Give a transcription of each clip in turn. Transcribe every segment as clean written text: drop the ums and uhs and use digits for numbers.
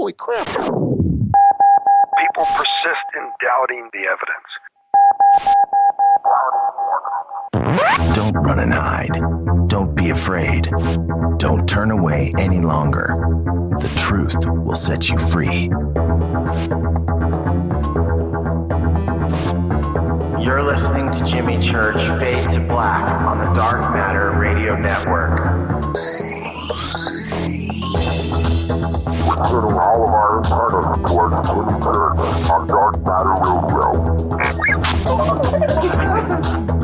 Holy crap. People persist in doubting the evidence. Don't run and hide. Don't be afraid. Don't turn away any longer. The truth will set you free. You're listening to Jimmy Church Fade to Black on the Dark Matter Radio Network. We're sending all of our antennas towards Jimmy Church on Dark Matter Radio.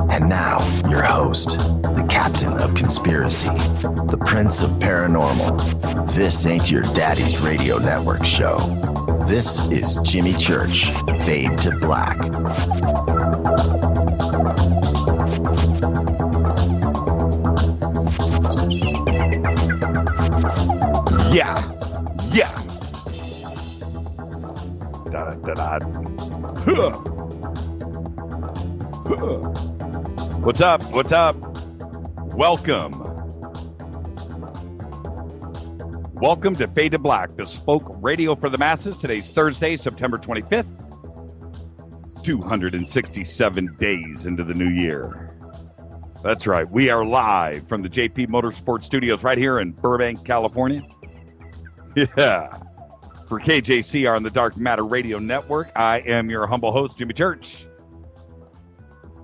And now, your host, the captain of conspiracy, the prince of paranormal. This ain't your daddy's radio network show. This is Jimmy Church, Fade to Black. Yeah. Da-da-da-da. Huh. What's up? Welcome to Fade to Black, bespoke radio for the masses. Today's Thursday, September 25th. 267 days into the new year. That's right. We are live from the JP Motorsports Studios right here in Burbank, California. Yeah. For KJCR on the Dark Matter Radio Network, I am your humble host, Jimmy Church.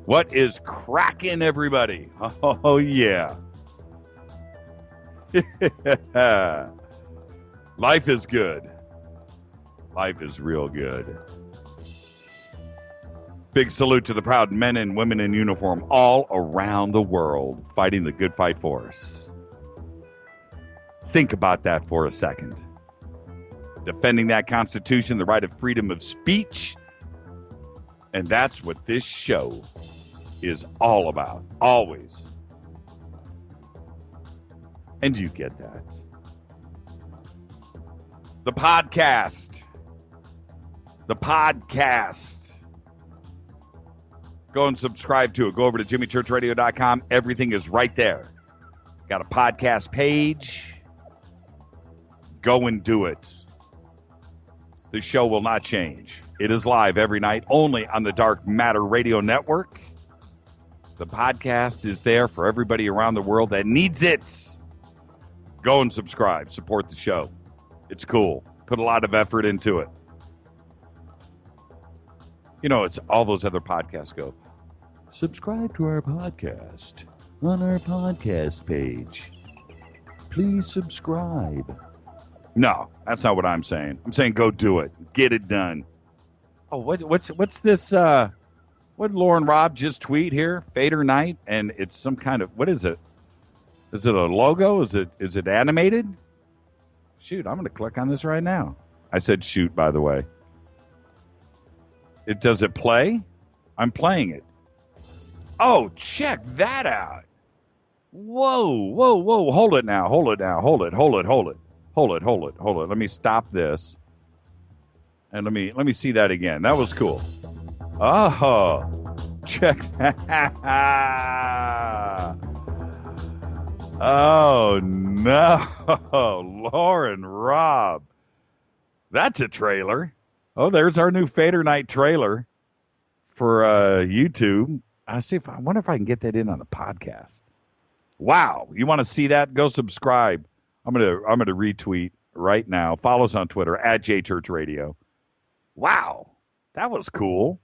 What is cracking, everybody? Oh, yeah. Life is good. Life is real good. Big salute to the proud men and women in uniform all around the world fighting the good fight for us. Think about that for a second. Defending that Constitution, the right of freedom of speech. And that's what this show is all about. Always. And you get that. The podcast. Go and subscribe to it. Go over to jimmychurchradio.com. Everything is right there. Got a podcast page. Go and do it. The show will not change. It is live every night, only on the Dark Matter Radio Network. The podcast is there for everybody around the world that needs it. Go and subscribe. Support the show. It's cool. Put a lot of effort into it. You know, it's all those other podcasts go, subscribe to our podcast on our podcast page. Please subscribe. No, that's not what I'm saying. I'm saying go do it. Get it done. Oh, what's this? What did Lauren Robb just tweet here? FADERNIGHT, and it's some kind of, what is it? Is it a logo? Is it animated? Shoot, I'm going to click on this right now. I said shoot, by the way. Does it play? I'm playing it. Oh, check that out. Whoa. Hold it now. Hold it. Let me stop this. And let me see that again. That was cool. Oh, check. Oh, no. Lauren Robb. That's a trailer. Oh, there's our new FADERNIGHT trailer for YouTube. I wonder if I can get that in on the podcast. Wow. You want to see that? Go subscribe. I'm gonna retweet right now. Follow us on Twitter at JChurchRadio. Wow. That was cool.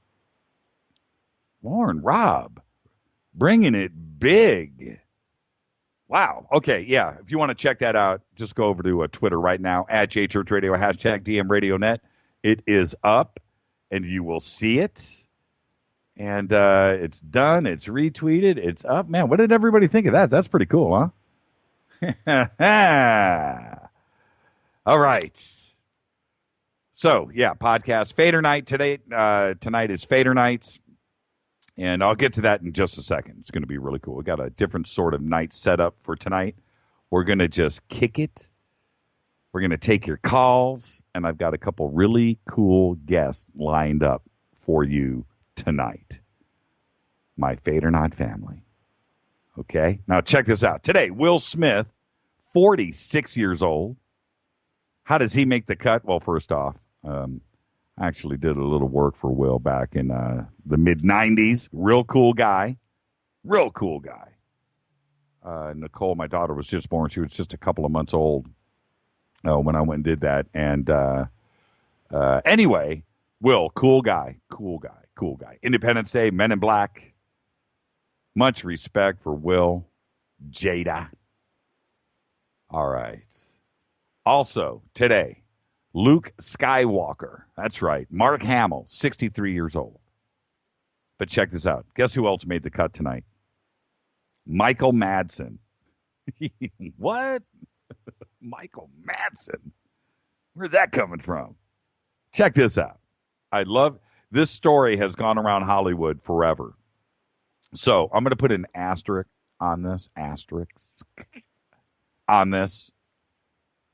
Lauren Robb. Bringing it big. Wow. Okay, yeah. If you want to check that out, just go over to Twitter right now, at JChurchRadio, hashtag DMRadioNet. It is up, and you will see it. And it's done. It's retweeted. It's up. Man, what did everybody think of that? That's pretty cool, huh? All right. So, yeah, podcast. FADERNIGHT today. Tonight is FADERNIGHT. And I'll get to that in just a second. It's going to be really cool. We got a different sort of night set up for tonight. We're going to just kick it. We're going to take your calls. And I've got a couple really cool guests lined up for you tonight. My FADERNIGHT family. Okay? Now check this out. Today, Will Smith, 46 years old. How does he make the cut? Well, first off, I actually did a little work for Will back in the mid-'90s. Real cool guy. Real cool guy. Nicole, my daughter, was just born. She was just a couple of months old when I went and did that. And anyway, Will, cool guy. Independence Day, Men in Black. Much respect for Will. Jada. All right. Also, today, Luke Skywalker. That's right. Mark Hamill, 63 years old. But check this out. Guess who else made the cut tonight? Michael Madsen. What? Michael Madsen. Where's that coming from? Check this out. I love this story has gone around Hollywood forever. So I'm going to put an asterisk on this.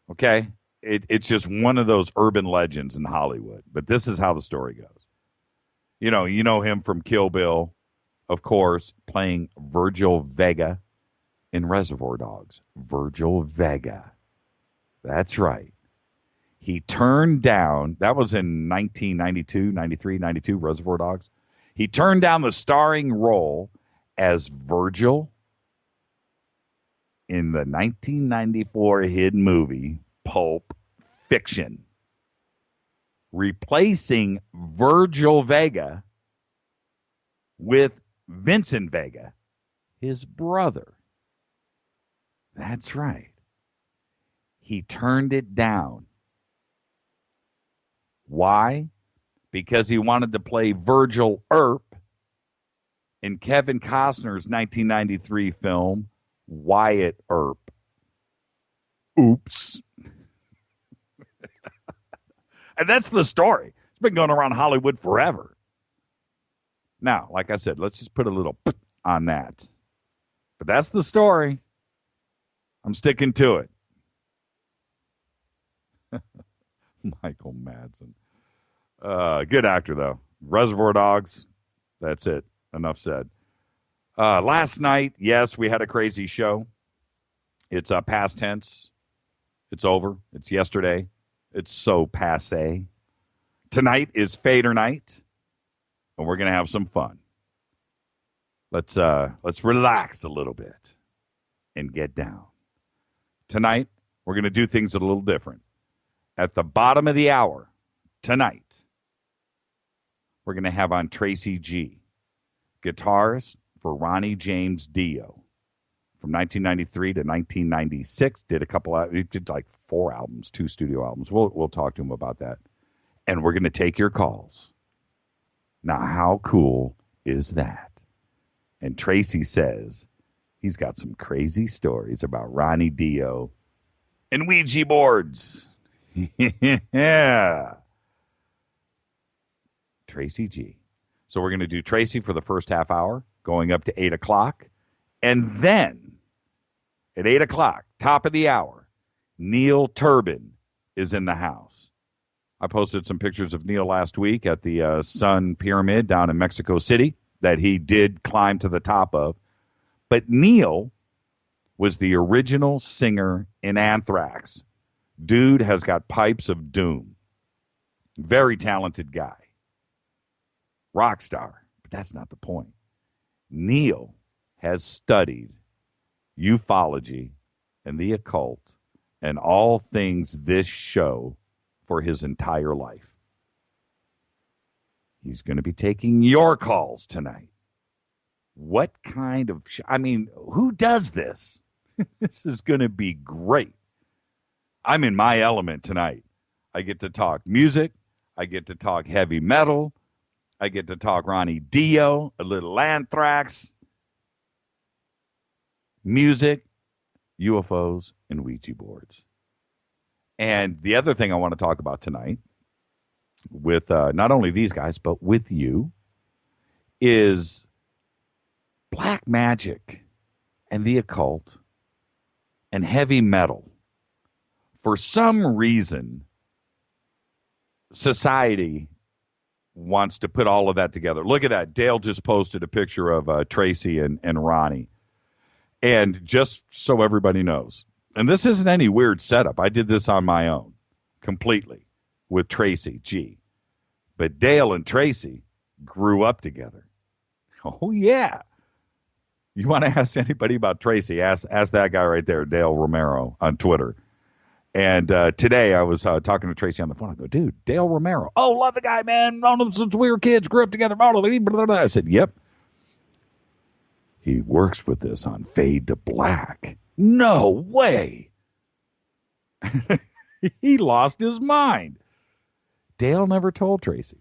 Okay? It's just one of those urban legends in Hollywood. But this is how the story goes. You know him from Kill Bill, of course, playing Virgil Vega in Reservoir Dogs. Virgil Vega. That's right. He turned down, that was in 1992, 93, 92, Reservoir Dogs. He turned down the starring role as Virgil in the 1994 hit movie Pulp Fiction, replacing Virgil Vega with Vincent Vega, his brother. That's right. He turned it down. Why? Because he wanted to play Virgil Earp in Kevin Costner's 1993 film, Wyatt Earp. Oops. And that's the story. It's been going around Hollywood forever. Now, like I said, let's just put a little on that. But that's the story. I'm sticking to it. Michael Madsen. Good actor, though. Reservoir Dogs. That's it. Enough said. Last night, yes, we had a crazy show. It's past tense. It's over. It's yesterday. It's so passé. Tonight is Fader night, and we're going to have some fun. Let's relax a little bit and get down. Tonight, we're going to do things a little different. At the bottom of the hour, tonight, we're going to have on Tracy G, guitarist for Ronnie James Dio. From 1993 to 1996, he did like 4 albums, 2 studio albums. We'll talk to him about that. And we're going to take your calls. Now, how cool is that? And Tracy says he's got some crazy stories about Ronnie Dio and Ouija boards. Yeah. Tracy G. So we're going to do Tracy for the first half hour, going up to 8 o'clock. And then at 8 o'clock, top of the hour, Neil Turban is in the house. I posted some pictures of Neil last week at the Sun Pyramid down in Mexico City that he did climb to the top of. But Neil was the original singer in Anthrax. Dude has got pipes of doom. Very talented guy. Rock star. But that's not the point. Neil has studied ufology and the occult and all things this show for his entire life. He's going to be taking your calls tonight. What kind of... who does this? This is going to be great. I'm in my element tonight. I get to talk music. I get to talk heavy metal. I get to talk Ronnie Dio, a little Anthrax, music, UFOs, and Ouija boards. And the other thing I want to talk about tonight with not only these guys, but with you, is black magic and the occult and heavy metal. For some reason, society wants to put all of that together. Look at that. Dale just posted a picture of Tracy and Ronnie. And just so everybody knows, and this isn't any weird setup. I did this on my own. completely with Tracy G. But Dale and Tracy grew up together. Oh, yeah. You want to ask anybody about Tracy, ask that guy right there, Dale Romero, on Twitter. And today I was talking to Tracy on the phone. I go, dude, Dale Romero. Oh, love the guy, man. Known him since we were kids, grew up together. I said, yep. He works with us on Fade to Black. No way. He lost his mind. Dale never told Tracy.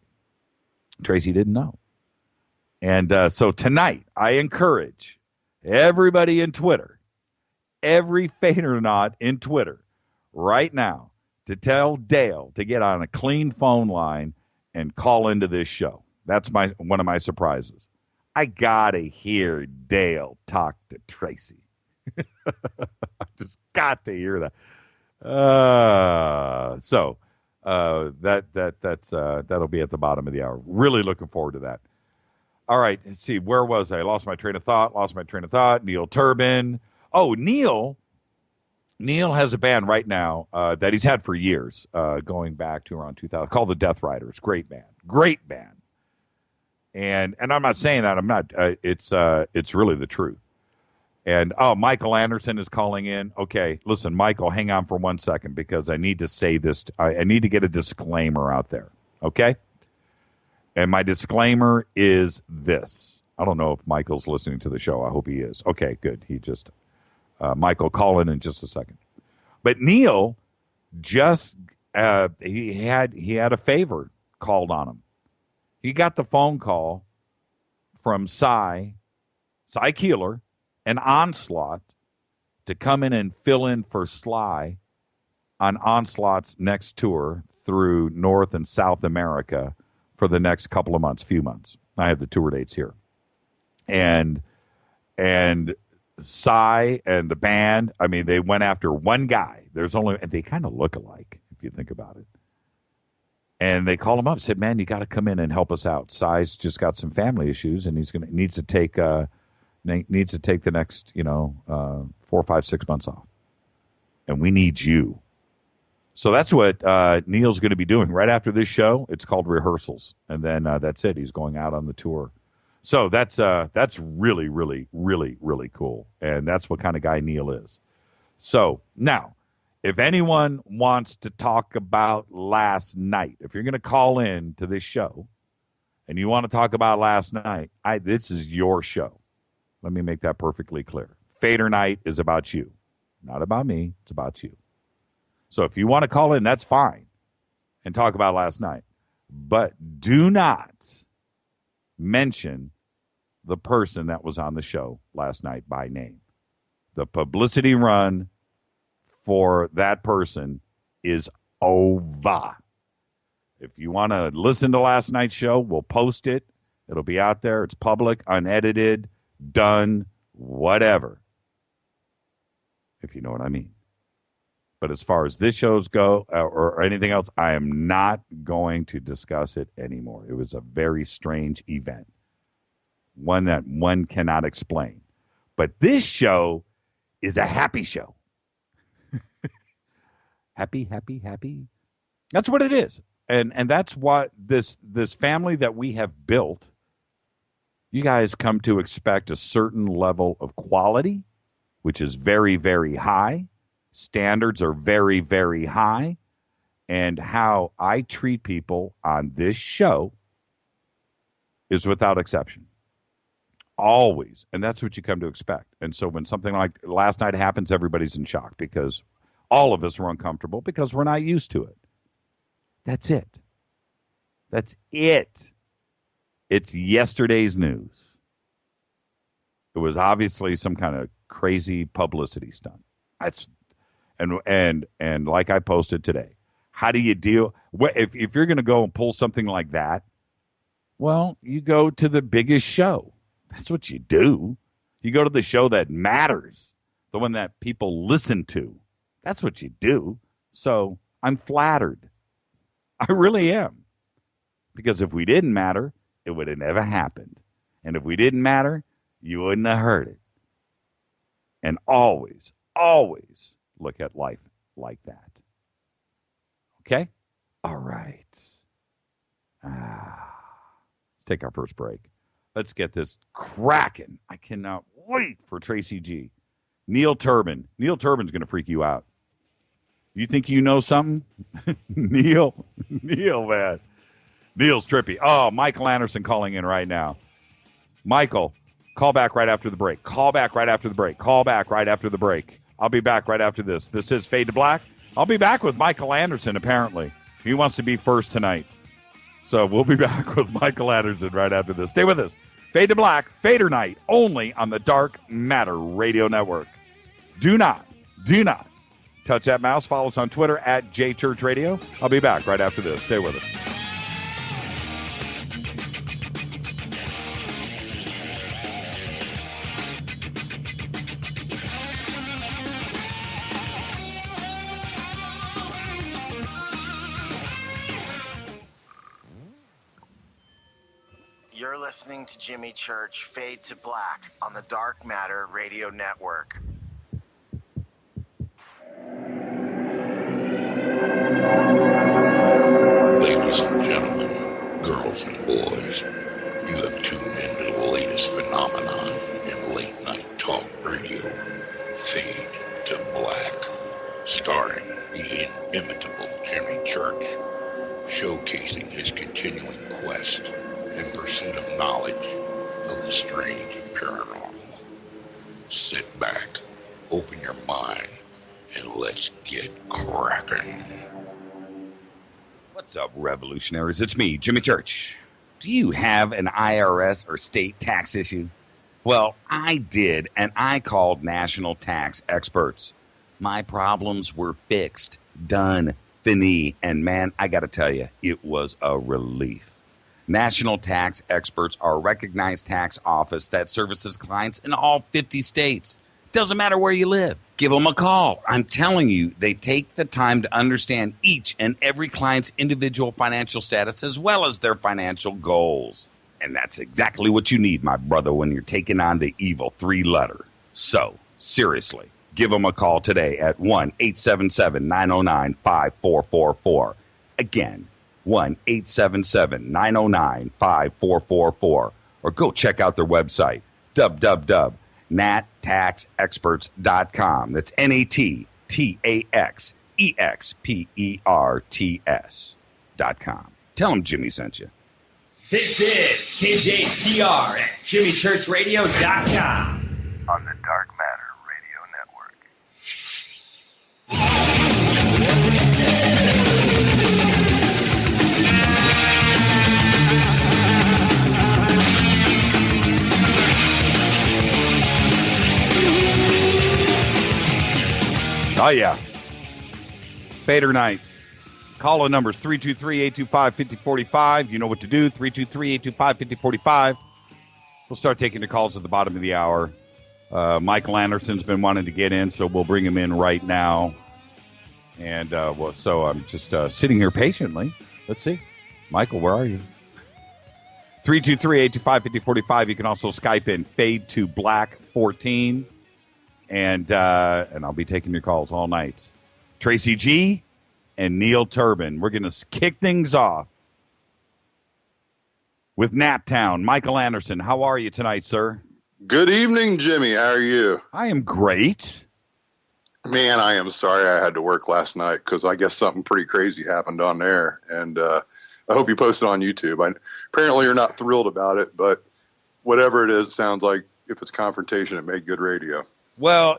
Tracy didn't know. And so tonight, I encourage everybody in Twitter, every Fadernaut in Twitter, right now, to tell Dale to get on a clean phone line and call into this show. That's one of my surprises. I gotta hear Dale talk to Tracy. I just got to hear that. That'll be at the bottom of the hour. Really looking forward to that. All right, let's see. Where was I? Lost my train of thought. Neil Turban. Oh, Neil has a band right now that he's had for years, going back to around 2000, called the Death Riders. Great band. And I'm not saying that. I'm not. It's really the truth. And Michael Anderson is calling in. Okay, listen, Michael, hang on for 1 second because I need to say this. I need to get a disclaimer out there. Okay. And my disclaimer is this. I don't know if Michael's listening to the show. I hope he is. Okay, good. He just, Michael, call in just a second. But Neil just, he had a favor called on him. He got the phone call from Cy Keeler and Onslaught to come in and fill in for Sly on Onslaught's next tour through North and South America for the next couple of months, few months. I have the tour dates here. And Cy and the band, I mean, they went after one guy. And they kind of look alike, if you think about it. And they called him up, said, man, you got to come in and help us out. Cy's just got some family issues, and needs to take the next, 4, 5, 6 months off. And we need you. So that's what Neil's going to be doing right after this show. It's called rehearsals, and then that's it. He's going out on the tour. So that's really, really, really, really cool, and that's what kind of guy Neil is. So now, if anyone wants to talk about last night, if you're going to call in to this show, and you want to talk about last night, this is your show. Let me make that perfectly clear. Fader Night is about you, not about me. It's about you. So if you want to call in, that's fine, and talk about last night. But do not mention the person that was on the show last night by name. The publicity run for that person is over. If you want to listen to last night's show, we'll post it. It'll be out there. It's public, unedited, done, whatever. If you know what I mean. But as far as this shows go, or anything else, I am not going to discuss it anymore. It was a very strange event. One that one cannot explain. But this show is a happy show. Happy. That's what it is. And that's what this family that we have built, you guys come to expect a certain level of quality, which is very, very high. Standards are very, very high. And how I treat people on this show is without exception. Always. And that's what you come to expect. And so when something like last night happens, everybody's in shock because all of us are uncomfortable because we're not used to it. That's it. That's it. It's yesterday's news. It was obviously some kind of crazy publicity stunt. And like I posted today, how do you deal if you're going to go and pull something like that? Well, you go to the biggest show. That's what you do. You go to the show that matters, the one that people listen to. That's what you do. So I'm flattered. I really am. Because if we didn't matter, it would have never happened. And if we didn't matter, you wouldn't have heard it. And always, always look at life like that. Okay? All right. Let's take our first break. Let's get this cracking. I cannot wait for Tracy G. Neil Turban. Neil Turban's going to freak you out. You think you know something? Neil, man. Neil's trippy. Oh, Michael Anderson calling in right now. Michael, call back right after the break. Call back right after the break. Call back right after the break. I'll be back right after this. This is Fade to Black. I'll be back with Michael Anderson, apparently. He wants to be first tonight. So we'll be back with Michael Anderson right after this. Stay with us. Fade to Black, Fader Night, only on the Dark Matter Radio Network. Do not touch that mouse. Follow us on Twitter at JChurchRadio. I'll be back right after this. Stay with us. You're listening to Jimmy Church Fade to Black on the Dark Matter Radio Network. Ladies and gentlemen, girls and boys, you have tuned into the latest phenomenon in late night talk radio, Fade to Black, starring the inimitable Jimmy Church, showcasing his continuing quest in pursuit of knowledge of the strange and paranormal. Sit back, open your mind, and let's get cracking. What's up, revolutionaries? It's me, Jimmy Church. Do you have an IRS or state tax issue? Well, I did, and I called national tax experts. My problems were fixed, done, fini, and man, I got to tell you, it was a relief. National Tax Experts are a recognized tax office that services clients in all 50 states. Doesn't matter where you live. Give them a call. I'm telling you, they take the time to understand each and every client's individual financial status as well as their financial goals. And that's exactly what you need, my brother, when you're taking on the evil three-letter. So, seriously, give them a call today at 1-877-909-5444. Again, 1-877-909-5444. Or go check out their website, www.nattaxexperts.com. That's NATTAXEXPERTS.com. Tell them Jimmy sent you. This is KJCR at JimmyChurchRadio.com. On the Dark Matter Radio Network. Oh, yeah. Fader Night. Call-in numbers 323-825-5045. You know what to do, 323-825-5045. We'll start taking the calls at the bottom of the hour. Michael Anderson's been wanting to get in, so we'll bring him in right now. And so I'm just sitting here patiently. Let's see. Michael, where are you? 323-825-5045. You can also Skype in Fade to Black 14. And I'll be taking your calls all night. Tracy G and Neil Turban. We're going to kick things off with Naptown. Michael Anderson, how are you tonight, sir? Good evening, Jimmy. How are you? I am great. Man, I am sorry I had to work last night because I guess something pretty crazy happened on there. And I hope you posted on YouTube. Apparently you're not thrilled about it, but whatever it is, it sounds like if it's confrontation, it made good radio. Well,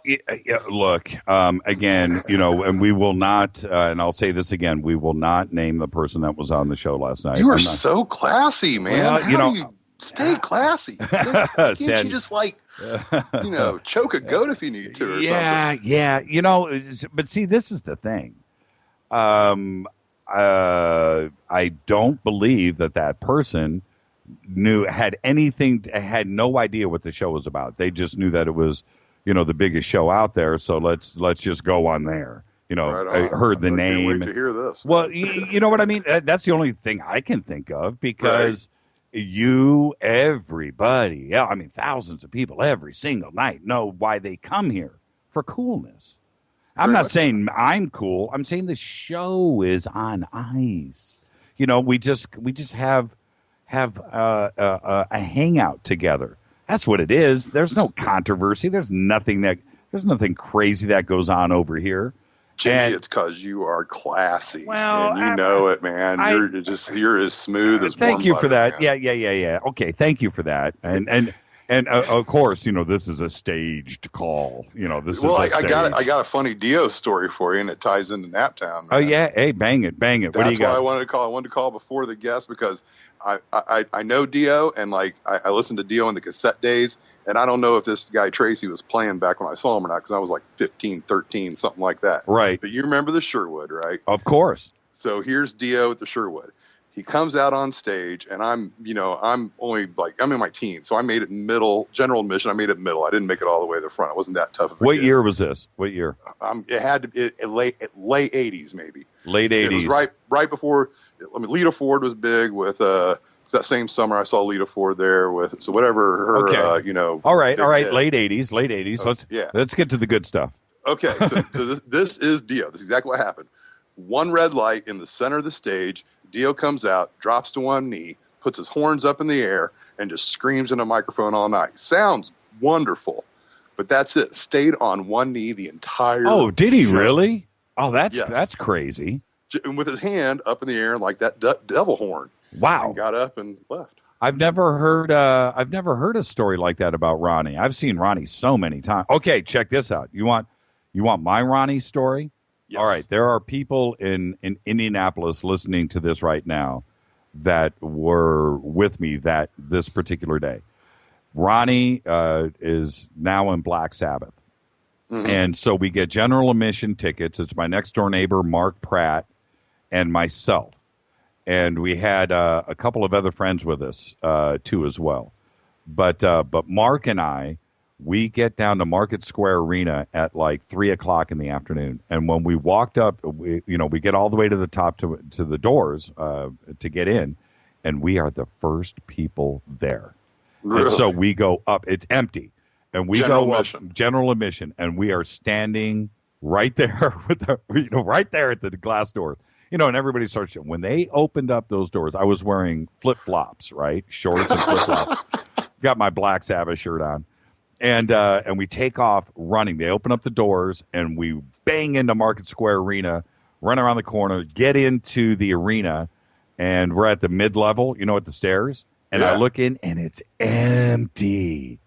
look, again, and we will not, and I'll say this again, we will not name the person that was on the show last night. You are so classy, man. Well, How do you stay classy? Can't you just choke a goat if you need to or something? Yeah. But see, this is the thing. I don't believe that person had no idea what the show was about. They just knew that it was, the biggest show out there. So let's just go on there. I heard the name. I can't wait to hear this. Well, you know what I mean? That's the only thing I can think of because everybody, thousands of people every single night know why they come here, for coolness. I'm not saying I'm cool. I'm saying the show is on ice. We just have a hangout together. That's what it is. There's no controversy. There's nothing crazy that goes on over here. Jimmy, it's because you are classy. Well, and you know it, man. You're as smooth as thank you for that. Man. Yeah. Okay, thank you for that. And of course, this is a staged call. This is a stage. I got a funny Dio story for you, and it ties into Naptown. Man. Oh yeah, hey, bang it. What do you got? That's why I wanted to call. I wanted to call before the guest because I know Dio, and I listened to Dio in the cassette days, and I don't know if this guy Tracy was playing back when I saw him or not, because I was like 15, 13, something like that. Right. But you remember the Sherwood, right? Of course. So here's Dio at the Sherwood. He comes out on stage, and I'm only I'm in my teens, so I made it middle, general admission. I made it middle. I didn't make it all the way to the front. It wasn't that tough of a What kid. year was this? What year? It had to be late 80s, maybe. Late 80s. It was right before. Lita Ford was big with that same summer. I saw Lita Ford there with whatever her. Okay. All right. Hit. Late 80s. Let's get to the good stuff. Okay, so this is Dio. This is exactly what happened. One red light in the center of the stage. Dio comes out, drops to one knee, puts his horns up in the air, and just screams in a microphone all night. Sounds wonderful, but that's it. Stayed on one knee the entire. Oh, did he show. Really? Oh, that's crazy. And with his hand up in the air like that devil horn. Wow! And got up and left. I've never heard a story like that about Ronnie. I've seen Ronnie so many times. Okay, check this out. You want my Ronnie story? Yes. All right, there are people in Indianapolis listening to this right now that were with me this particular day. Ronnie is now in Black Sabbath. Mm-hmm. And so we get general admission tickets. It's my next door neighbor, Mark Pratt, and myself. And we had a couple of other friends with us, too, as well. But Mark and I, we get down to Market Square Arena at like 3 o'clock in the afternoon. And when we walked up, we get all the way to the top to the doors to get in, and we are the first people there. Really? And so we go up. It's empty. And we go up general admission, and we are standing right there right there at the glass doors. And everybody starts. When they opened up those doors, I was wearing flip-flops, right? Shorts and flip-flops. Got my Black Sabbath shirt on. And we take off running. They open up the doors, and we bang into Market Square Arena, run around the corner, get into the arena, and we're at the mid-level, at the stairs. And I look in, and it's empty.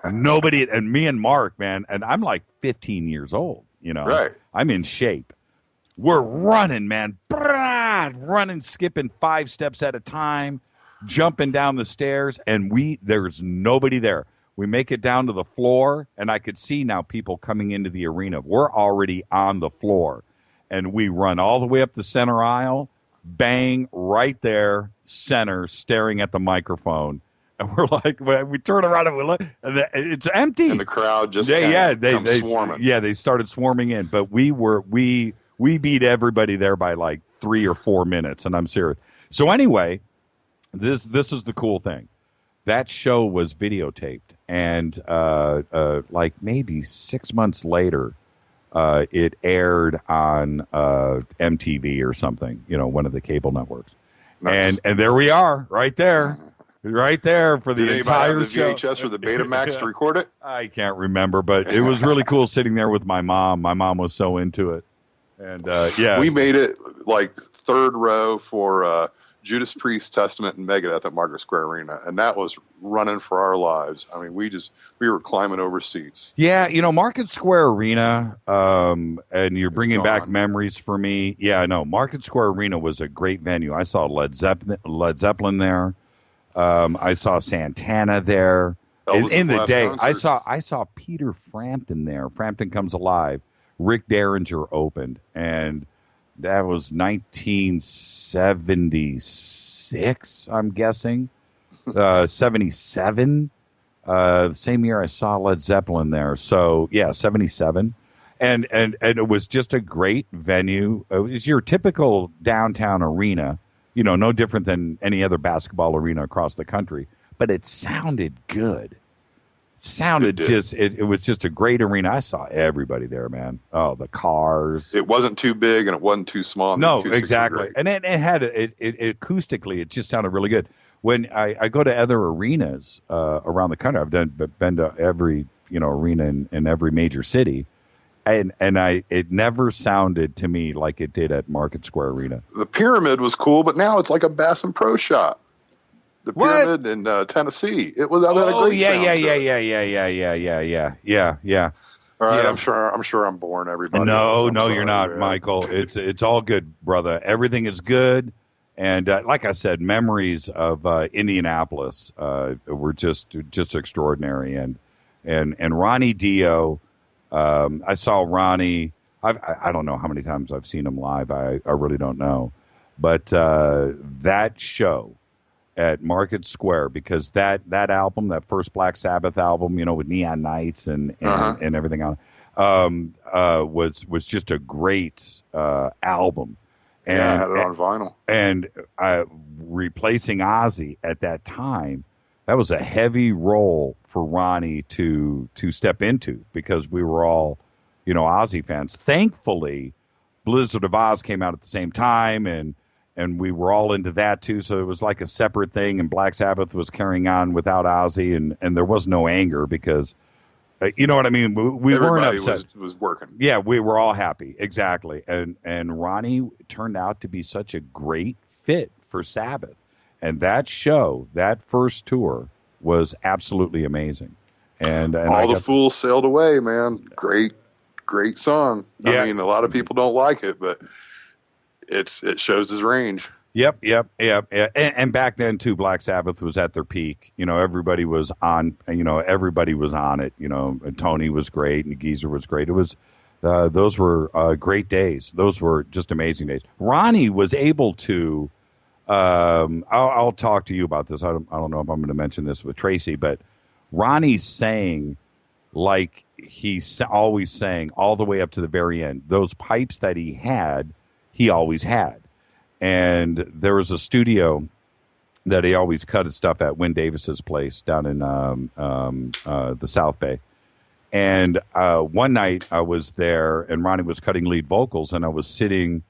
Nobody, and me and Mark, man, and I'm like 15 years old, Right. I'm in shape. We're running, man. Running, skipping 5 steps at a time, jumping down the stairs, and there's nobody there. We make it down to the floor, and I could see now people coming into the arena. We're already on the floor, and we run all the way up the center aisle, bang, right there, center, staring at the microphone. And we're like, we turn around and we look, and it's empty. And the crowd just they swarming. Yeah, they started swarming in, but we beat everybody there by like 3 or 4 minutes, and I'm serious. So anyway, this is the cool thing. That show was videotaped, and like maybe 6 months later, it aired on MTV or something, one of the cable networks. Nice. And there we are, right there for the entire show. Did VHS or the Betamax to record it? I can't remember, but it was really cool sitting there with my mom. My mom was so into it. And we made it like third row for Judas Priest, Testament, and Megadeth at Market Square Arena, and that was running for our lives. I mean, we were climbing over seats. Yeah, Market Square Arena, and you're bringing back memories for me. Yeah, I know. Market Square Arena was a great venue. I saw Led Zeppelin there. I saw Santana there. In the day, concert. I saw Peter Frampton there. Frampton Comes Alive. Rick Derringer opened, and that was 1976, I'm guessing. 77. The same year I saw Led Zeppelin there. So, yeah, 77. And it was just a great venue. It was your typical downtown arena, no different than any other basketball arena across the country. But it sounded good. sounded it was just a great arena. I saw everybody there, man. Oh, the cars. It wasn't too big and it wasn't too small. No, exactly. And it had it acoustically, it just sounded really good. When I go to other arenas around the country, I've been to every arena in every major city, and it never sounded to me like it did at Market Square Arena. The Pyramid was cool, but now it's like a Bass and Pro shop. The Pyramid in Tennessee. It was. Oh yeah. All right, yeah. I'm sure I'm boring everybody. No, you're not, man. Michael. It's all good, brother. Everything is good. And like I said, memories of Indianapolis were just extraordinary. And Ronnie Dio, I saw Ronnie. I don't know how many times I've seen him live. I really don't know. But that show at Market Square, because that album, that first Black Sabbath album, with Neon Nights and everything on it, was just a great album. And, I had it on vinyl. And replacing Ozzy at that time, that was a heavy role for Ronnie to step into, because we were all, Ozzy fans. Thankfully, Blizzard of Oz came out at the same time, and we were all into that too. So it was like a separate thing, and Black Sabbath was carrying on without Ozzy, and there was no anger because, you know what I mean? We weren't upset. Was working. Yeah, we were all happy. Exactly. And Ronnie turned out to be such a great fit for Sabbath. And that show, that first tour, was absolutely amazing. And All the Fools Sailed Away, man. Great song. Yeah. I mean, a lot of people don't like it, but it shows his range. Yep. And back then too, Black Sabbath was at their peak. Everybody was on. Everybody was on it. And Tony was great, and Geezer was great. It was those were great days. Those were just amazing days. Ronnie was able to. I'll talk to you about this. I don't know if I'm going to mention this with Tracy, but Ronnie sang like he always sang all the way up to the very end. Those pipes that he always had. And there was a studio that he always cut his stuff at, Wynn Davis's place down in the South Bay. And one night I was there, and Ronnie was cutting lead vocals, and I was sitting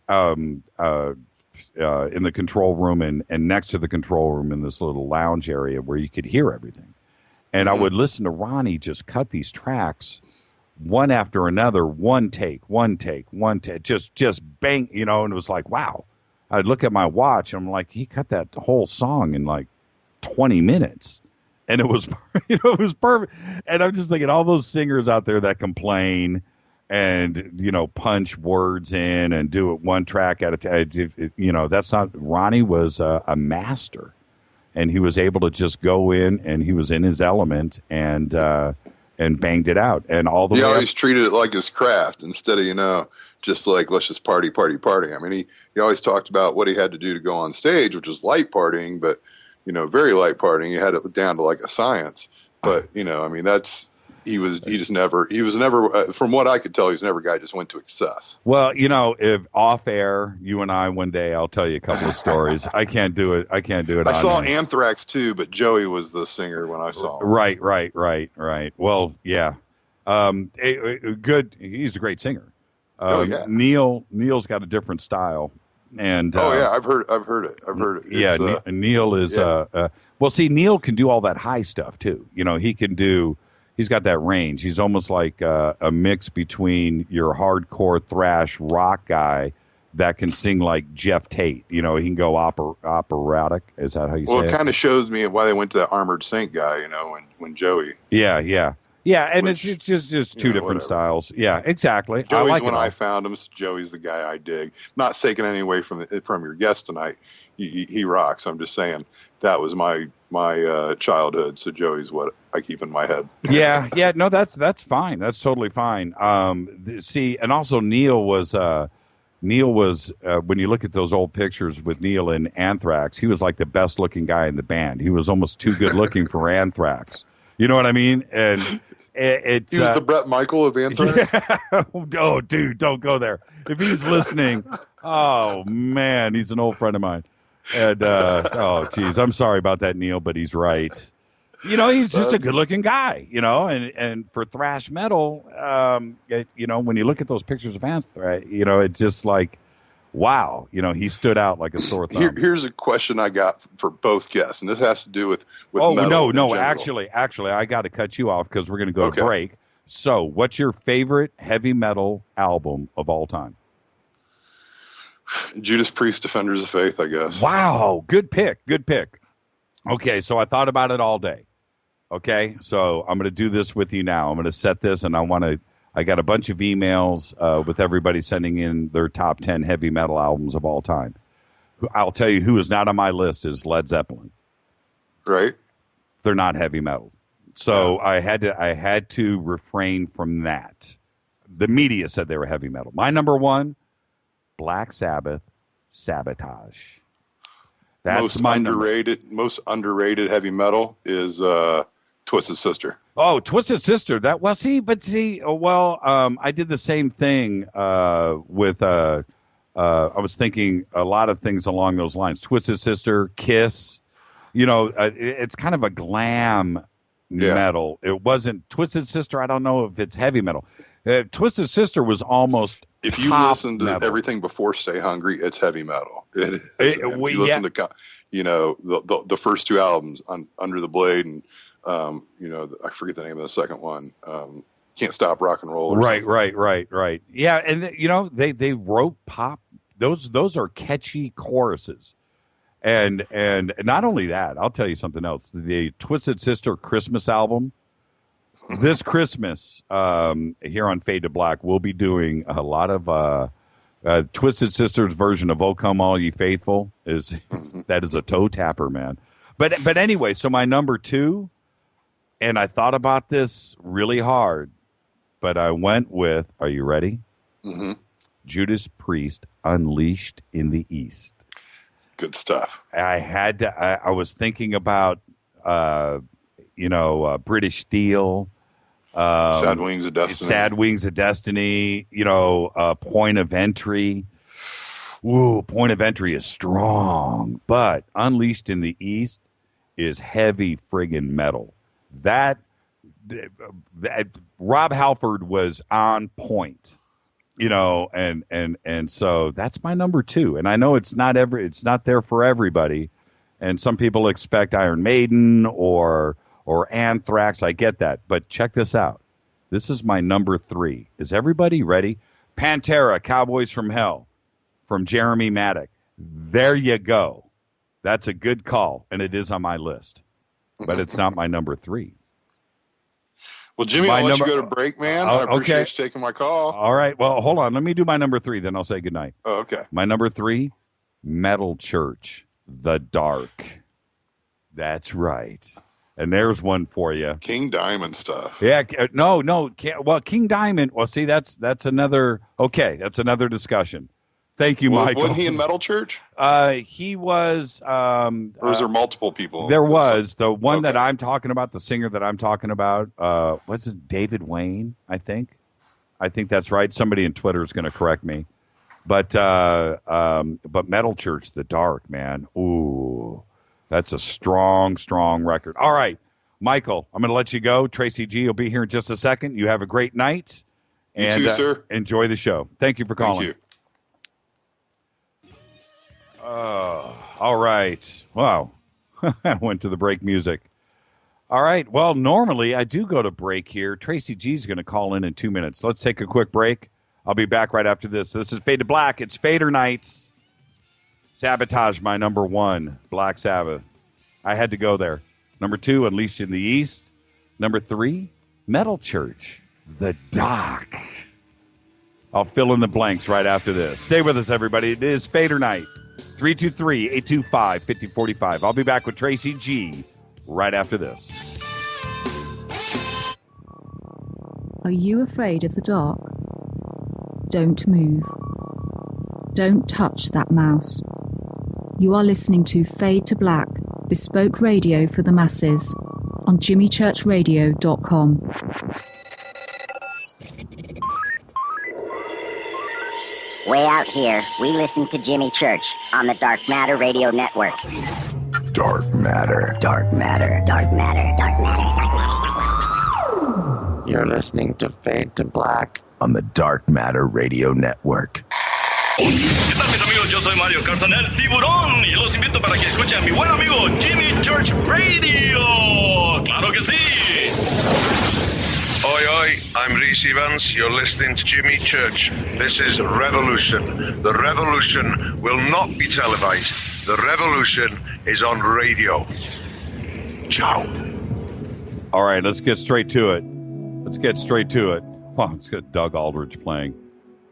in the control room and next to the control room in this little lounge area where you could hear everything. And I would listen to Ronnie just cut these tracks one after another, one take, just bang, and it was like, wow. I'd look at my watch, and I'm like, he cut that whole song in like 20 minutes. And it was, it was perfect. And I'm just thinking, all those singers out there that complain and, punch words in and do it one track at a time, that's not, Ronnie was a master. And he was able to just go in, and he was in his element, and banged it out. And all the way always treated it like his craft instead of, just like, let's just party. I mean, he always talked about what he had to do to go on stage, which was light partying, but, very light partying. He had it down to like a science. But, I mean, he was never, from what I could tell, he was never a guy who just went to excess. Well, if off air, you and I one day, I'll tell you a couple of stories. I can't do it. I saw Anthrax too, but Joey was the singer when I saw him. Right. Well, yeah. Good. He's a great singer. Yeah. Neil's got a different style. And I've heard it. Yeah, Neil is well, see, Neil can do all that high stuff too. He's got that range. He's almost like a mix between your hardcore thrash rock guy that can sing like Jeff Tate. He can go operatic. Is that how you say it? Well, it kind of shows me why they went to that Armored Saint guy, when Joey. Yeah, and it's just two different styles. Yeah, exactly. Joey's I found him. So Joey's the guy I dig. Not taking any away from your guest tonight. He rocks. I'm just saying that was my childhood. So Joey's what I keep in my head. Yeah. No, that's fine. That's totally fine. See, and also Neil was when you look at those old pictures with Neil in Anthrax, he was like the best looking guy in the band. He was almost too good looking for Anthrax. You know what I mean? And he was the Bret Michael of Anthrax. Yeah. Oh, dude, don't go there. If he's listening, oh man, he's an old friend of mine. And geez, I'm sorry about that, Neil, but he's right. You know, he's just a good-looking guy, you know, and for thrash metal, you know, when you look at those pictures of Anthrax, you know, it's just like, wow, you know, he stood out like a sore thumb. Here's a question I got for both guests, and this has to do with oh, metal no, actually, I got to cut you off because we're going to go to break. So, what's your favorite heavy metal album of all time? Judas Priest, Defenders of Faith, I guess. Wow, good pick. Okay, so I thought about it all day. Okay, so I'm going to do this with you now. I'm going to set this, and I got a bunch of emails with everybody sending in their top 10 heavy metal albums of all time. I'll tell you who is not on my list is Led Zeppelin. Right. They're not heavy metal. So I had to refrain from that. The media said they were heavy metal. My number one, Black Sabbath, Sabotage. That's most underrated heavy metal is Twisted Sister. Oh, Twisted Sister. I did the same thing with I was thinking a lot of things along those lines. Twisted Sister, Kiss. You know, it's kind of a glam metal. It wasn't Twisted Sister. I don't know if it's heavy metal. Twisted Sister was almost. If you listen to metal. Everything before Stay Hungry, it's heavy metal. It is. If you listen to, you know, the first two albums, Under the Blade, and you know, I forget the name of the second one. Can't Stop Rock and Roll. Right. Yeah, and you know, they wrote pop. Those are catchy choruses, and not only that, I'll tell you something else. The Twisted Sister Christmas album. This Christmas, here on Fade to Black, we'll be doing a lot of Twisted Sister's version of "O Come All Ye Faithful." That is a toe tapper, man. But anyway, so my number two, and I thought about this really hard, but I went with. Are you ready? Mm-hmm. Judas Priest, Unleashed in the East. Good stuff. I had to. I was thinking about, British Steel. Sad Wings of Destiny. You know, Point of Entry. Ooh, Point of Entry is strong, but Unleashed in the East is heavy friggin' metal. That Rob Halford was on point, you know, and so that's my number two. And I know it's not there for everybody, and some people expect Iron Maiden or Anthrax. I get that. But check this out. This is my number three. Is everybody ready? Pantera, Cowboys from Hell, from Jeremy Maddock. There you go. That's a good call, and it is on my list. But it's not my number three. Well, Jimmy, I'll let you go to break, man. I appreciate you taking my call. All right. Well, hold on. Let me do my number three, then I'll say goodnight. Oh, okay. My number three, Metal Church, The Dark. That's right. And there's one for you. King Diamond stuff. Yeah. No. Well, King Diamond. Well, see, that's another. Okay, that's another discussion. Thank you, Michael. Wasn't he in Metal Church? He was. Or was there multiple people? There was the one that I'm talking about. The singer that I'm talking about. What's it? David Wayne. I think that's right. Somebody in Twitter is going to correct me. But Metal Church, The Dark, man. Ooh. That's a strong, strong record. All right, Michael, I'm going to let you go. Tracy G will be here in just a second. You have a great night. And you too, sir. Enjoy the show. Thank you for calling. Thank you. All right. Wow. I went to the break music. All right. Well, normally I do go to break here. Tracy G is going to call in 2 minutes. Let's take a quick break. I'll be back right after this. This is Fade to Black. It's Fader Nights. Sabotage, my number one, Black Sabbath. I had to go there. Number two, Unleashed in the East. Number three, Metal Church, The Dark. I'll fill in the blanks right after this. Stay with us, everybody. It is Fader Night, 323-825-5045. I'll be back with Tracy G right after this. Are you afraid of the dark? Don't move. Don't touch that mouse. You are listening to Fade to Black, bespoke radio for the masses, on jimmychurchradio.com. Way out here, we listen to Jimmy Church on the Dark Matter Radio Network. Dark matter. Dark matter. Dark matter. Dark matter. Dark matter. You're listening to Fade to Black on the Dark Matter Radio Network. ¿Qué tal, mis amigos? Yo soy Mario Carson, el tiburón, y los invito para que escuchen a mi buen amigo Jimmy Church Radio. ¡Claro que sí! Oi, oi, I'm Reese Evans. You're listening to Jimmy Church. This is Revolution. The revolution will not be televised. The revolution is on radio. Ciao. All right, let's get straight to it. Well, it's got Doug Aldrich playing.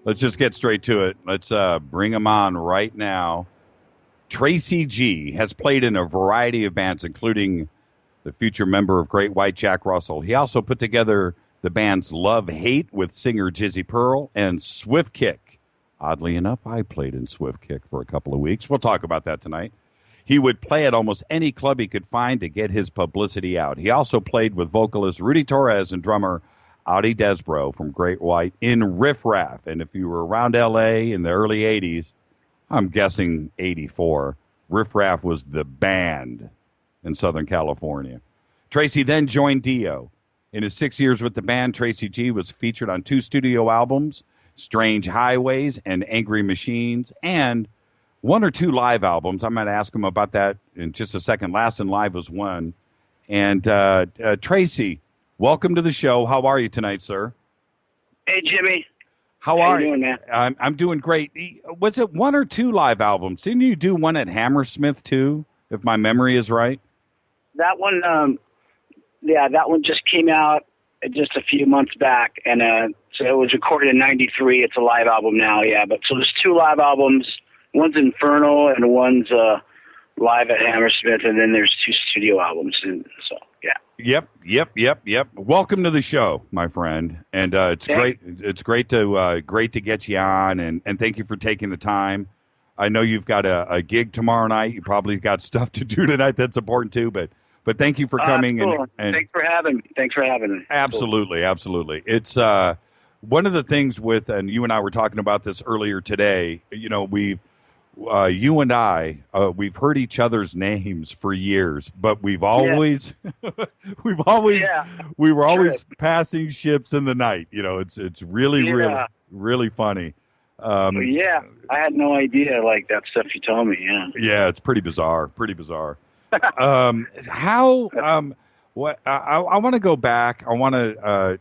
Let's just get straight to it. Let's bring him on right now. Tracy G has played in a variety of bands, including the future member of Great White, Jack Russell. He also put together the bands Love Hate with singer Jizzy Pearl and Swift Kick. Oddly enough, I played in Swift Kick for a couple of weeks. We'll talk about that tonight. He would play at almost any club he could find to get his publicity out. He also played with vocalist Rudy Torres and drummer Audie Desbro from Great White in Riff Raff. And if you were around L.A. in the early 80s, I'm guessing 84, Riff Raff was the band in Southern California. Tracy then joined Dio. In his 6 years with the band, Tracy G was featured on 2 studio albums, Strange Highways and Angry Machines, and 1 or 2 live albums. I'm going to ask him about that in just a second. Last in Live was 1. And Tracy, welcome to the show. How are you tonight, sir? Hey, Jimmy. How are you doing, man? I'm doing great. Was it 1 or 2 live albums? Didn't you do one at Hammersmith, too, if my memory is right? That one, that one just came out just a few months back, and so it was recorded in '93. It's a live album now, yeah. But so there's 2 live albums. One's Infernal, and one's live at Hammersmith, and then there's 2 studio albums. And so, yeah. Yep. Welcome to the show, my friend. And it's great. It's great to get you on, and thank you for taking the time. I know you've got a gig tomorrow night. You probably got stuff to do tonight that's important too, but thank you for coming. Cool. And thanks for having me. Absolutely. It's one of the things with, and you and I were talking about this earlier today. You know, you and I, we've heard each other's names for years, but we were always passing ships in the night. You know, it's really funny. I had no idea, like that stuff you told me. Yeah, it's pretty bizarre. What I want to go back. I want to,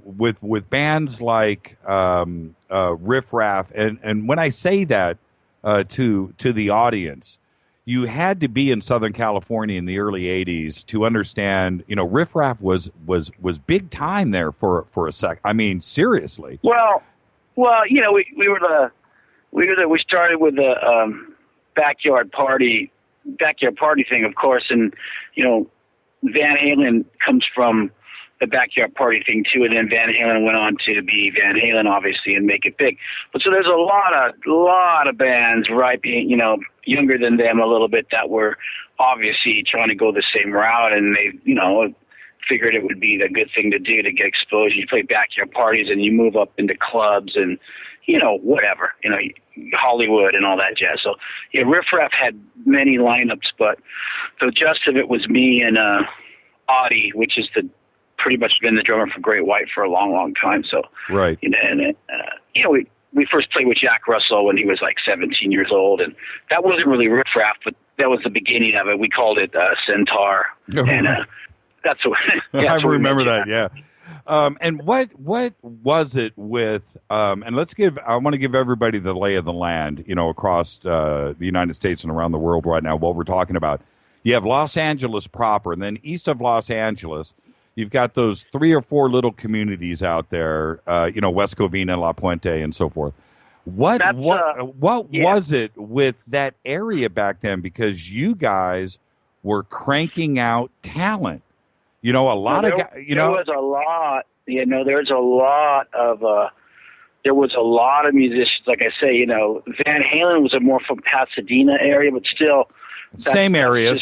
with bands like Riff Raff, and when I say that to the audience, you had to be in Southern California in the early '80s to understand. You know, Riff Raff was big time there for a sec. I mean, seriously. Well, you know, we started with the backyard party thing, of course, and you know, Van Halen comes from the backyard party thing too, and then Van Halen went on to be Van Halen, obviously, and make it big. But so there's a lot of bands, right, being, you know, younger than them a little bit, that were obviously trying to go the same route, and they, you know, figured it would be the good thing to do to get exposure. You play backyard parties and you move up into clubs and, you know, whatever, you know, Hollywood and all that jazz. So, yeah, Riff Raff had many lineups, but the gist of it was me and Audie, which is pretty much been the drummer for Great White for a long, long time. So, right. You know, and you know, we first played with Jack Russell when he was like 17 years old, and that wasn't really Riff Raff, but that was the beginning of it. We called it Centaur, and that's what. I remember that. Yeah. And what was it with? And I want to give everybody the lay of the land, you know, across the United States and around the world right now. What we're talking about, you have Los Angeles proper, and then east of Los Angeles, you've got those 3 or 4 little communities out there, you know, West Covina, La Puente, and so forth. What was it with that area back then? Because you guys were cranking out talent. You know, there was a lot. You know, there was a lot of musicians. Like I say, you know, Van Halen was more from Pasadena area, but still same area.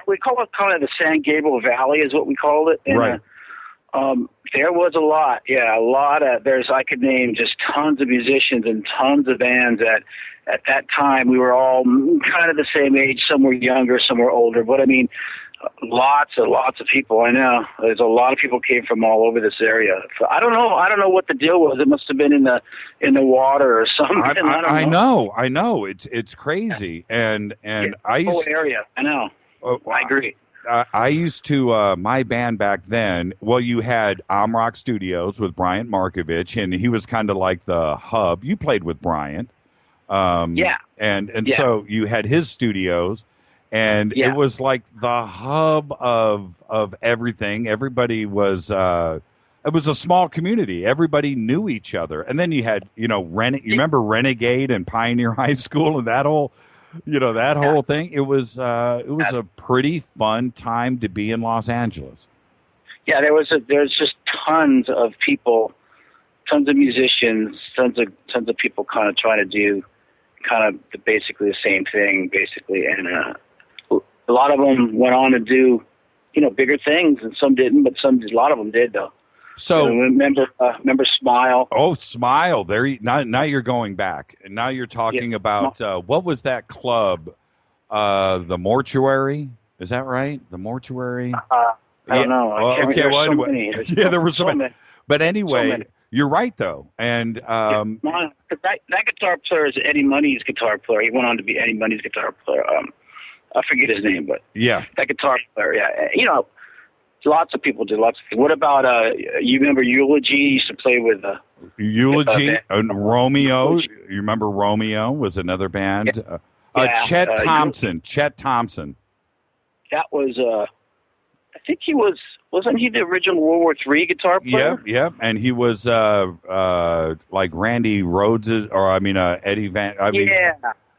We call it kind of the San Gabriel Valley is what we called it. And, right. There was a lot. Yeah, a lot of. I could name just tons of musicians and tons of bands that at that time, we were all kind of the same age. Some were younger, some were older. But I mean, lots and lots of people. I know there's a lot of people came from all over this area. I don't know what the deal was. It must have been in the water or something. I know. It's crazy. And I used whole area. I know. I agree. I used to, my band back then, well, you had Amrock Studios with Bryant Markovich, and he was kind of like the hub. You played with Bryant. And so you had his studios, and it was like the hub of everything. Everybody was, it was a small community. Everybody knew each other. And then you had, you remember Renegade and Pioneer High School and that whole thing. It was a pretty fun time to be in Los Angeles. Yeah, there's just tons of people, tons of musicians, tons of people kind of trying to do kind of basically the same thing, basically. And a lot of them went on to do, bigger things, and some didn't, but a lot of them did, though. So remember Smile? Oh, Smile! Now you're going back, and now you're talking about what was that club? The Mortuary, is that right? The Mortuary. I don't know. There were so many. But anyway, you're right though, and that guitar player is Eddie Money's guitar player. He went on to be Eddie Money's guitar player. I forget his name, but that guitar player. Yeah, lots of people did lots of things. What about you remember Eulogy? You used to play with Eulogy and Romeo. You remember Romeo was another band. Chet Thompson. Chet Thompson. That was I think he wasn't he the original World War III guitar player? Yep. And he was like Randy Rhodes, Eddie Van. He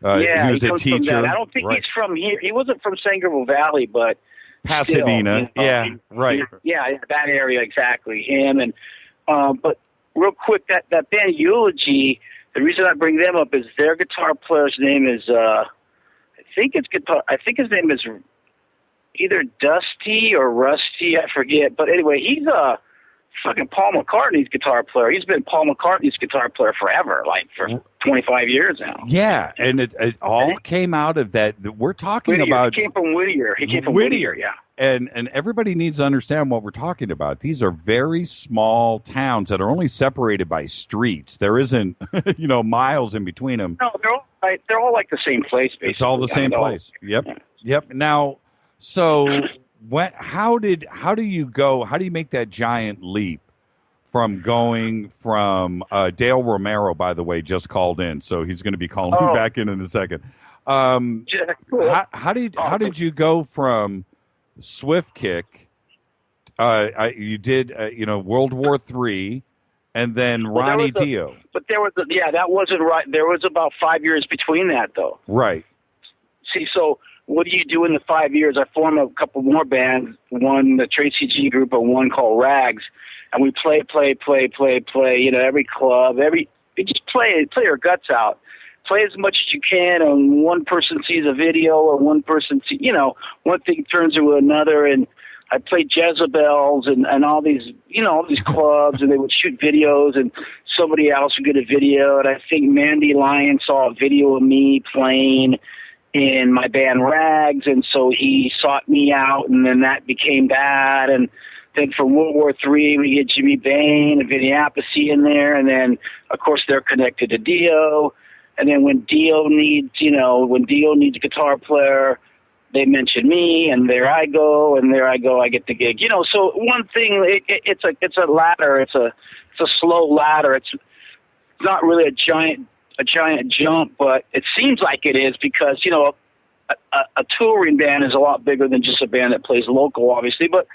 was a teacher. I don't think he's from here. He wasn't from Sangerville Valley, but Pasadena. Still, right. Yeah, that area exactly. Him and but real quick, that band Eulogy. The reason I bring them up is their guitar player's name is I think his name is either Dusty or Rusty. I forget. But anyway, he's fucking Paul McCartney's guitar player. He's been Paul McCartney's guitar player forever, like for 25 years now. Yeah, and it all came out of that. We're talking about. He came from Whittier. Whittier, yeah. And everybody needs to understand what we're talking about. These are very small towns that are only separated by streets. There isn't, miles in between them. No, they're all like the same place, basically. It's all the same place. Yep. Now, so how do you make that giant leap from going from Dale Romero, by the way, just called in, so he's going to be calling back in a second. How did you go from Swift Kick? You did World War III, and then Ronnie Dio. But that wasn't right. There was about 5 years between that, though. Right. See, so what do you do in the 5 years? I formed a couple more bands, one the Tracy G group and one called Rags, and we play, every club, we just play our guts out. Play as much as you can, and one person sees a video or one person one thing turns into another, and I played Jezebels and all these, all these clubs, and they would shoot videos, and somebody else would get a video, and I think Mandy Lyon saw a video of me playing in my band Rags, and so he sought me out, and then that became that, and then from World War III, we get Jimmy Bain and Vinny Appice in there, and then, of course, they're connected to Dio, and then when Dio needs a guitar player, they mention me, and there I go, I get the gig. So one thing, it's a ladder, it's a slow ladder. It's not really a giant jump, but it seems like it is because a touring band is a lot bigger than just a band that plays local, obviously, but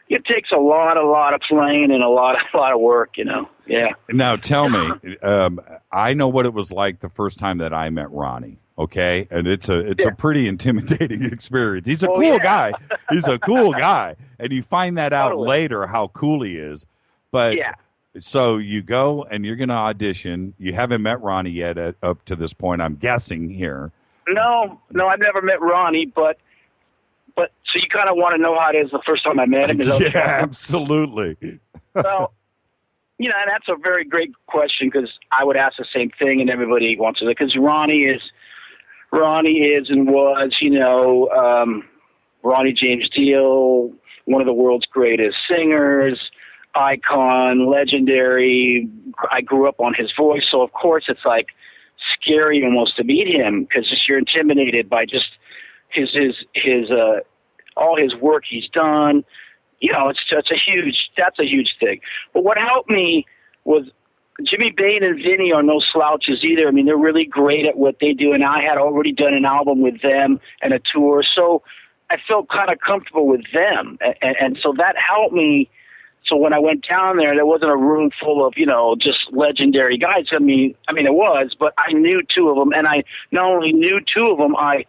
it takes a lot of playing and a lot of work, Yeah. Now tell me, I know what it was like the first time that I met Ronnie. Okay, and it's a pretty intimidating experience. He's a cool guy. He's a cool guy, and you find that out later how cool he is. But so you go and you're going to audition. You haven't met Ronnie yet up to this point, I'm guessing here. No, I've never met Ronnie, but so you kind of want to know how it is the first time I met him. Yeah, absolutely. Well, You know, and that's a very great question because I would ask the same thing, and everybody wants to. Because Ronnie is and was, you know, Ronnie James Dio, one of the world's greatest singers, icon, legendary. I grew up on his voice, so of course it's like scary almost to meet him because you're intimidated by just his all his work he's done. You know, that's a huge thing. But what helped me was Jimmy Bain and Vinny are no slouches either. I mean, they're really great at what they do, and I had already done an album with them and a tour, so I felt kind of comfortable with them, and so that helped me. So when I went down there wasn't a room full of, you know, just legendary guys. I mean it was, but I knew two of them, and I not only knew two of them, I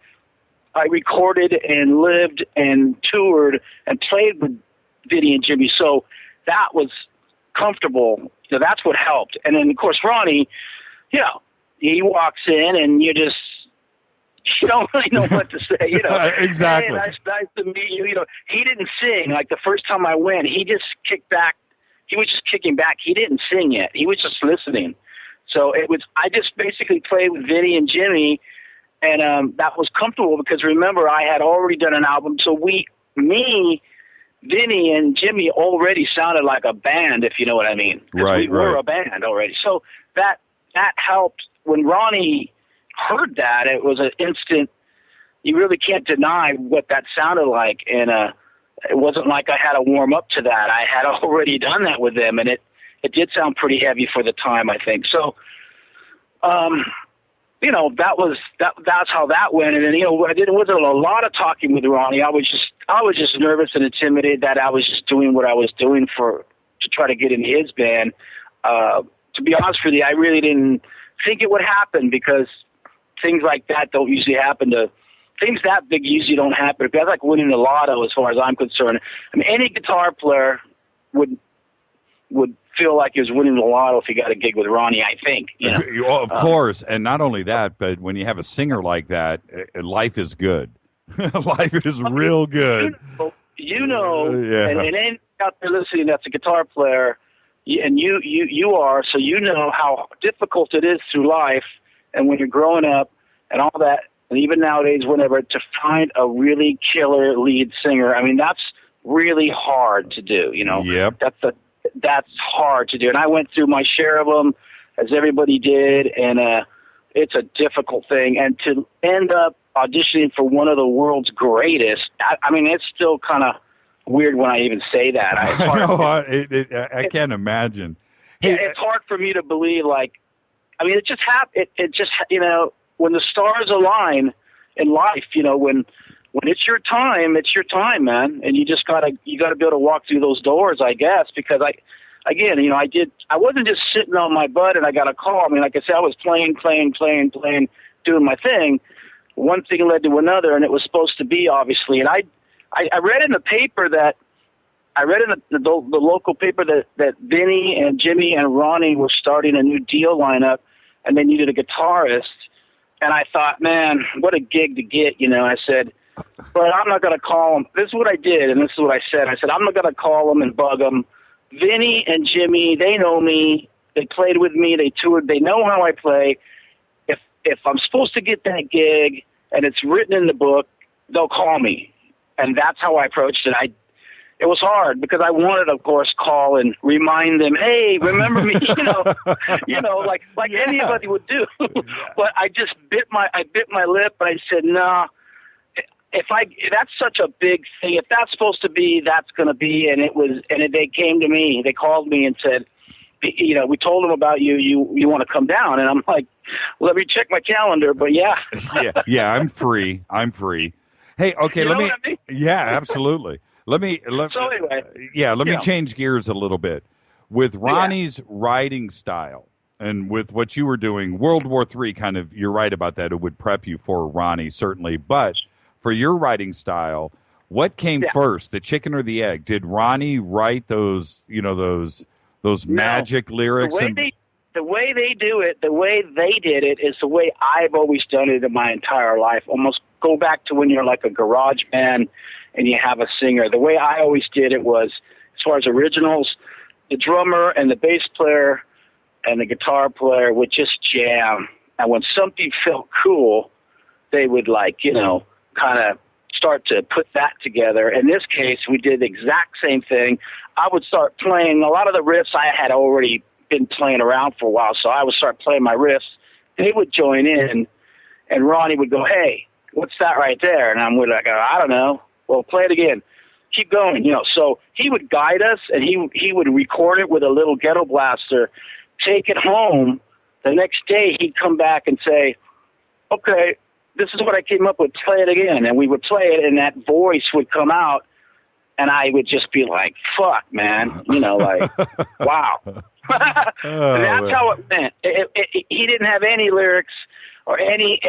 recorded and lived and toured and played with Vinny and Jimmy, so that was comfortable. So that's what helped. And then, of course, Ronnie, you know, he walks in and you don't really know what to say, you know. Exactly. Hey, nice to meet you. You know, he didn't sing. Like the first time I went, he just kicked back. He was just kicking back. He didn't sing yet. He was just listening. So I just basically played with Vinny and Jimmy, and that was comfortable because remember, I had already done an album. So Vinny and Jimmy already sounded like a band, if you know what I mean. Right, we were a band already. So that helped. When Ronnie heard that, it was an instant. You really can't deny what that sounded like, and it wasn't like I had to warm up to that. I had already done that with them, and it did sound pretty heavy for the time, I think. So, you know, that's how that went. And then, you know, it wasn't a lot of talking with Ronnie. I was just nervous and intimidated that I was just doing what I was doing to try to get in his band. To be honest with you, I really didn't think it would happen because things like that don't usually happen things that big usually don't happen. That's like winning the lotto as far as I'm concerned. I mean, any guitar player would feel like he was winning the lotto if he got a gig with Ronnie, I think. You know? Of course, and not only that, but when you have a singer like that, life is good. Life is real good. You know, yeah. and any out there listening that's a guitar player, and you are, so you know how difficult it is through life, and when you're growing up and all that, and even nowadays, whenever, to find a really killer lead singer, I mean, that's really hard to do, you know. Yep. That's hard to do. And I went through my share of them, as everybody did, and it's a difficult thing. And to end up auditioning for one of the world's greatest, I mean, it's still kind of weird when I even say that. I can't imagine. Yeah, it's hard for me to believe, like, I mean, it just happened. It just, you know, when the stars align in life, you know, when it's your time, man. And you gotta be able to walk through those doors, I guess, because I wasn't just sitting on my butt and I got a call. I mean, like I said, I was playing, doing my thing. One thing led to another, and it was supposed to be, obviously. And I read in the paper the local paper that Vinny and Jimmy and Ronnie were starting a new deal lineup and they needed a guitarist. And I thought, man, what a gig to get, you know. I said, but I'm not going to call them. This is what I did, and this is what I said. I said, I'm not going to call them and bug them. Vinny and Jimmy, they know me. They played with me. They toured. They know how I play. If I'm supposed to get that gig and it's written in the book, they'll call me. And that's how I approached it. It was hard because I wanted, of course, call and remind them, hey, remember me, like anybody would do. But I just bit my lip and I said, no, that's such a big thing. If that's supposed to be, that's going to be. And they came to me, they called me and said, you know, we told them about you. You want to come down? And I'm like, let me check my calendar. But yeah. yeah, I'm free. Hey, okay, you let know me. What I mean? Yeah, absolutely. Let me change gears a little bit. With Ronnie's writing style and with what you were doing, World War III kind of, you're right about that. It would prep you for Ronnie, certainly. But for your writing style, what came first, the chicken or the egg? Did Ronnie write those magic lyrics? The way they do it, the way they did it is the way I've always done it in my entire life. Almost go back to when you're like a garage band and you have a singer. The way I always did it was, as far as originals, the drummer and the bass player and the guitar player would just jam. And when something felt cool, they would kind of start to put that together. In this case, we did the exact same thing. I would start playing a lot of the riffs I had already been playing around for a while, so I would start playing my riffs. They would join in, and Ronnie would go, "Hey, what's that right there?" And I'm like, "I don't know." "Well, play it again. Keep going." So he would guide us, and he would record it with a little ghetto blaster, take it home. The next day, he'd come back and say, "Okay, this is what I came up with. Play it again." And we would play it, and that voice would come out, and I would just be like, "Fuck, man," wow. And that's how it went. He didn't have any lyrics or any.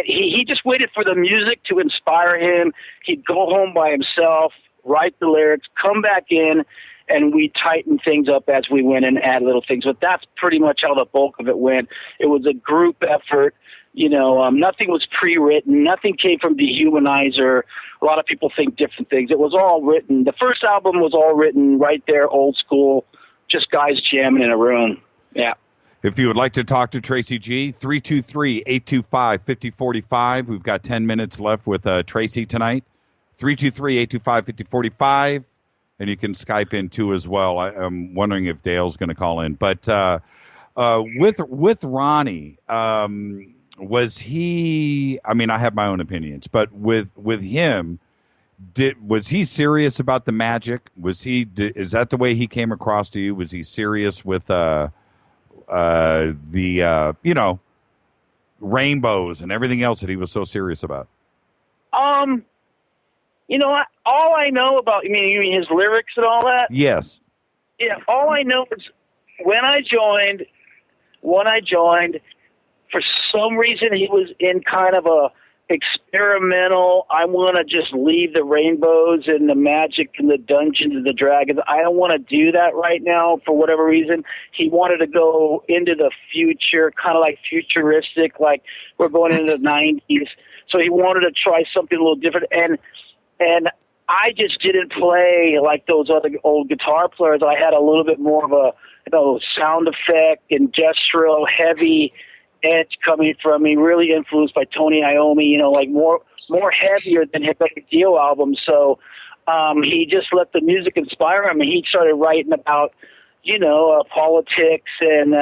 He just waited for the music to inspire him. He'd go home by himself, write the lyrics, come back in, and we tightened things up as we went and add little things. But that's pretty much how the bulk of it went. It was a group effort. Nothing was pre-written. Nothing came from Dehumanizer. A lot of people think different things. It was all written. The first album was all written right there, old school, just guys jamming in a room. Yeah. If you would like to talk to Tracy G, 323-825-5045. We've got 10 minutes left with Tracy tonight. 323-825-5045. And you can Skype in too as well. I'm wondering if Dale's going to call in. But with Ronnie, was he? I mean, I have my own opinions, but with him, was he serious about the magic? Was he? Is that the way he came across to you? Was he serious with the rainbows and everything else that he was so serious about? All I know about, you mean his lyrics and all that? Yes. Yeah, all I know is when I joined, for some reason he was in kind of a experimental, I want to just leave the rainbows and the magic and the dungeons and the dragons. I don't want to do that right now for whatever reason. He wanted to go into the future, kind of like futuristic, like we're going into the 90s. So he wanted to try something a little different. And I just didn't play like those other old guitar players. I had a little bit more of a sound effect, industrial, heavy edge coming from me, really influenced by Tony Iommi, like more heavier than his Deal album. So he just let the music inspire him, and he started writing about, politics and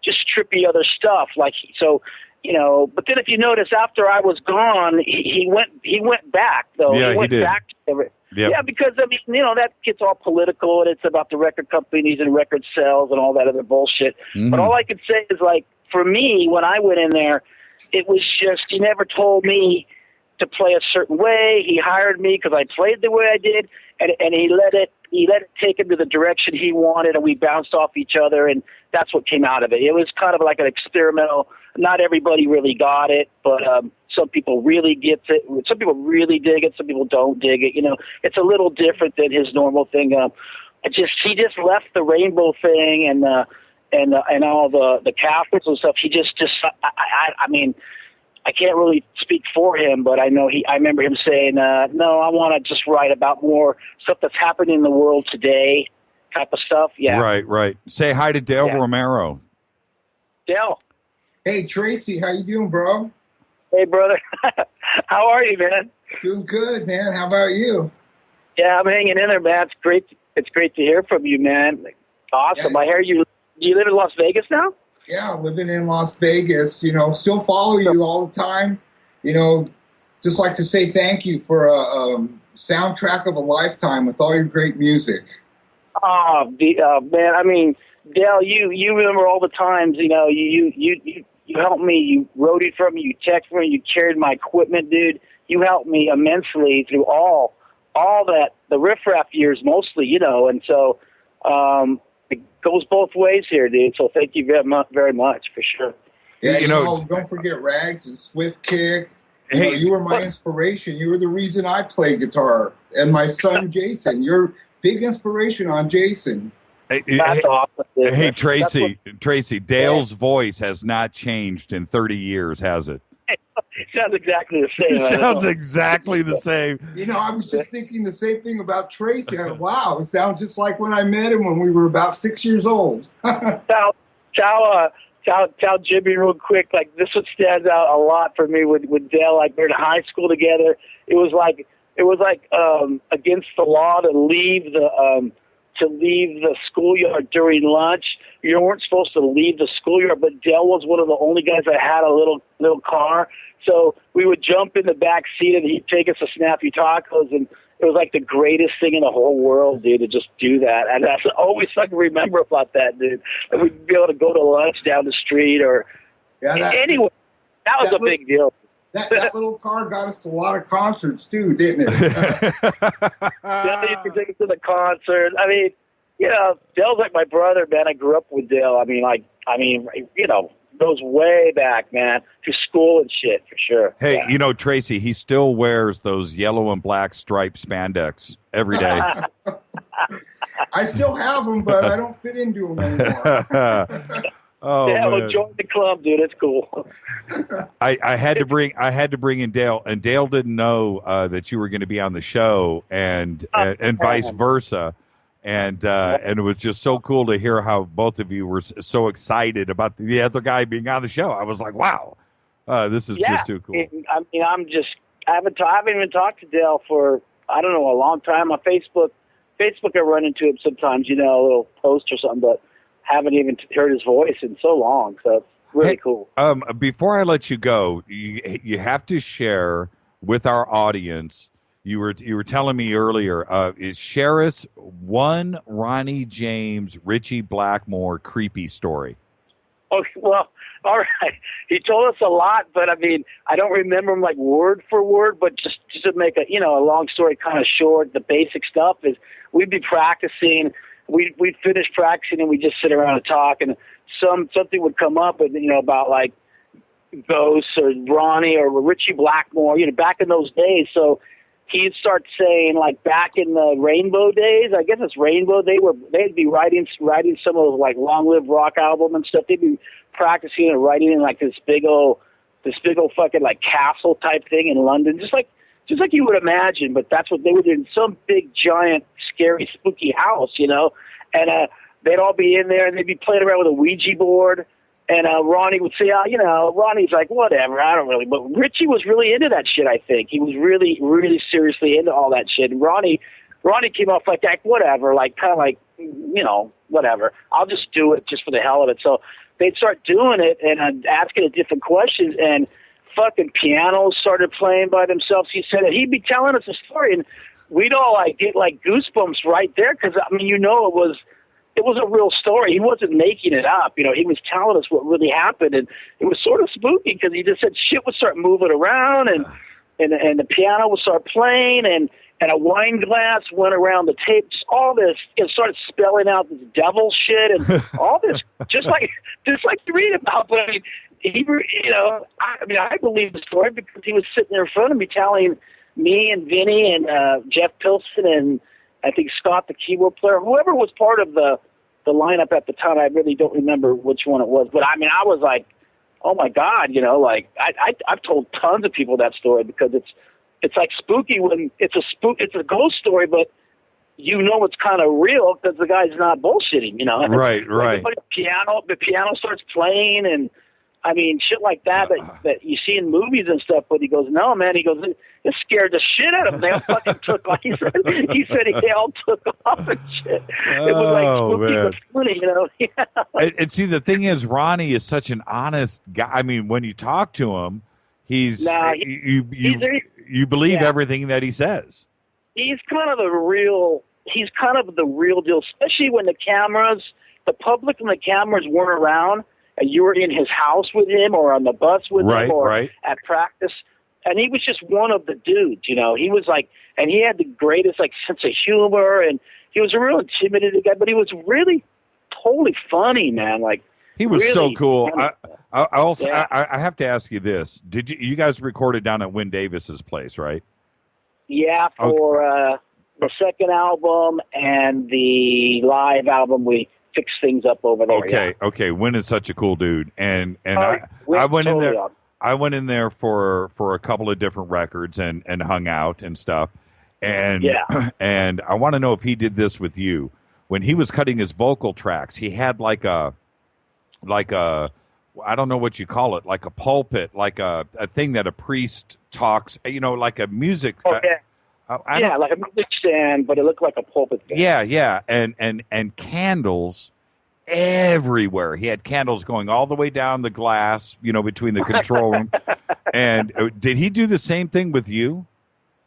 just trippy other stuff. But then if you notice, after I was gone, he went back though. Yeah, he went did. back to it. Yep. Yeah, because that gets all political, and it's about the record companies and record sales and all that other bullshit. Mm-hmm. But all I could say is, for me, when I went in there, it was just, he never told me to play a certain way. He hired me because I played the way I did, and he let it take him to the direction he wanted, and we bounced off each other, and that's what came out of it. It was kind of like an experimental. Not everybody really got it, but some people really get it. Some people really dig it. Some people don't dig it. It's a little different than his normal thing. He just left the rainbow thing and all the Catholics and stuff. He just I mean, I can't really speak for him, but I remember him saying, no, I want to just write about more stuff that's happening in the world today, type of stuff. Yeah. Right. Say hi to Dale Romero. Dale. Hey, Tracy, how you doing, bro? Hey, brother. How are you, man? Doing good, man. How about you? Yeah, I'm hanging in there, man. It's great to hear from you, man. Awesome. Yeah. I hear you. Do you live in Las Vegas now? Yeah, living in Las Vegas. Still follow you all the time. Just like to say thank you for a soundtrack of a lifetime with all your great music. Oh, man. I mean, Dale, you remember all the times. You helped me. You roadied for me. You texted me. You carried my equipment, dude. You helped me immensely through all that, the riffraff years mostly, and so it goes both ways here, dude. So thank you very much for sure. Yeah, don't forget Rags and Swift Kick. You were my inspiration. You were the reason I play guitar. And my son, Jason. You're big inspiration on Jason. That's awesome. Hey, Tracy, Dale's voice has not changed in 30 years, has it? Sounds exactly the same. It sounds exactly the same. You know, I was just thinking the same thing about Tracy. Wow, it sounds just like when I met him when we were about 6 years old. Tell Jimmy real quick. Like, this one stands out a lot for me with Dale. Like, we're in high school together. It was like against the law to leave the schoolyard during lunch. You weren't supposed to leave the schoolyard, but Dale was one of the only guys that had a little car. So we would jump in the back seat and he'd take us to Snappy Tacos, and it was like the greatest thing in the whole world, dude, to just do that. And that's always I can remember about that, dude. And we'd be able to go to lunch down the street or anyway. That was a big deal. That little car got us to a lot of concerts too, didn't it? Yeah, you could take us to the concert. I mean, you know, Dale's like my brother, man. I grew up with Dale. I mean, you know, goes way back, man, to school and shit for sure. Hey, yeah. You know, Tracy, he still wears those yellow and black striped spandex every day. I still have them, but I don't fit into them anymore. Oh, yeah, man. well, join the club, dude. It's cool. I had to bring in Dale, and Dale didn't know that you were going to be on the show, and vice versa. And it was just so cool to hear how both of you were so excited about the other guy being on the show. I was like, wow, this is just too cool. I mean, I haven't even talked to Dale for, I don't know, a long time. On Facebook, I run into him sometimes, you know, a little post or something, but haven't even heard his voice in so long. So it's really cool. Before I let you go, you have to share with our audience. You were telling me earlier, share us one Ronnie James, Richie Blackmore creepy story. Okay, well, all right. He told us a lot, but I mean, I don't remember him like word for word. But just to make a long story kind of short, the basic stuff is we'd be practicing. We'd finish practicing and we'd just sit around and talk, and something would come up, and about like ghosts or Ronnie or Richie Blackmore, back in those days. So he'd start saying, like, back in the Rainbow days, I guess it's Rainbow, they'd be writing some of those like Long Live Rock album and stuff. They'd be practicing and writing in like this big old fucking like castle type thing in London, just like you would imagine, but that's what they would do in some big, giant, scary, spooky house, and they'd all be in there, and they'd be playing around with a Ouija board, and Ronnie would say, Ronnie's like, whatever, I don't really, but Richie was really into that shit, I think. He was really, really seriously into all that shit, and Ronnie came off like that, whatever, like, kind of like, whatever, I'll just do it just for the hell of it. So they'd start doing it and asking it different questions, and fucking pianos started playing by themselves. He said that he'd be telling us a story, and we'd all like get like goosebumps right there, because I mean, it was a real story. He wasn't making it up. He was telling us what really happened, and it was sort of spooky because he just said shit would start moving around, and the piano would start playing, and a wine glass went around the tape. Just all this, it started spelling out this devil shit and all this, just like you read about. But I mean, I believe the story because he was sitting there in front of me telling me and Vinny and Jeff Pilson and I think Scott, the keyboard player, whoever was part of the lineup at the time. I really don't remember which one it was, but I mean, I was like, oh my God, like I've told tons of people that story because it's like spooky when it's a ghost story, but it's kind of real because the guy's not bullshitting, Right. Like the piano starts playing, and I mean, shit like that you see in movies and stuff. But he goes, no, man. He goes, it scared the shit out of him. They all fucking took off. He said they all took off and shit. It was like spooky but funny, Yeah. And see, the thing is, Ronnie is such an honest guy. I mean, when you talk to him, you believe everything that he says. He's kind of the real deal, especially when the public and the cameras weren't around. You were in his house with him or on the bus with him or at practice. And he was just one of the dudes, He was like, and he had the greatest like sense of humor, and he was a real intimidating guy, but he was really totally funny, man. Like, he was really so cool. I also Yeah. I have to ask you this. Did you guys recorded down at Win Davis's place, right? Yeah, for the second album and the live album, we fixed things up over there. Okay. Win is such a cool dude, and I I went in there. I went in there for a couple of different records and hung out and stuff. And and I want to know if he did this with you. When he was cutting his vocal tracks, he had like a I don't know what you call it, like a pulpit, like a thing that a priest talks, like a music. Okay. Like a music stand, but it looked like a pulpit thing. Yeah. And candles everywhere. He had candles going all the way down the glass, between the control room. And did he do the same thing with you?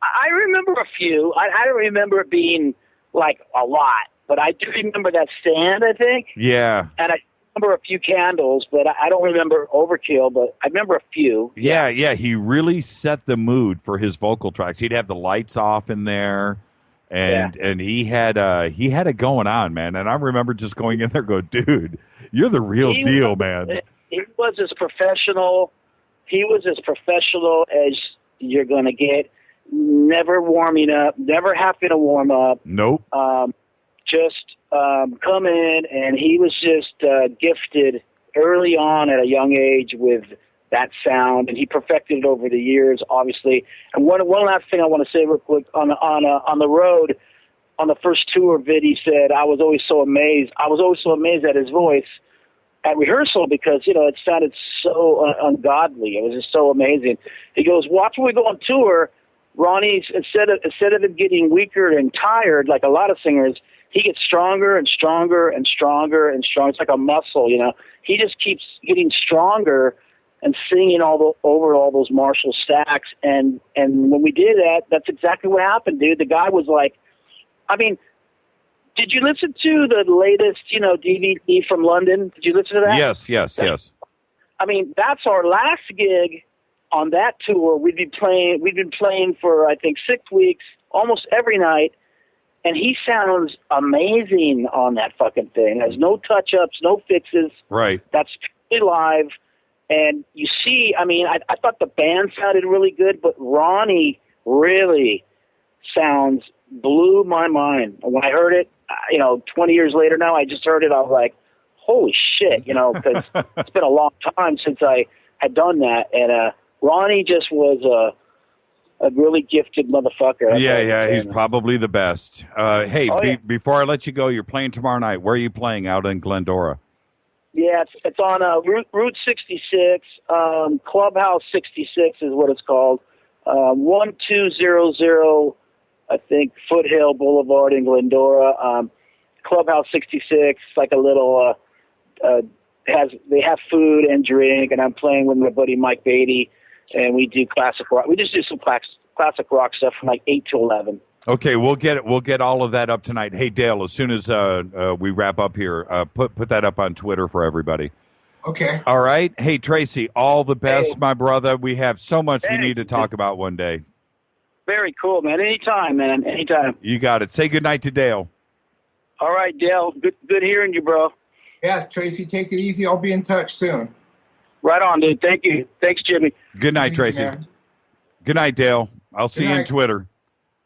I remember a few. I don't remember it being like a lot, but I do remember that stand, I think. Yeah. And I remember a few candles, but I don't remember overkill, but I remember a few. Yeah. He really set the mood for his vocal tracks. He'd have the lights off in there, and he had it going on, man. And I remember just going in there, dude, you're the real deal, man. He was as professional. He was as professional as you're going to get. Never warming up, never having to warm up. Nope. Just come in, and he was just gifted early on at a young age with that sound, and he perfected it over the years, obviously. And one last thing I want to say real quick on the road, on the first tour, Vid, he said, I was always so amazed at his voice at rehearsal because it sounded so ungodly. It was just so amazing. He goes, watch when we go on tour. Ronnie's instead of it getting weaker and tired like a lot of singers, he gets stronger and stronger and stronger and stronger. It's like a muscle, He just keeps getting stronger and singing over all those Marshall stacks. And when we did that, that's exactly what happened, dude. The guy was like, did you listen to the latest, DVD from London? Did you listen to that? Yes. That's our last gig. On that tour, we've been playing for, I think, 6 weeks, almost every night, and he sounds amazing on that fucking thing. There's no touch-ups, no fixes. Right. That's purely live, and you see, I thought the band sounded really good, but Ronnie really blew my mind. When I heard it, 20 years later now, I just heard it, I was like, holy shit, because it's been a long time since I had done that, and Ronnie just was a really gifted motherfucker. He's probably the best. Before I let you go, you're playing tomorrow night. Where are you playing? Out in Glendora? Yeah, it's on Route 66, Clubhouse 66 is what it's called. 1200, I think, Foothill Boulevard in Glendora. Clubhouse 66, like a little, they have food and drink, and I'm playing with my buddy Mike Beatty. And we do classic rock. We just do some classic rock stuff from like 8 to 11. Okay, we'll get all of that up tonight. Hey, Dale, as soon as we wrap up here, put that up on Twitter for everybody. Okay. All right. Hey, Tracy, all the best, my brother. We have so much we need to talk about one day. Very cool, man. Anytime, man. Anytime. You got it. Say goodnight to Dale. All right, Dale. Good hearing you, bro. Yeah, Tracy, take it easy. I'll be in touch soon. Right on, dude. Thank you. Thanks, Jimmy. Good night, Tracy. Man. Good night, Dale. I'll see you on Twitter.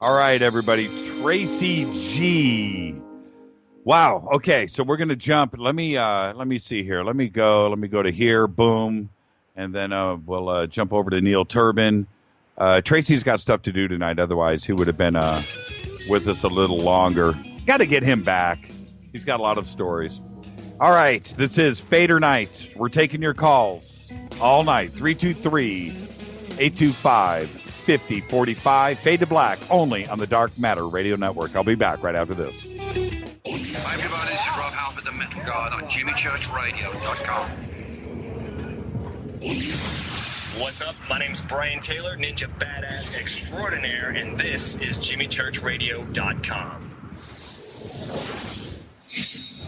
All right, everybody. Tracy G. Wow. Okay, so we're gonna jump. Let me see here. Let me go to here. Boom, and then we'll jump over to Neil Turban. Tracy's got stuff to do tonight. Otherwise, he would have been with us a little longer. Got to get him back. He's got a lot of stories. All right, this is Fader Night. We're taking your calls all night. 323-825-5045. Fade to Black, only on the Dark Matter Radio Network. I'll be back right after this. Hi, everybody. This is Rob Halford, the Metal Guard on JimmyChurchRadio.com. What's up? My name's Brian Taylor, Ninja Badass Extraordinaire, and this is JimmyChurchRadio.com.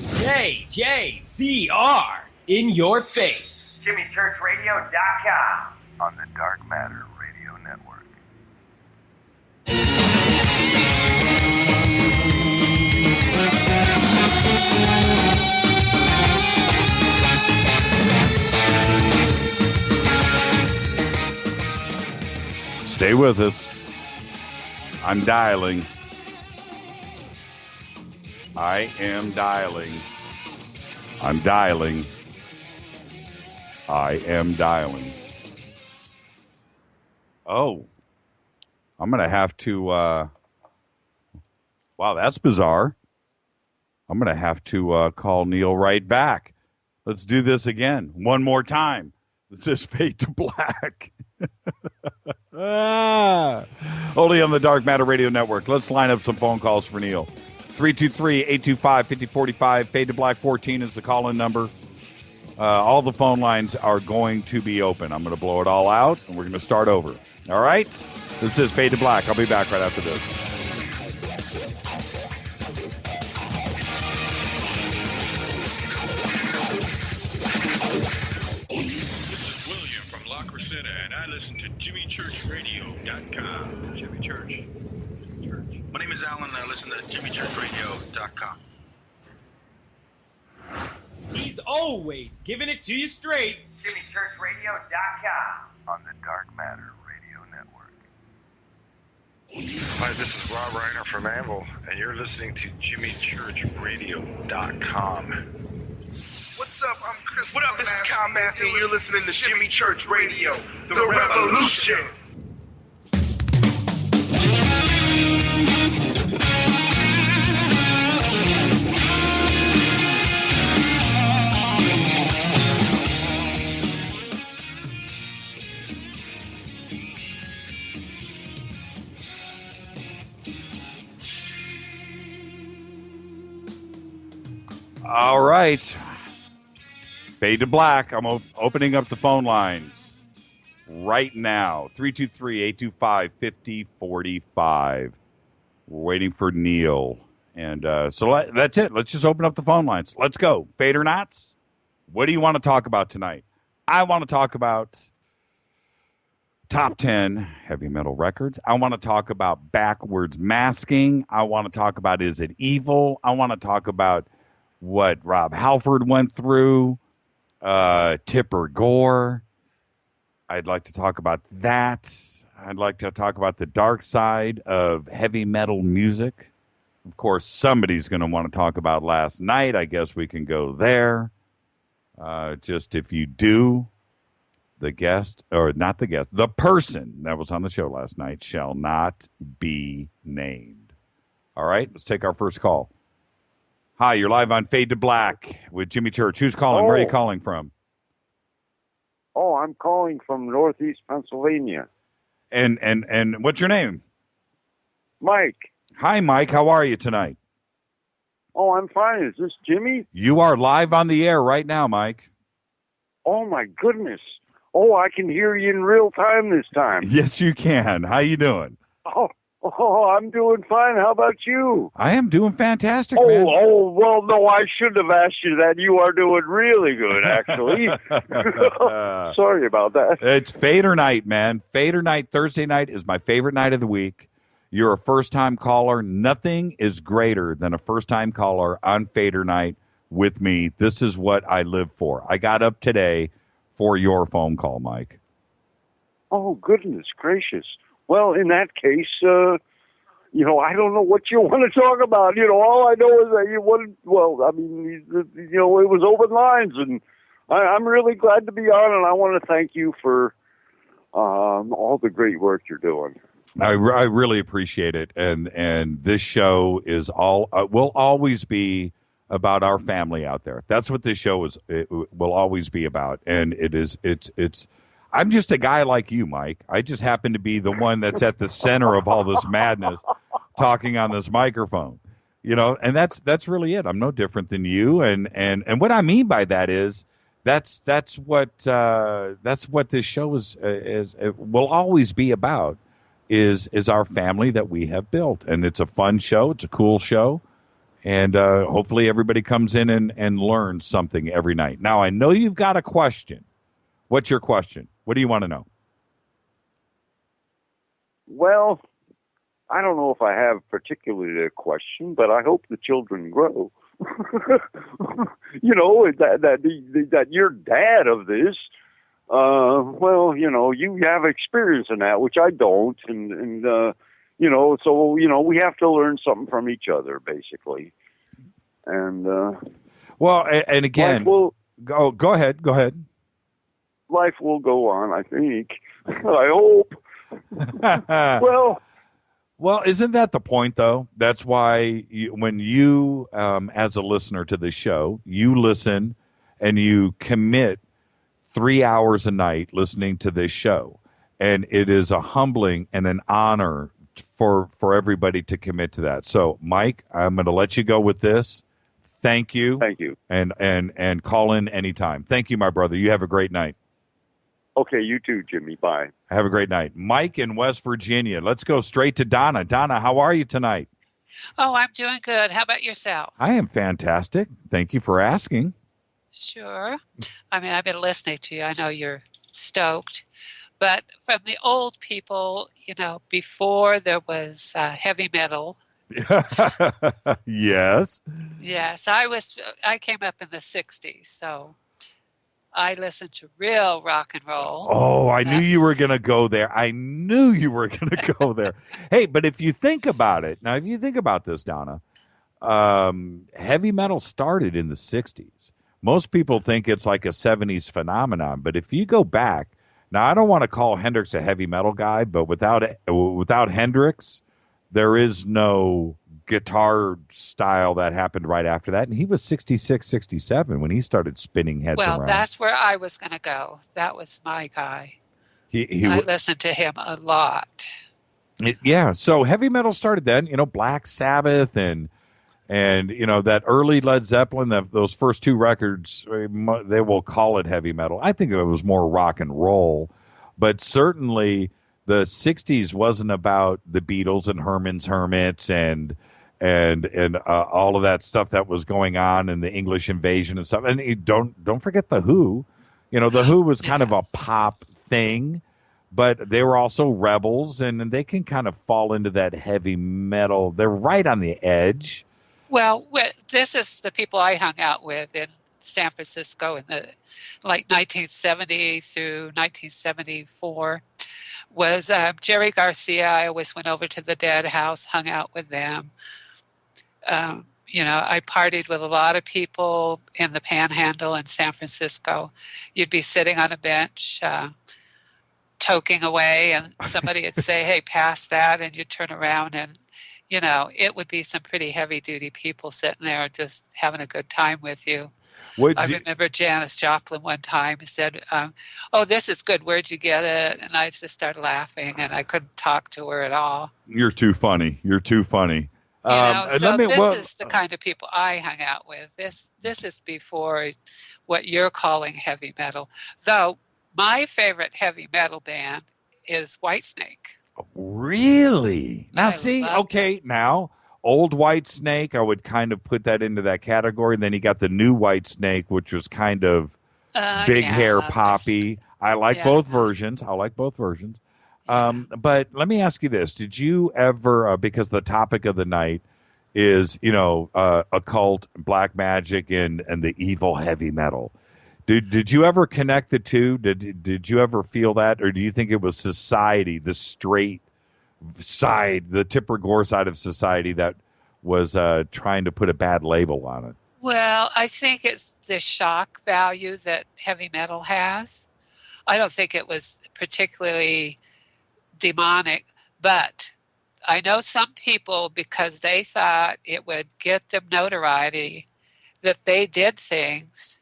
JJZR in your face. JimmyChurchRadio.com on the Dark Matter Radio Network. Stay with us. I'm dialing. I am dialing. I'm dialing. I am dialing. Oh, I'm going to have to, wow, that's bizarre. I'm going to have to call Neil right back. Let's do this again. One more time. This is Fade to Black. Only on the Dark Matter Radio Network. Let's line up some phone calls for Neil. 323-825-5045. Fade to Black 14 is the call-in number. All the phone lines are going to be open. I'm going to blow it all out, and we're going to start over. All right? This is Fade to Black. I'll be back right after this. And I listen to JimmyChurchRadio.com. Jimmy Church. My name is Alan, and I listen to JimmyChurchRadio.com. He's always giving it to you straight. JimmyChurchRadio.com on the Dark Matter Radio Network. Hi, this is Rob Reiner from Anvil, and you're listening to JimmyChurchRadio.com. What's up? I'm Chris. What up? This is Kyle Massey, and you're listening to Jimmy Church Radio, The Revolution. All right. Fade to Black. I'm opening up the phone lines right now. 323-825-5045. We're waiting for Neil. And so that's it. Let's just open up the phone lines. Let's go. Fadernauts, what do you want to talk about tonight? I want to talk about top 10 heavy metal records. I want to talk about backwards masking. I want to talk about Is It Evil? I want to talk about what Rob Halford went through. Tipper Gore. I'd like to talk about that. I'd like to talk about the dark side of heavy metal music. Of course, somebody's going to want to talk about last night. I guess we can go there. Just if you do, the guest, or not the guest, the person that was on the show last night shall not be named. All right, let's take our first call. Hi, you're live on Fade to Black with Jimmy Church. Who's calling? Where are you calling from? Oh, I'm calling from Northeast Pennsylvania. And what's your name? Mike. Hi, Mike. How are you tonight? Oh, I'm fine. Is this Jimmy? You are live on the air right now, Mike. Oh, my goodness. Oh, I can hear you in real time this time. Yes, you can. How you doing? Oh, I'm doing fine. How about you? I am doing fantastic, man. Oh, well, no, I should have asked you that. You are doing really good, actually. Sorry about that. It's Fader Night, man. Fader Night, Thursday night is my favorite night of the week. You're a first-time caller. Nothing is greater than a first-time caller on Fader Night with me. This is what I live for. I got up today for your phone call, Mike. Oh, goodness gracious. Well, in that case, I don't know what you want to talk about. All I know is that it was open lines, and I'm really glad to be on, and I want to thank you for all the great work you're doing. I really appreciate it, and this show is will always be about our family out there. That's what this show will always be about, and it's. I'm just a guy like you, Mike. I just happen to be the one that's at the center of all this madness, talking on this microphone, and that's really it. I'm no different than you, and what I mean by that is that's what this show is will always be about is our family that we have built, and it's a fun show. It's a cool show, and hopefully everybody comes in and learns something every night. Now I know you've got a question. What's your question? What do you want to know? Well, I don't know if I have particularly a question, but I hope the children grow. That you're dad of this. You have experience in that, which I don't, and we have to learn something from each other, basically. And and again, go ahead. Life will go on, I think. I hope. Well, isn't that the point, though? That's why when you, as a listener to the show, you listen and you commit 3 hours a night listening to this show. And it is a humbling and an honor for everybody to commit to that. So, Mike, I'm going to let you go with this. Thank you. Thank you. And call in anytime. Thank you, my brother. You have a great night. Okay, you too, Jimmy. Bye. Have a great night. Mike in West Virginia. Let's go straight to Donna. Donna, how are you tonight? Oh, I'm doing good. How about yourself? I am fantastic. Thank you for asking. Sure. I mean, I've been listening to you. I know you're stoked. But from the old people, before there was heavy metal. Yes. Yes, I came up in the 60s, so I listened to real rock and roll. Oh, I knew you were going to go there. I knew you were going to go there. Hey, but if you think about it, now if you think about this, Donna, heavy metal started in the 60s. Most people think it's like a 70s phenomenon, but if you go back, now I don't want to call Hendrix a heavy metal guy, but without Hendrix, there is no guitar style that happened right after that. And he was 66, 67 when he started spinning heads around. Well, that's where I was going to go. That was my guy. I listened to him a lot. Yeah. So heavy metal started then, Black Sabbath and that early Led Zeppelin, those first two records, they will call it heavy metal. I think it was more rock and roll, but certainly the 60s wasn't about the Beatles and Herman's Hermits and all of that stuff that was going on and the English invasion and stuff. And don't forget the Who. The Who was kind of a pop thing, but they were also rebels, and they can kind of fall into that heavy metal. They're right on the edge. Well, this is the people I hung out with in San Francisco in the 1970 through 1974. Was Jerry Garcia. I always went over to the Dead House, hung out with them. I partied with a lot of people in the Panhandle in San Francisco. You'd be sitting on a bench, toking away, and somebody would say, "Hey, pass that," and you'd turn around and, it would be some pretty heavy-duty people sitting there just having a good time with you. I remember Janis Joplin one time said, "Oh, this is good. Where'd you get it?" And I just started laughing, and I couldn't talk to her at all. You're too funny. You're too funny. This is the kind of people I hung out with. This is before what you're calling heavy metal. Though my favorite heavy metal band is Whitesnake. Really? Now, now old Whitesnake, I would kind of put that into that category. And then you got the new Whitesnake, which was kind of big hair poppy. I like both versions. But let me ask you this. Did you ever, because the topic of the night is, occult, black magic, and the evil heavy metal. Did you ever connect the two? Did you ever feel that? Or do you think it was society, the straight side, the Tipper Gore side of society that was trying to put a bad label on it? Well, I think it's the shock value that heavy metal has. I don't think it was particularly demonic, but I know some people, because they thought it would get them notoriety, that they did things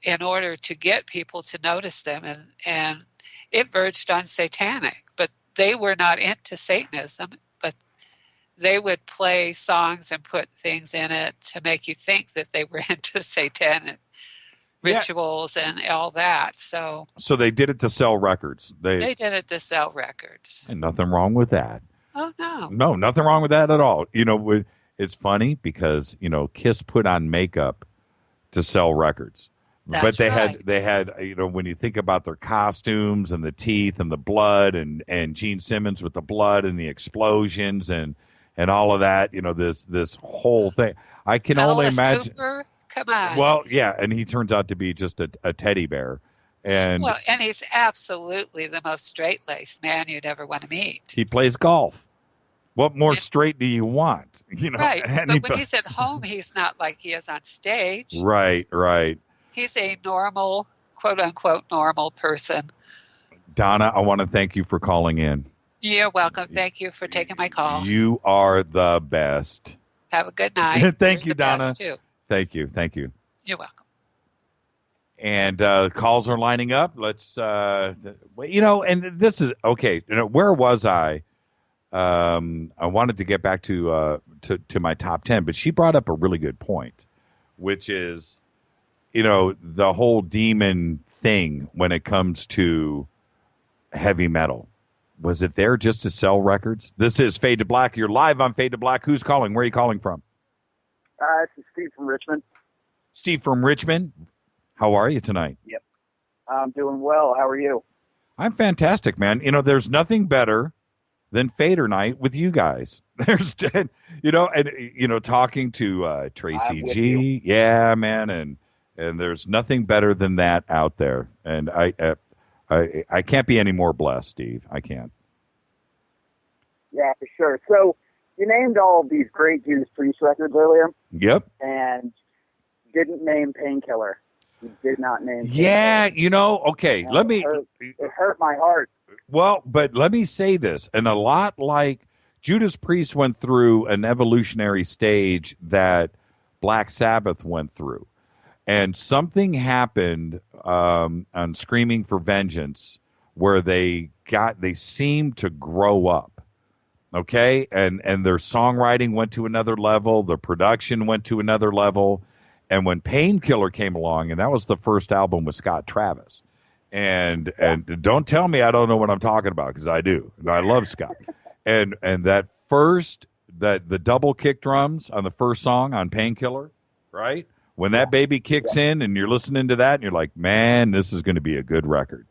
in order to get people to notice them, and it verged on satanic. But they were not into Satanism, but they would play songs and put things in it to make you think that they were into satanic rituals and all that. So they did it to sell records. They did it to sell records. And nothing wrong with that. Oh, no. No, nothing wrong with that at all. It's funny because, Kiss put on makeup to sell records. But they had, when you think about their costumes and the teeth and the blood and Gene Simmons with the blood and the explosions and all of that, this whole thing. I can only imagine. Cooper? Come on. Well, yeah, and he turns out to be just a teddy bear. And he's absolutely the most straight-laced man you'd ever want to meet. He plays golf. What more straight do you want? Right, but when he's at home, he's not like he is on stage. Right. He's a normal, quote-unquote, normal person. Donna, I want to thank you for calling in. You're welcome. Thank you for taking my call. You are the best. Have a good night. Thank You're you, the best, Donna. too. Thank you. Thank you. You're welcome. And calls are lining up. Let's, and this is okay. Where was I? I wanted to get back to my top 10, but she brought up a really good point, which is, the whole demon thing when it comes to heavy metal. Was it there just to sell records? This is Fade to Black. You're live on Fade to Black. Who's calling? Where are you calling from? This is Steve from Richmond. Steve from Richmond. How are you tonight? Yep. I'm doing well. How are you? I'm fantastic, man. There's nothing better than Fader Night with you guys. There's, talking to Tracy G. Yeah, man. And there's nothing better than that out there. And I can't be any more blessed, Steve. I can't. Yeah, for sure. So you named all of these great Judas Priest records earlier. Yep. And didn't name Painkiller. You did not name Yeah, okay. Painkiller. It hurt my heart. Well, but let me say this. And a lot like Judas Priest went through an evolutionary stage that Black Sabbath went through. And something happened on Screaming for Vengeance where they seemed to grow up, okay? And their songwriting went to another level. The production went to another level. And when Painkiller came along, and that was the first album with Scott Travis, and don't tell me I don't know what I'm talking about, because I do. And I love Scott. And that the double kick drums on the first song on Painkiller, right? When that baby kicks in and you're listening to that and you're like, man, this is going to be a good record.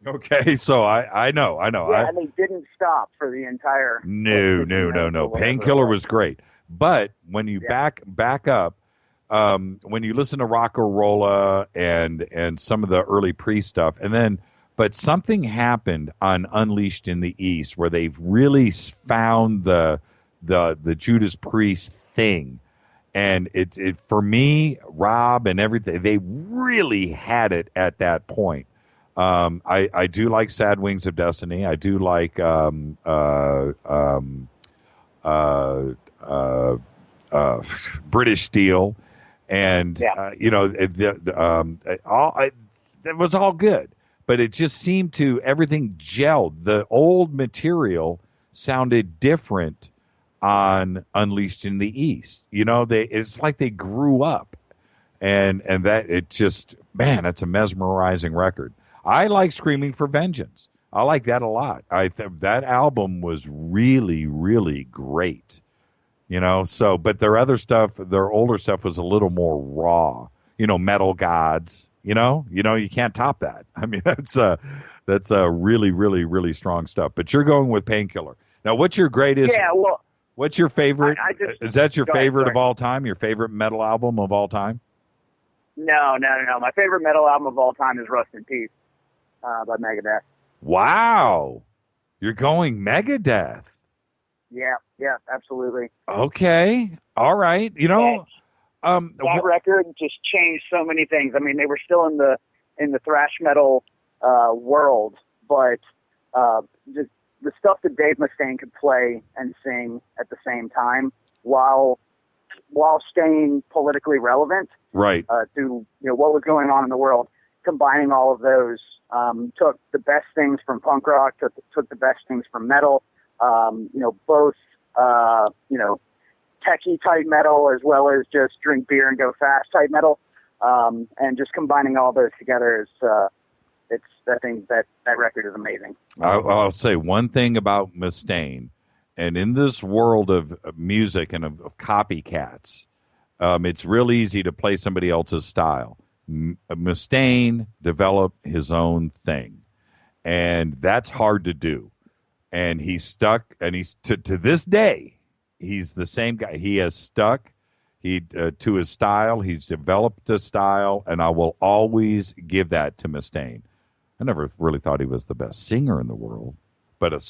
Okay, so I know. Yeah, and they didn't stop for the entire... No. Painkiller was great. But when you back up, when you listen to Rock-A-Rolla and some of the early Priest stuff, but something happened on Unleashed in the East where they've really found the Judas Priest thing. And it for me, Rob and everything, they really had it at that point. I do like Sad Wings of Destiny. I do like British Steel, and that was all good. But it just seemed to everything gelled. The old material sounded different on Unleashed in the East. It's like they grew up, and that it just, man, that's a mesmerizing record. I like Screaming for Vengeance. I like that a lot. That album was really, really great. But their other stuff, their older stuff was a little more raw. Metal Gods. You can't top that. I mean, that's really, really, really strong stuff. But you're going with Painkiller. Now, what's your greatest? Yeah, well, what's your favorite? Is that your favorite ahead, of all time? Your favorite metal album of all time? No. My favorite metal album of all time is Rust in Peace by Megadeth. Wow, you're going Megadeth. Yeah, absolutely. Okay, all right. That record just changed so many things. I mean, they were still in the thrash metal world, but the stuff that Dave Mustaine could play and sing at the same time while staying politically relevant, right? To what was going on in the world, combining all of those, took the best things from punk rock, took the best things from metal, both techie type metal as well as just drink beer and go fast type metal, and just combining all those together is I think that record is amazing. I'll say one thing about Mustaine, and in this world of music and of copycats, it's real easy to play somebody else's style. Mustaine developed his own thing, and that's hard to do. And he's stuck, and he's to this day, he's the same guy. He has stuck to his style. He's developed a style, and I will always give that to Mustaine. I never really thought he was the best singer in the world, but a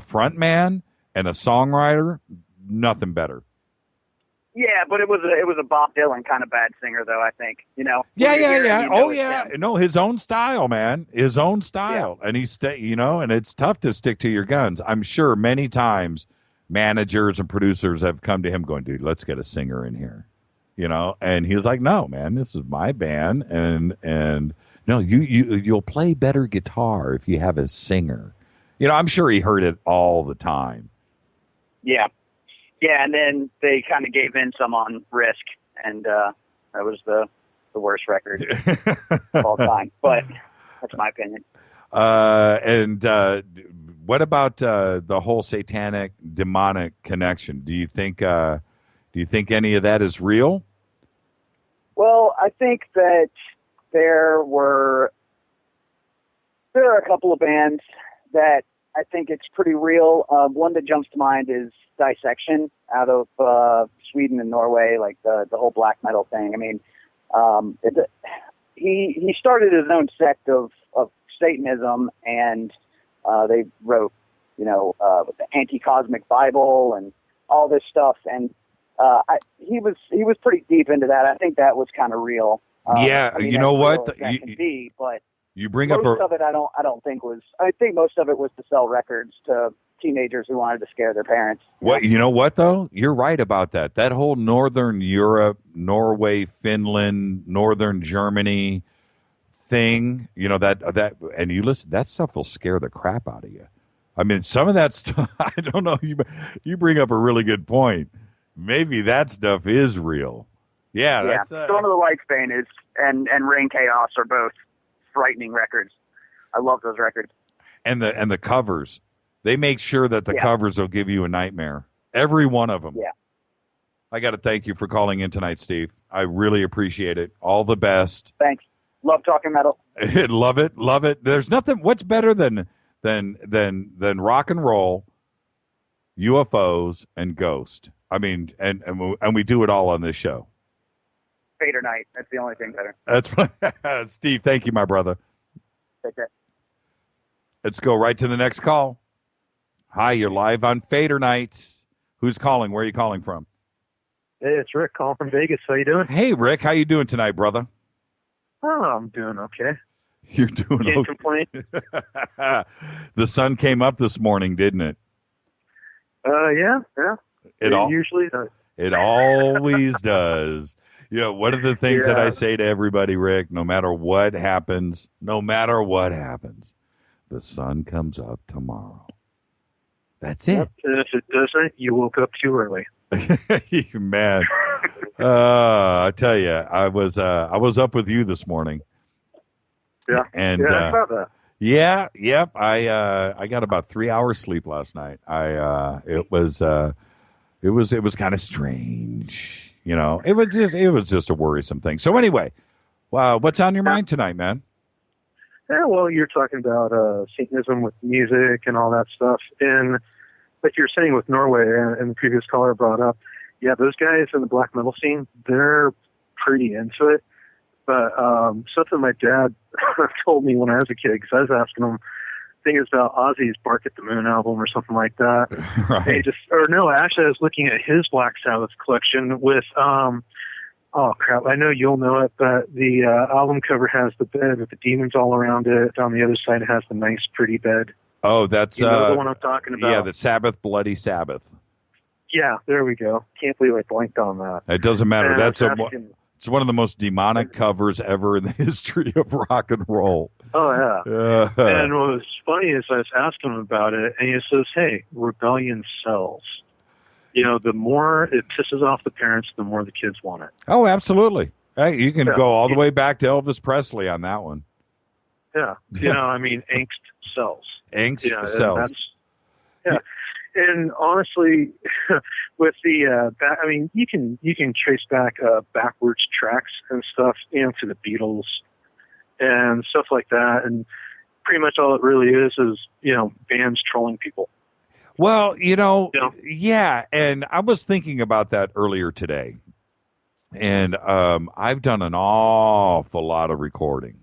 front man and a songwriter, nothing better. Yeah, but it was a Bob Dylan kind of bad singer, though. I think, you know. Yeah. Oh, yeah. No, his own style, man. His own style, and and it's tough to stick to your guns. I'm sure many times managers and producers have come to him going, "Dude, let's get a singer in here," and he was like, "No, man, this is my band, and no, you'll play better guitar if you have a singer." I'm sure he heard it all the time. Yeah. Yeah, and then they kind of gave in some on Risk, and that was the worst record of all time. But that's my opinion. And what about the whole satanic, demonic connection? Do you think any of that is real? Well, I think that there are a couple of bands that I think it's pretty real. One that jumps to mind is Dissection out of Sweden and Norway, like the whole black metal thing. I mean, he started his own sect of Satanism, and they wrote, the Anti-Cosmic Bible and all this stuff. And he was pretty deep into that. I think that was kind of real. Yeah, I mean, you know what? That can be, but you bring most up of it, I don't think was. I think most of it was to sell records to teenagers who wanted to scare their parents. What you know what though? You're right about that. That whole Northern Europe, Norway, Finland, Northern Germany thing, that and you listen, that stuff will scare the crap out of you. I mean, some of that stuff, I don't know, you bring up a really good point. Maybe that stuff is real. Yeah. That's, Storm of the Lights Bane and Rain Chaos are both frightening records. I love those records. And the covers. They make sure that the covers will give you a nightmare. Every one of them. Yeah. I got to thank you for calling in tonight, Steve. I really appreciate it. All the best. Thanks. Love talking metal. Love it. Love it. There's nothing. What's better than rock and roll, UFOs, and Ghost? I mean, and we do it all on this show. Fader Night. That's the only thing better. That's Steve. Thank you, my brother. Take care. Let's go right to the next call. Hi, you're live on Fader Night. Who's calling? Where are you calling from? Hey, it's Rick calling from Vegas. How you doing? Hey, Rick. How you doing tonight, brother? Oh, I'm doing okay. You're doing Can't okay. complain. The sun came up this morning, didn't it? Yeah. It usually does. It always does. One of the things that I say to everybody, Rick, no matter what happens, the sun comes up tomorrow. That's it. Yep. And if it doesn't, you woke up too early. Man, I tell you, I was up with you this morning. Yeah, and I saw that. Yeah, yep. I got about 3 hours sleep last night. It was kind of strange. It was just a worrisome thing. So anyway, what's on your mind tonight, man? Yeah, well, you're talking about Satanism with music and all that stuff. And like you were saying with Norway, and the previous caller brought up, yeah, those guys in the black metal scene, they're pretty into it. But something my dad told me when I was a kid, because I was asking him things about Ozzy's Bark at the Moon album or something like that. Right. Actually, I was looking at his Black Sabbath collection with oh crap, I know you'll know it, but the album cover has the bed with the demons all around it. On the other side, it has the nice, pretty bed. Oh, that's the one I'm talking about. Yeah, the Sabbath, Bloody Sabbath. Yeah, there we go. Can't believe I blanked on that. It doesn't matter. And it's one of the most demonic covers ever in the history of rock and roll. Oh, yeah. And what was funny is I was asking him about it, and he says, hey, rebellion sells. The more it pisses off the parents, the more the kids want it. Oh, absolutely. Hey, you can go all the way back to Elvis Presley on that one. Yeah. Angst sells. Angst sells. And honestly, with the you can trace back backwards tracks and stuff, to the Beatles and stuff like that, and pretty much all it really is bands trolling people. Well, yeah, and I was thinking about that earlier today, and I've done an awful lot of recording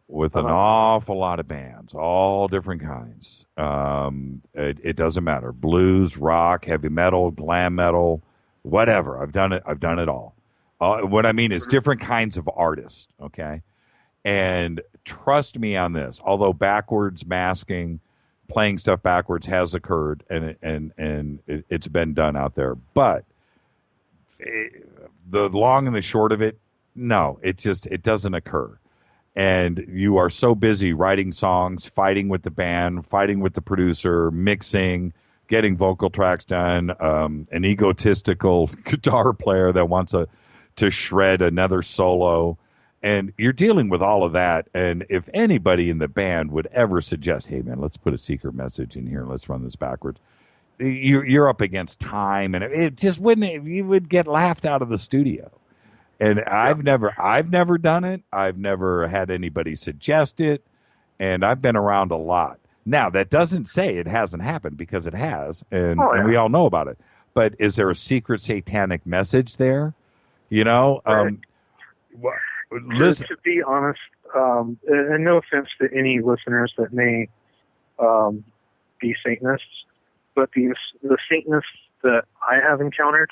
with an awful lot of bands, all different kinds. It doesn't matter. Blues, rock, heavy metal, glam metal, whatever. I've done it all. What I mean is different kinds of artists, okay? And trust me on this, although backwards masking, playing stuff backwards has occurred, and it's been done out there. But the long and the short of it, no, it doesn't occur. And you are so busy writing songs, fighting with the band, fighting with the producer, mixing, getting vocal tracks done, an egotistical guitar player that wants to shred another solo. And you're dealing with all of that. And if anybody in the band would ever suggest, hey, man, let's put a secret message in here and let's run this backwards, you're up against time. And it just you would get laughed out of the studio. And I've never done it. I've never had anybody suggest it. And I've been around a lot. Now, that doesn't say it hasn't happened, because it has. And we all know about it. But is there a secret satanic message there? You know? Listen. To be honest, and no offense to any listeners that may be Satanists, but the Satanists that I have encountered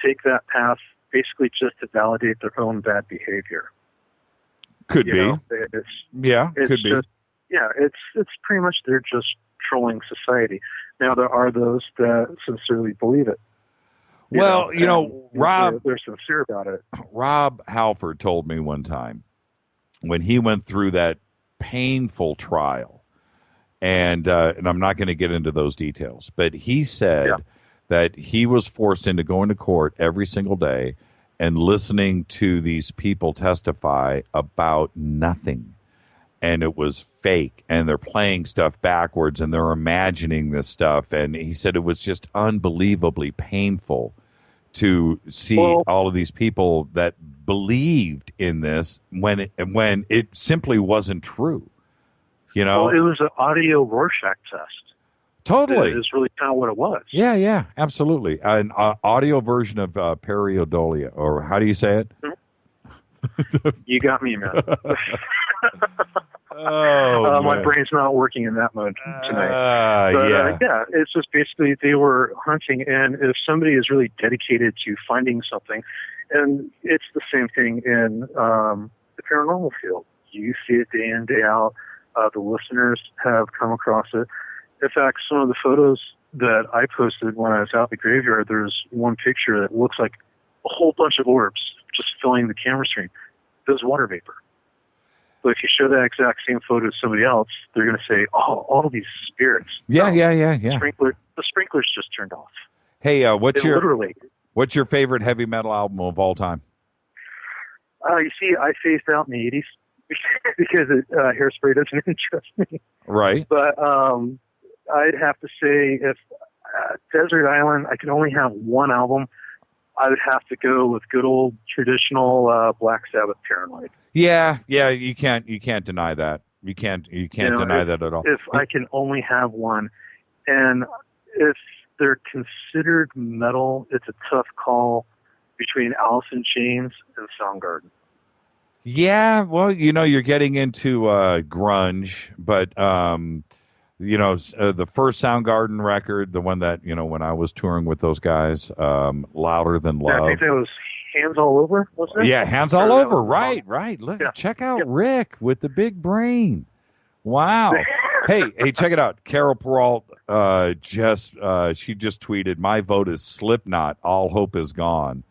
take that path basically just to validate their own bad behavior. Could be. It's could be. It's pretty much they're just trolling society. Now, there are those that sincerely believe it. Rob, they're sincere about it. Rob Halford told me one time when he went through that painful trial, and I'm not going to get into those details, but he said that he was forced into going to court every single day and listening to these people testify about nothing. And it was fake, and they're playing stuff backwards, and they're imagining this stuff. And he said it was just unbelievably painful to see all of these people that believed in this when it simply wasn't true. You know, well, it was an audio Rorschach test. Totally, it's really kind of what it was. Yeah, absolutely. An audio version of pareidolia, or how do you say it? You got me, man. My brain's not working in that mode tonight. It's just basically they were hunting, and if somebody is really dedicated to finding something, and it's the same thing in the paranormal field. You see it day in, day out. The listeners have come across it. In fact, some of the photos that I posted when I was out in the graveyard, there's one picture that looks like a whole bunch of orbs just filling the camera screen. There's water vapor. But if you show that exact same photo to somebody else, they're going to say, "Oh, all these spirits." Yeah. The sprinklers just turned off. Hey, what's your favorite heavy metal album of all time? You see, I phased out in the 80s because Hairspray doesn't interest me. Right. But I'd have to say, if Desert Island, I could only have one album, I would have to go with good old traditional Black Sabbath Paranoid. Yeah, you can't deny that. You can't deny that at all. If I can only have one, and if they're considered metal, it's a tough call between Alice in Chains and Soundgarden. Yeah, well, you're getting into grunge, but the first Soundgarden record, the one that when I was touring with those guys, Louder Than Love. Yeah, I think that was Hands All Over, wasn't it? Yeah, Hands All Over. Right. Look, check out Rick with the big brain. Wow. hey, check it out. Carol Peralt she just tweeted, "My vote is Slipknot. All hope is gone."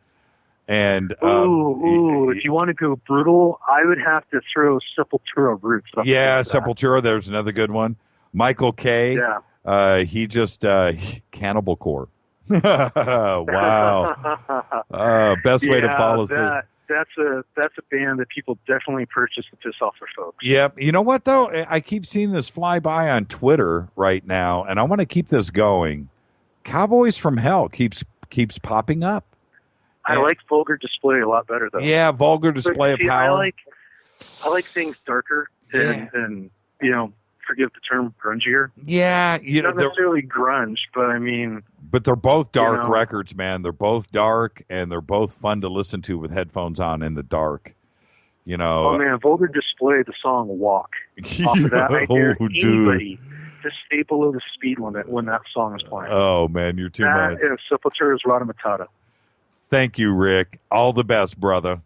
And if you want to go brutal, I would have to throw Sepultura Roots. Sepultura. There's another good one. Michael K. Yeah. He just Cannibal Corpse. Wow. Best way to follow suit. That's a band that people definitely purchase to piss off their folks. Yep. You know what though? I keep seeing this fly by on Twitter right now, and I want to keep this going. Cowboys from Hell keeps popping up. I like Vulgar Display a lot better though. Yeah, Vulgar Display of Power. I like things darker and forgive the term, grungier. Yeah, not necessarily grunge, but I mean. But they're both dark records, man. They're both dark, and they're both fun to listen to with headphones on in the dark. Oh man, Vulgar Display, the song "Walk." Off of that, I dare anybody to stay below the speed limit when that song is playing. Oh, man, you're too much. That is Sepultura's Rata Matata. Thank you, Rick. All the best, brother.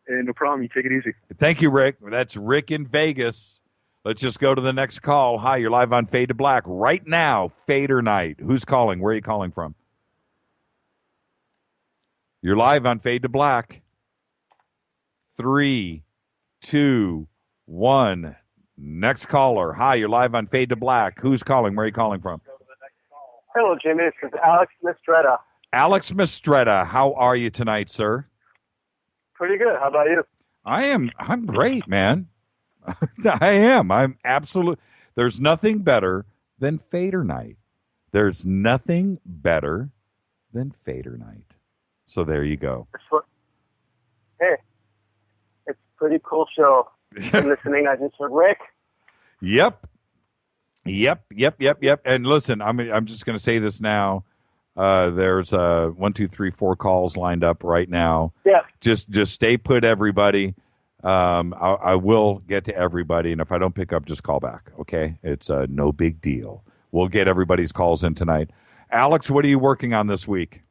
Hey, no problem. You take it easy. Thank you, Rick. That's Rick in Vegas. Let's just go to the next call. Hi, you're live on Fade to Black right now. FADERNIGHT. Who's calling? Where are you calling from? You're live on Fade to Black. 3, 2, 1. Next caller. Hi, you're live on Fade to Black. Who's calling? Where are you calling from? Hello, Jimmy. This is Alex Mistretta. Alex Mistretta. How are you tonight, sir? Pretty good. How about you? I'm great, man. I am. I'm absolute. There's nothing better than FADERNIGHT. There's nothing better than FADERNIGHT. So there you go. Hey, it's a pretty cool show. I'm listening. I just heard Rick. Yep. And listen, I'm just going to say this now. There's 1, 2, 3, 4 calls lined up right now. Yeah. Just stay put, everybody. I will get to everybody, and if I don't pick up, just call back. Okay, it's no big deal. We'll get everybody's calls in tonight. Alex, what are you working on this week?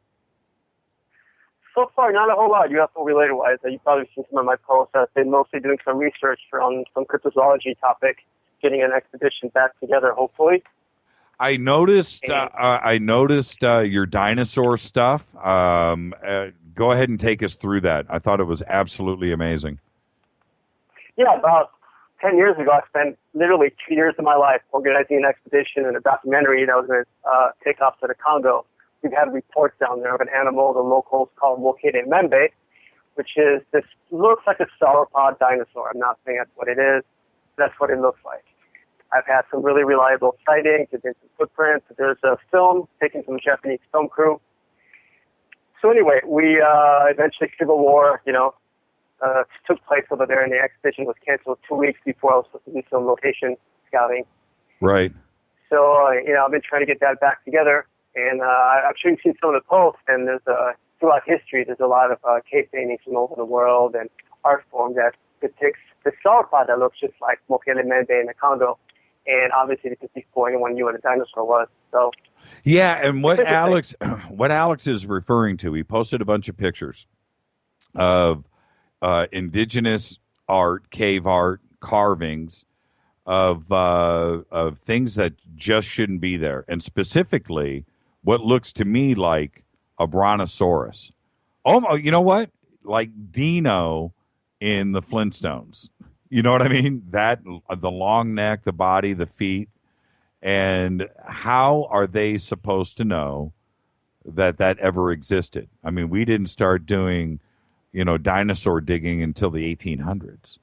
So far, not a whole lot UFO-related wise. You've probably seen some of my posts. I've been mostly doing some research on some cryptozoology topic, getting an expedition back together, hopefully. I noticed your dinosaur stuff. Go ahead and take us through that. I thought it was absolutely amazing. Yeah, about 10 years ago, I spent literally 2 years of my life organizing an expedition and a documentary that was going to take off to the Congo. We've had reports down there of an animal the locals call Mokele Membe, which is this looks like a sauropod dinosaur. I'm not saying that's what it is. That's what it looks like. I've had some really reliable sightings. There's been some footprints. There's a film taken from a Japanese film crew. So anyway, we eventually Civil War, took place over there, and the expedition was canceled 2 weeks before I was supposed to do some location scouting. Right. So, I've been trying to get that back together, and I'm sure you've seen some of the posts, and there's throughout history, there's a lot of cave paintings from over the world and art form that depicts the sauropod that looks just like Mokele Membe in the Congo, and obviously it depicts who anyone knew what a dinosaur was. So. Yeah, and what Alex is referring to, he posted a bunch of pictures of indigenous art, cave art, carvings of things that just shouldn't be there, and specifically what looks to me like a brontosaurus. Oh, you know what? Like Dino in the Flintstones. You know what I mean? That the long neck, the body, the feet. And how are they supposed to know that ever existed? I mean, we didn't start doing, dinosaur digging until the 1800s.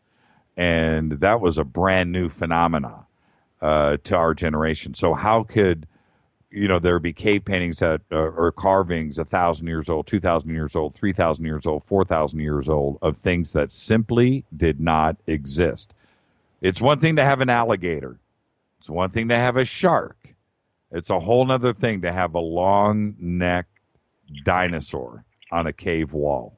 And that was a brand new phenomena to our generation. So how could, there be cave paintings that or carvings 1,000 years old, 2,000 years old, 3,000 years old, 4,000 years old of things that simply did not exist? It's one thing to have an alligator. It's one thing to have a shark. It's a whole other thing to have a long-necked dinosaur on a cave wall.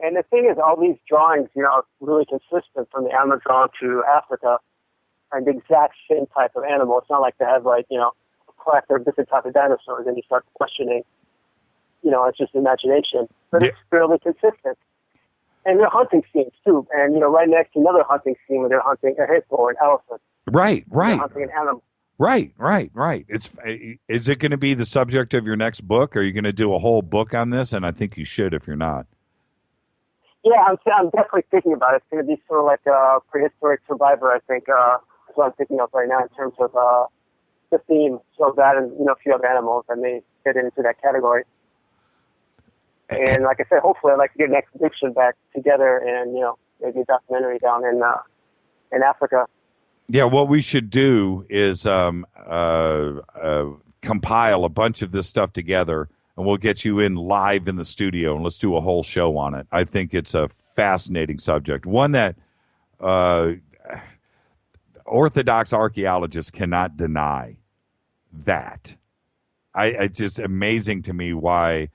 And the thing is, all these drawings, are really consistent from the Amazon to Africa, and the exact same type of animal. It's not like they have, a plethora of different type of dinosaurs, and you start questioning, it's just imagination. But It's fairly consistent. And they're hunting scenes, too. And, right next to another hunting scene where they're hunting a hippo or an elephant. Right. They're hunting an animal. Right. Is it going to be the subject of your next book? Are you going to do a whole book on this? And I think you should if you're not. Yeah, I'm definitely thinking about it. It's going to be sort of like a prehistoric survivor, I think. That's what I'm thinking of right now in terms of the theme. So that and, a few other animals that may fit into that category. And like I said, hopefully I'd like to get an expedition back together and, maybe a documentary down in Africa. Yeah, what we should do is compile a bunch of this stuff together, and we'll get you in live in the studio, and let's do a whole show on it. I think it's a fascinating subject, one that Orthodox archaeologists cannot deny that. It's just amazing to me why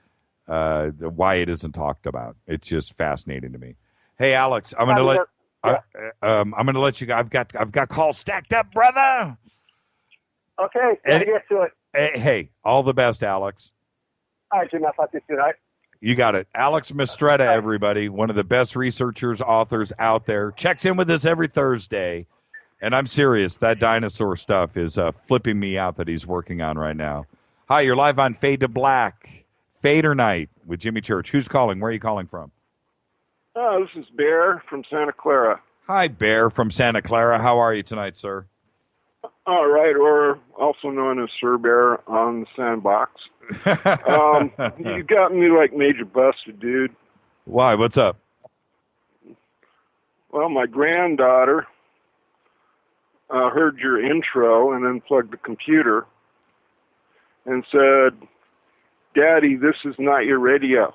it isn't talked about. It's just fascinating to me. Hey, Alex, I'm going to I'm going to let you go. I've got calls stacked up, brother. Okay, let's get to it. Hey, all the best, Alex. All right, Jim, I'll talk to you soon, all right? You got it. Alex Mistretta, everybody, one of the best researchers, authors out there. Checks in with us every Thursday. And I'm serious. That dinosaur stuff is flipping me out that he's working on right now. Hi, you're live on Fade to Black. FADERNIGHT with Jimmy Church. Who's calling? Where are you calling from? Oh, this is Bear from Santa Clara. Hi, Bear from Santa Clara. How are you tonight, sir? All right, or also known as Sir Bear on the Sandbox. You got me like major busted, dude. Why? What's up? Well, my granddaughter heard your intro and then plugged the computer and said, Daddy, this is not your radio.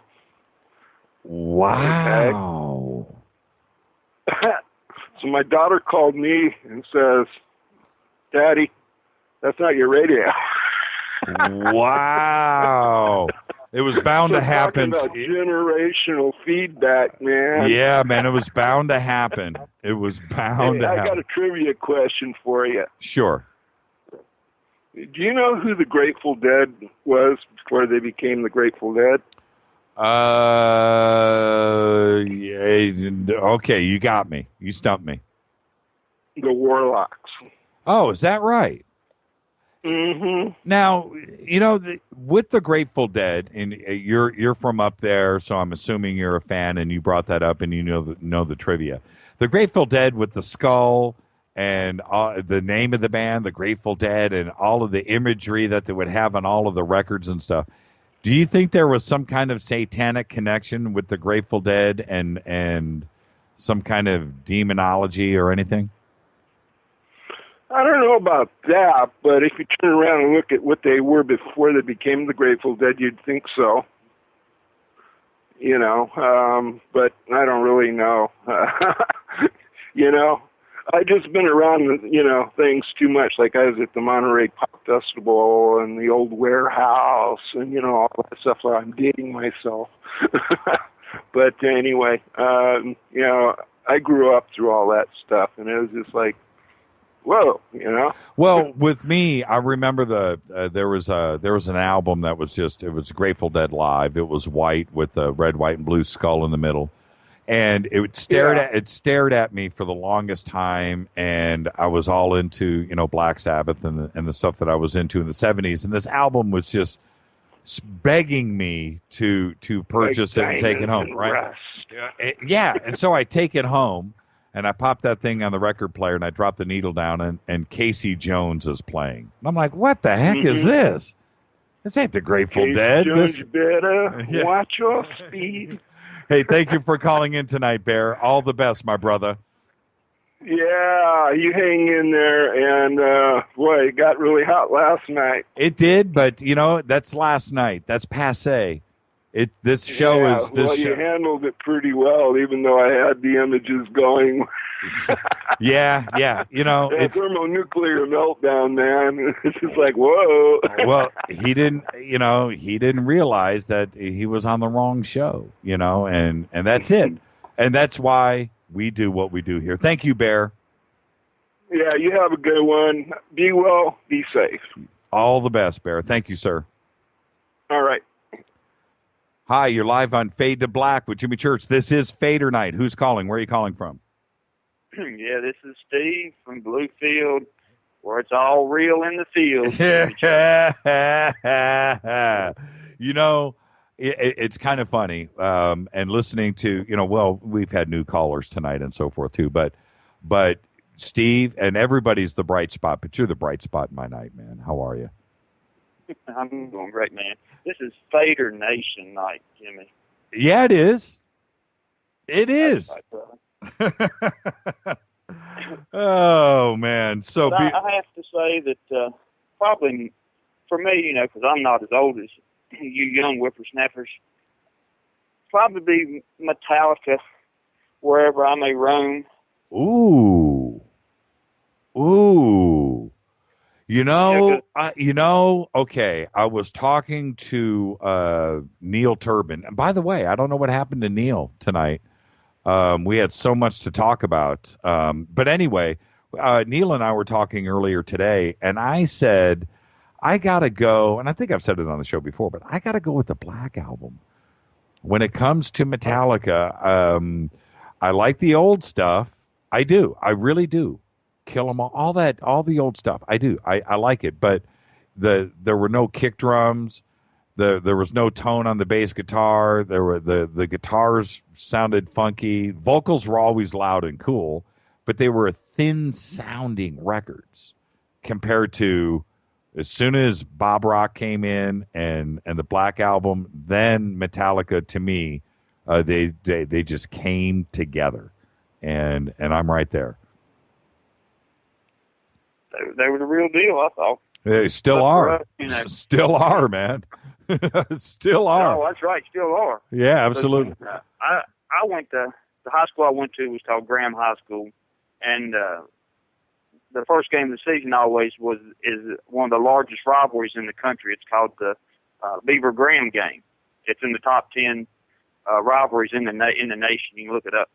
Wow. Okay. So my daughter called me and says, Daddy, that's not your radio. Wow. It was bound to happen. About generational feedback, man. Yeah, man, it was bound to happen. It was bound to happen. I got a trivia question for you. Sure. Do you know who the Grateful Dead was before they became the Grateful Dead? Yeah, okay, you got me. You stumped me. The Warlocks. Oh, is that right? Mm-hmm. Now, you know, with the Grateful Dead, and you're from up there, so I'm assuming you're a fan, and you brought that up, and you know the trivia. The Grateful Dead with the skull and the name of the band, the Grateful Dead, and all of the imagery that they would have on all of the records and stuff. Do you think there was some kind of satanic connection with the Grateful Dead and some kind of demonology or anything? I don't know about that, but if you turn around and look at what they were before they became the Grateful Dead, you'd think so. You know, but I don't really know. You know, I just been around, you know, things too much. Like I was at the Monterey Pop Festival and the old warehouse and, you know, all that stuff where I'm dating myself. But anyway, you know, I grew up through all that stuff, and it was just like, whoa, you know. Well, with me, I remember there was an album that was it was Grateful Dead Live. It was white with the red, white, and blue skull in the middle, and it stared at me for the longest time. And I was all into, you know, Black Sabbath and the stuff that I was into in the '70s. And this album was just begging me to purchase it and take it home. Right? Yeah, and so I take it home. And I popped that thing on the record player, and I dropped the needle down, and Casey Jones is playing. And I'm like, what the heck is this? This ain't the Grateful Dead. Jones, you better watch your speed. Hey, thank you for calling in tonight, Bear. All the best, my brother. Yeah, you hang in there, and boy, it got really hot last night. It did, but, you know, that's last night. That's passé. This show is... You handled it pretty well, even though I had the images going. yeah. You know, it's thermonuclear meltdown, man. It's just like, whoa. Well, he didn't realize that he was on the wrong show, you know, and that's it. And that's why we do what we do here. Thank you, Bear. Yeah, you have a good one. Be well, be safe. All the best, Bear. Thank you, sir. All right. Hi, you're live on Fade to Black with Jimmy Church. This is FADERNIGHT. Who's calling? Where are you calling from? Yeah, this is Steve from Bluefield, where it's all real in the field. You know, it's kind of funny. And listening to, you know, well, we've had new callers tonight and so forth too, but Steve and everybody's the bright spot, but you're the bright spot in my night, man. How are you? I'm doing great, man. This is Fader Nation night, Jimmy. Yeah, it is. It is. Oh, man. So I have to say that probably for me, you know, because I'm not as old as you young whippersnappers, probably be Metallica wherever I may roam. Ooh. You know, okay, I was talking to Neil Turban. And by the way, I don't know what happened to Neil tonight. We had so much to talk about. But anyway, Neil and I were talking earlier today, and I said, I got to go, and I think I've said it on the show before, but I got to go with the Black Album. When it comes to Metallica, I like the old stuff. I do. I really do. Kill 'Em All. All the old stuff. I do. I like it. But there were no kick drums. There was no tone on the bass guitar. The guitars sounded funky. Vocals were always loud and cool, but they were thin sounding records compared to as soon as Bob Rock came in and the Black Album, then Metallica, to me, they just came together, and I'm right there. They were the real deal, I thought. They still are. Still are, man. Still are. Oh, that's right. Still are. Yeah, absolutely. I went to the high school I went to was called Graham High School, and the first game of the season always is one of the largest rivalries in the country. It's called the Beaver Graham game. It's in the top 10 rivalries in the nation. You can look it up.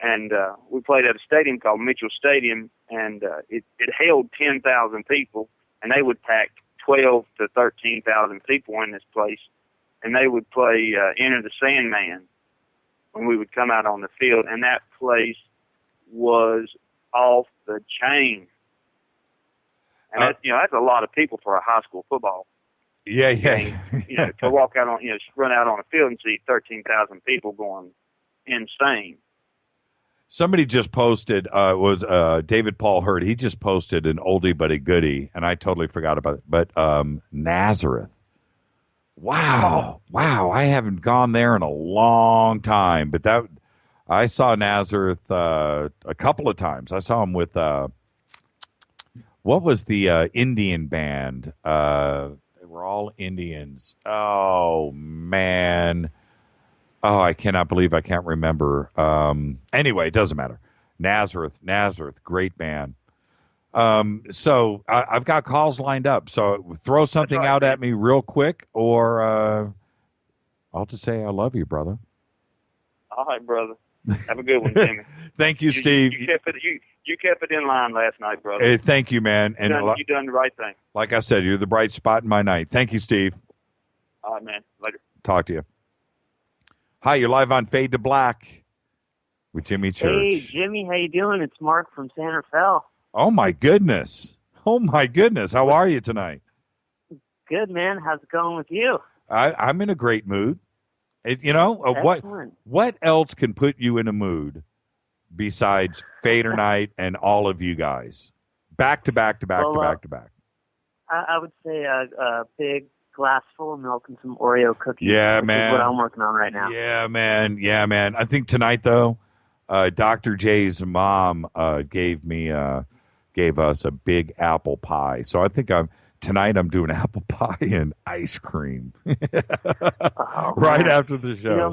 And we played at a stadium called Mitchell Stadium, and it held 10,000 people, and they would pack 12 to 13,000 people in this place, and they would play Enter the Sandman when we would come out on the field, and that place was off the chain. And that's a lot of people for a high school football. Yeah. Game. To walk out on, run out on a field and see 13,000 people going insane. Somebody just posted, was David Paul Hurd. He just posted an oldie but a goodie, and I totally forgot about it. But Nazareth. Wow. I haven't gone there in a long time. But I saw Nazareth a couple of times. I saw him with, what was the Indian band? They were all Indians. Oh, man. Oh, I cannot believe I can't remember. Anyway, it doesn't matter. Nazareth, great band. So I've got calls lined up. So throw something out at me real quick, or I'll just say I love you, brother. All right, brother. Have a good one, Jimmy. Thank you, Steve. You kept it in line last night, brother. Hey, thank you, man. You done the right thing. Like I said, you're the bright spot in my night. Thank you, Steve. All right, man. Later. Talk to you. Hi, you're live on Fade to Black with Jimmy Church. Hey, Jimmy, how you doing? It's Mark from San Rafael. Oh, my goodness. How are you tonight? Good, man. How's it going with you? I'm in a great mood. What else can put you in a mood besides FADERNIGHT and all of you guys? Back to back. I would say a big glass full of milk and some Oreo cookies. Yeah, which man. is what I'm working on right now. Yeah, man. I think tonight, though, Dr. J's mom gave us a big apple pie. So I think tonight I'm doing apple pie and ice cream right after the show.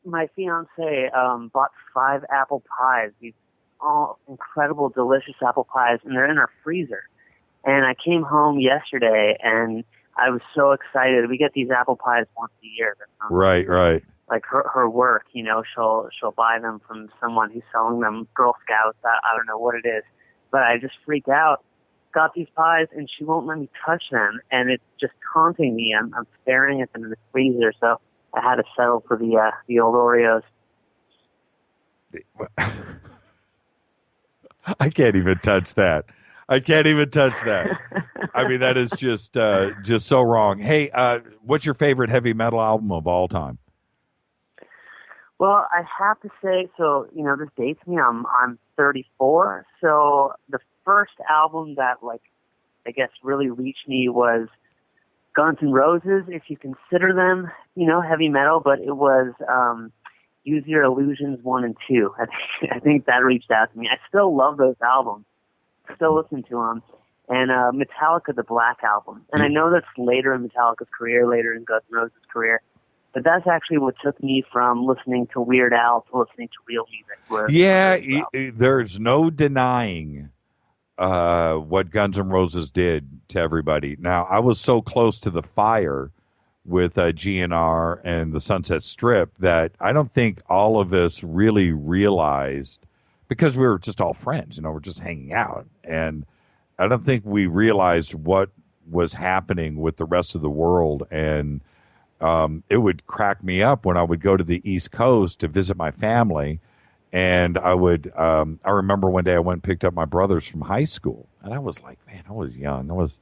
My fiance bought 5 apple pies. These all incredible, delicious apple pies, and they're in our freezer. And I came home yesterday, and I was so excited. We get these apple pies once a year. Right. Like her work, she'll buy them from someone who's selling them, Girl Scouts. I don't know what it is, but I just freaked out. Got these pies, and she won't let me touch them, and it's just taunting me. I'm staring at them in the freezer, so I had to settle for the old Oreos. I can't even touch that. I mean, that is just so wrong. Hey, what's your favorite heavy metal album of all time? Well, I have to say, this dates me. I'm 34, so the first album that, I guess, really reached me was Guns N' Roses, if you consider them, heavy metal, but it was Use Your Illusions 1 and 2. I think that reached out to me. I still love those albums. Still listen to them. And Metallica, the Black Album. And I know that's later in Metallica's career, later in Guns N' Roses' career, but that's actually what took me from listening to Weird Al to listening to real music. There's no denying what Guns N' Roses did to everybody. Now, I was so close to the fire with GNR and the Sunset Strip that I don't think all of us really realized, because we were just all friends, you know, we're just hanging out. And I don't think we realized what was happening with the rest of the world. And it would crack me up when I would go to the East Coast to visit my family. And I would, I remember one day I went and picked up my brothers from high school. And I was like, man, I was young. I was,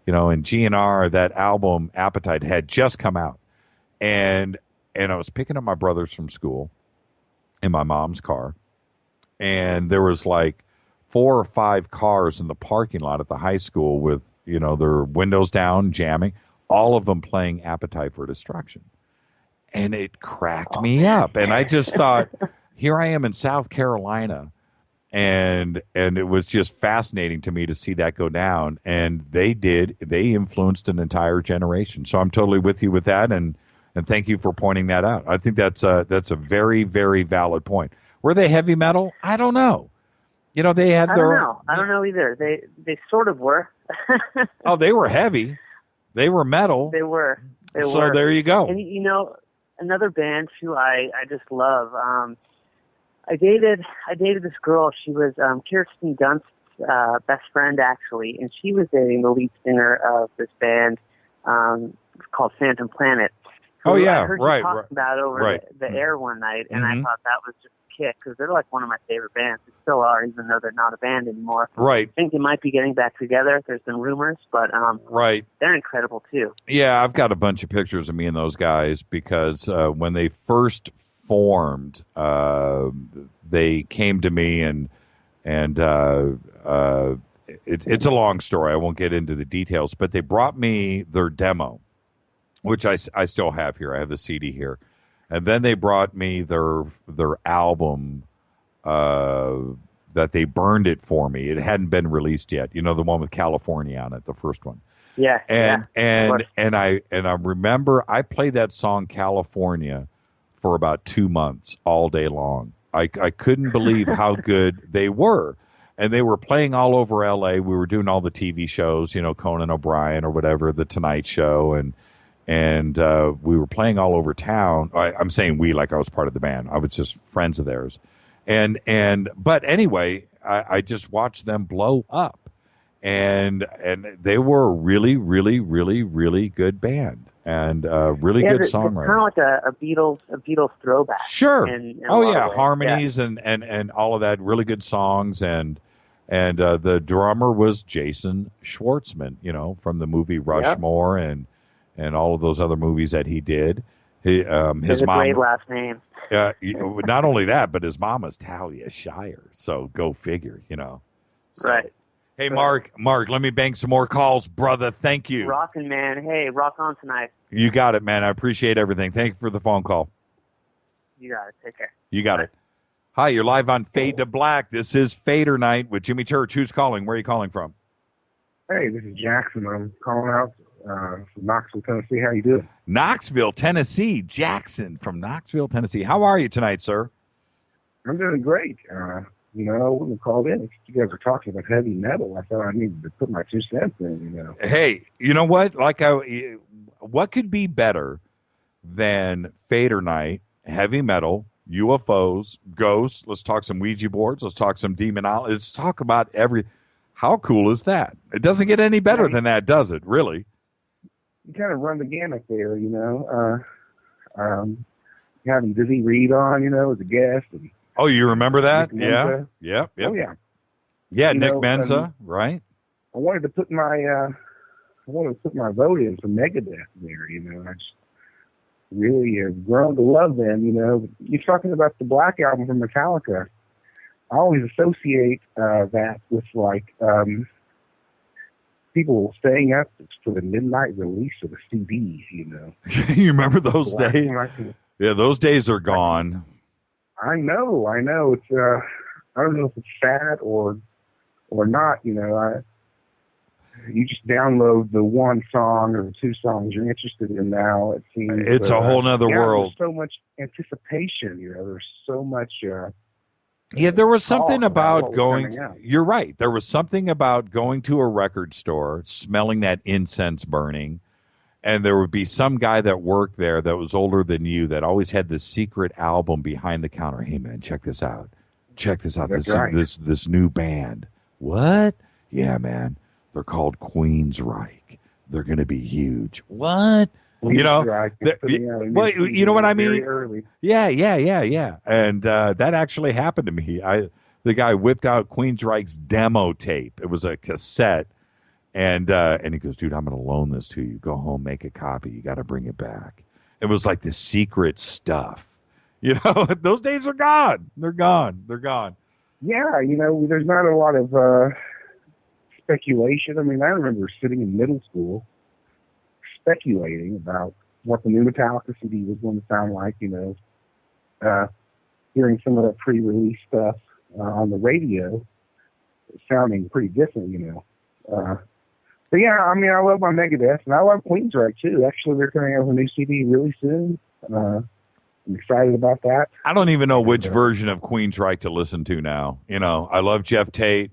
you know, and GNR, that album Appetite had just come out. And I was picking up my brothers from school in my mom's car. And there was like 4 or 5 cars in the parking lot at the high school with, you know, their windows down, jamming, all of them playing Appetite for Destruction. And it cracked me up. And I just thought, here I am in South Carolina, and it was just fascinating to me to see that go down. And they influenced an entire generation. So I'm totally with you with that, and thank you for pointing that out. I think that's a very, very valid point. Were they heavy metal? I don't know. You know, they had I don't know either. They sort of were. Oh, they were heavy. They were metal. They were. So there you go. And you know, another band who I just love. I dated this girl. She was Kirsten Dunst's best friend, actually, and she was dating the lead singer of this band called Phantom Planet. Oh yeah, I heard you talking about over the air one night, and I thought that was just a kick, because they're like one of my favorite bands. They still are, even though they're not a band anymore. Right. I think they might be getting back together. There's been rumors, but they're incredible too. Yeah, I've got a bunch of pictures of me and those guys, because when they first formed, they came to me and it's a long story. I won't get into the details, but they brought me their demo, which I still have here. I have the CD here. And then they brought me their album that they burned it for me. It hadn't been released yet. You know, the one with California on it, the first one. Yeah. And I remember I played that song California for about 2 months all day long. I couldn't believe how good they were. And they were playing all over LA. We were doing all the TV shows, you know, Conan O'Brien or whatever, The Tonight Show, and we were playing all over town. I'm saying we, like I was part of the band. I was just friends of theirs. But anyway, I just watched them blow up. And they were a really, really, really, really good band, and really good songwriter. Kind of like a Beatles throwback. Sure. In harmonies and all of that. Really good songs, and the drummer was Jason Schwartzman, you know, from the movie Rushmore and all of those other movies that he did. His mom, a great last name. Not only that, but his mom was Talia Shire. So go figure, you know. So. Right. Hey, Mark, let me bang some more calls, brother. Thank you. Rockin', man. Hey, rock on tonight. You got it, man. I appreciate everything. Thank you for the phone call. You got it. Take care. You got it. Hi, you're live on Fade to Black. This is Fader Night with Jimmy Church. Who's calling? Where are you calling from? Hey, this is Jackson. I'm calling out from Knoxville, Tennessee. How you doing? Knoxville, Tennessee. Jackson from Knoxville, Tennessee. How are you tonight, sir? I'm doing great. You know, I wouldn't have called in if you guys were talking about heavy metal. I thought I needed to put my 2 cents in, you know. Hey, you know what? What could be better than Fader Night, heavy metal, UFOs, ghosts? Let's talk some Ouija boards. Let's talk some demonology. Let's talk about How cool is that? It doesn't get any better than that, does it? Really? You kind of run the gamut there, you know. Having Dizzy Reed on, you know, as a guest. And oh, you remember that? Yeah. Yep. Oh, yeah. Yeah, Nick Menza, right? I wanted to put my vote in for Megadeth there, you know. I just really have grown to love them, you know. You're talking about the Black Album from Metallica. I always associate that with, like, people staying up for the midnight release of the CDs, you know. You remember those days? Yeah, those days are gone. I know. It's I don't know if it's sad or not. You know, you just download the one song or the 2 songs you're interested in now. It seems it's a whole nother world. There's so much anticipation. You know, there's so much. Yeah, there was something about going. You're right. There was something about going to a record store, smelling that incense burning, And there would be some guy that worked there that was older than you that always had this secret album behind the counter. Hey, man, check this out. Check this out. That's right. This new band. What? Yeah, man. They're called Queensryche. They're going to be huge. What? You know, well, you know what I mean? Early. Yeah. And that actually happened to me. The guy whipped out Queensryche's demo tape. It was a cassette. And he goes, dude, I'm going to loan this to you. Go home, make a copy. You got to bring it back. It was like the secret stuff. You know, those days are gone. They're gone. Yeah, you know, there's not a lot of speculation. I mean, I remember sitting in middle school speculating about what the new Metallica CD was going to sound like, you know, hearing some of that pre-release stuff on the radio, sounding pretty different, you know. But yeah, I mean, I love my Megadeth, and I love Queensryche too. Actually, they're coming out with a new CD really soon. I'm excited about that. I don't even know which version of Queensryche to listen to now. You know, I love Jeff Tate.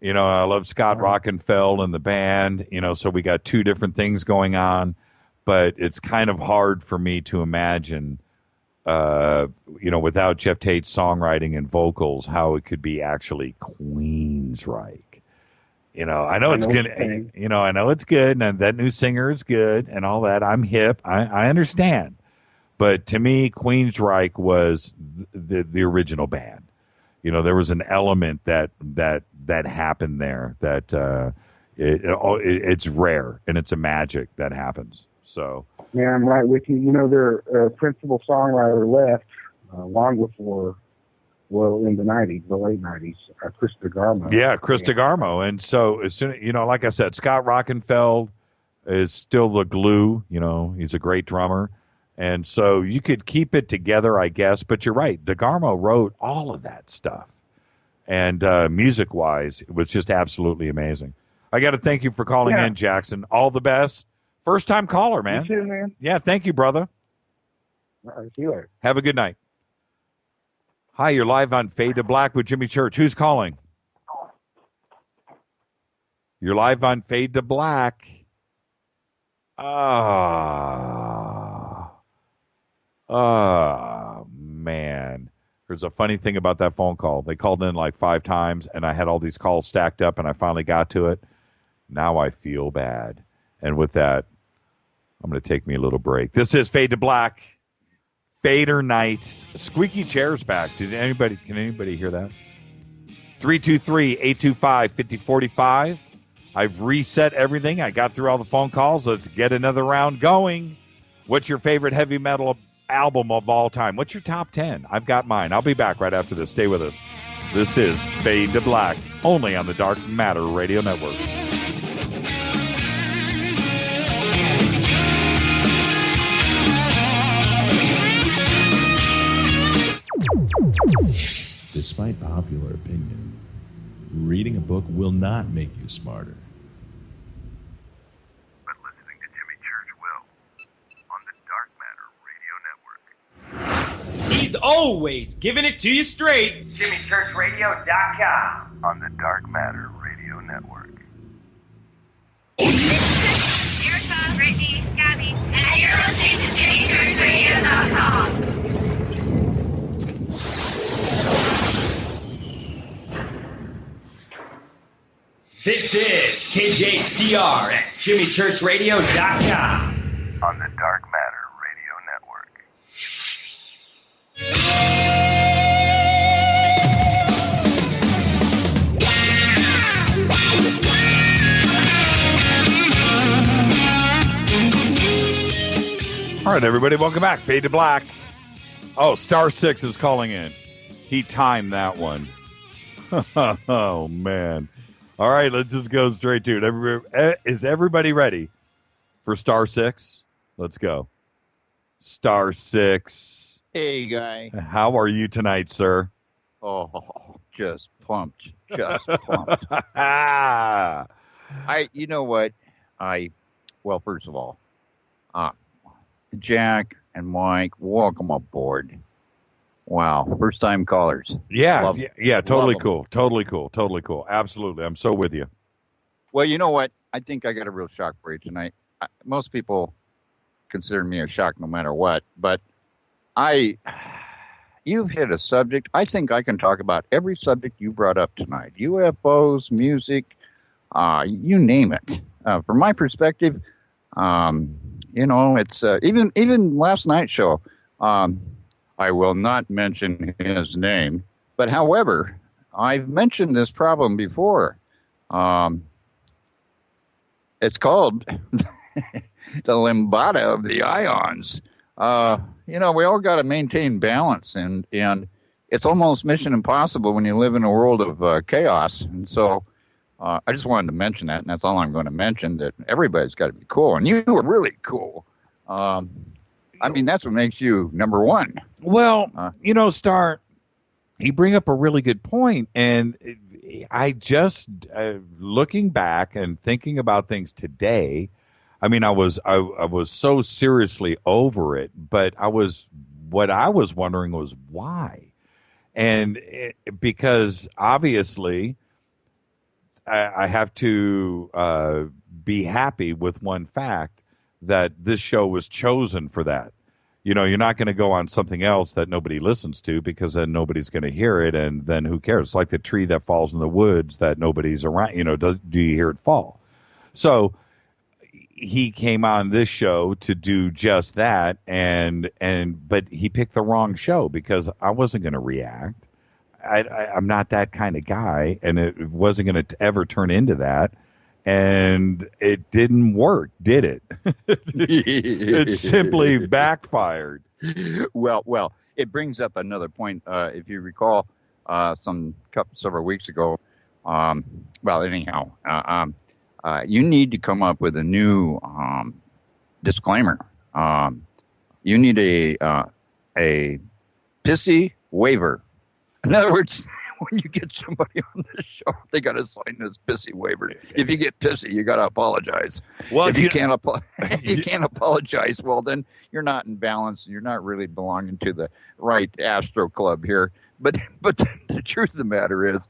You know, I love Scott Rockenfeld and the band. You know, so we got two different things going on. But it's kind of hard for me to imagine, you know, without Jeff Tate's songwriting and vocals, how it could be actually Queensryche. You know, I know it's good. You know, I know it's good, and that new singer is good, and all that. I'm hip. I understand, but to me, Queensryche was the original band. You know, there was an element that happened there that it's rare, and it's a magic that happens. So yeah, I'm right with you. You know, their principal songwriter left long before. Well, in the 90s, the late 90s, Chris DeGarmo. Yeah, Chris DeGarmo. And so, as soon, you know, like I said, Scott Rockenfeld is still the glue. You know, he's a great drummer. And so you could keep it together, I guess. But you're right. DeGarmo wrote all of that stuff. And music-wise, it was just absolutely amazing. I got to thank you for calling in, Jackson. All the best. First-time caller, man. You too, man. Yeah, thank you, brother. All right, see you later. Have a good night. Hi, you're live on Fade to Black with Jimmy Church. Who's calling? You're live on Fade to Black. Man. There's a funny thing about that phone call. They called in like 5 times, and I had all these calls stacked up, and I finally got to it. Now I feel bad. And with that, I'm going to take me a little break. This is Fade to Black. FADERNIGHT. Squeaky chair's back. Can anybody hear that? 323-825-5045. I've reset everything. I got through all the phone calls. Let's get another round going. What's your favorite heavy metal album of all time? What's your top 10? I've got mine. I'll be back right after this. Stay with us. This is Fade to Black, only on the Dark Matter Radio Network. Despite popular opinion, reading a book will not make you smarter. But listening to Jimmy Church will. On the Dark Matter Radio Network. He's always giving it to you straight. JimmyChurchRadio.com. On the Dark Matter Radio Network. Here's Bob, Brittany, Gabby, and you're listening to JimmyChurchRadio.com. This is KJCR at JimmyChurchRadio.com. On the Dark Matter Radio Network. All right, everybody, welcome back. Fade to Black. Oh, Star 6 is calling in. He timed that one. Oh, man. All right, let's just go straight to it. Is everybody ready for Star 6? Let's go. Star 6. Hey, guy. How are you tonight, sir? Oh, just pumped. Just pumped. You know what? Well, first of all, Jack and Mike, welcome aboard. Wow, first-time callers. Yeah, totally cool. Totally cool. Absolutely. I'm so with you. Well, you know what? I think I got a real shock for you tonight. Most people consider me a shock no matter what. But you've hit a subject. I think I can talk about every subject you brought up tonight. UFOs, music, you name it. From my perspective, it's even last night's show. I will not mention his name, but however, I've mentioned this problem before. It's called the lambada of the ions. We all got to maintain balance, and it's almost mission impossible when you live in a world of chaos. And so I just wanted to mention that, and that's all I'm going to mention, that everybody's got to be cool, and you were really cool. That's what makes you number one. Well, Star, you bring up a really good point, and I just looking back and thinking about things today. I mean, I was so seriously over it, but what I was wondering was why, and because obviously I have to be happy with one fact, that this show was chosen for that. You're not going to go on something else that nobody listens to, because then nobody's going to hear it, and then who cares? It's like the tree that falls in the woods that nobody's around. Do you hear it fall? So he came on this show to do just that, but he picked the wrong show, because I wasn't going to react. I'm not that kind of guy, and it wasn't going to ever turn into that. And it didn't work, did it? It simply backfired. Well, it brings up another point. If you recall, several weeks ago, you need to come up with a new disclaimer. You need a pissy waiver. In other words, when you get somebody on the show, they got to sign this pissy waiver. If you get pissy, you got to apologize. Well, if you can't apologize, well, then you're not in balance. You're not really belonging to the right Astro Club here. But the truth of the matter is,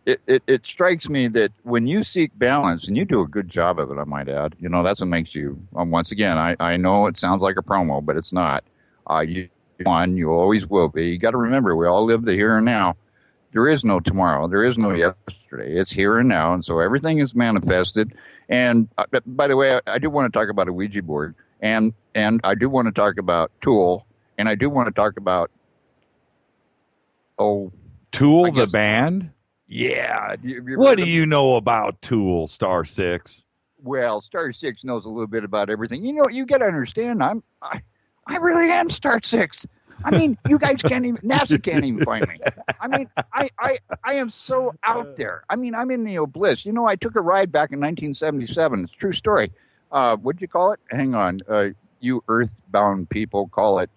it strikes me that when you seek balance, and you do a good job of it, I might add, that's what makes you, once again, I know it sounds like a promo, but it's not. You always will be. You got to remember, we all live the here and now. There is no tomorrow. There is no yesterday. It's here and now, and so everything is manifested. And by the way, I do want to talk about a Ouija board, and I do want to talk about Tool, and I do want to talk about Tool, the band. Yeah. What do you know about Tool, Star 6? Well, Star 6 knows a little bit about everything. You got to understand. I really am Star 6. I mean, you guys can't even, NASA can't even find me. I mean, I am so out there. I mean, I'm in the bliss. I took a ride back in 1977. It's a true story. What'd you call it? Hang on. You earthbound people call it,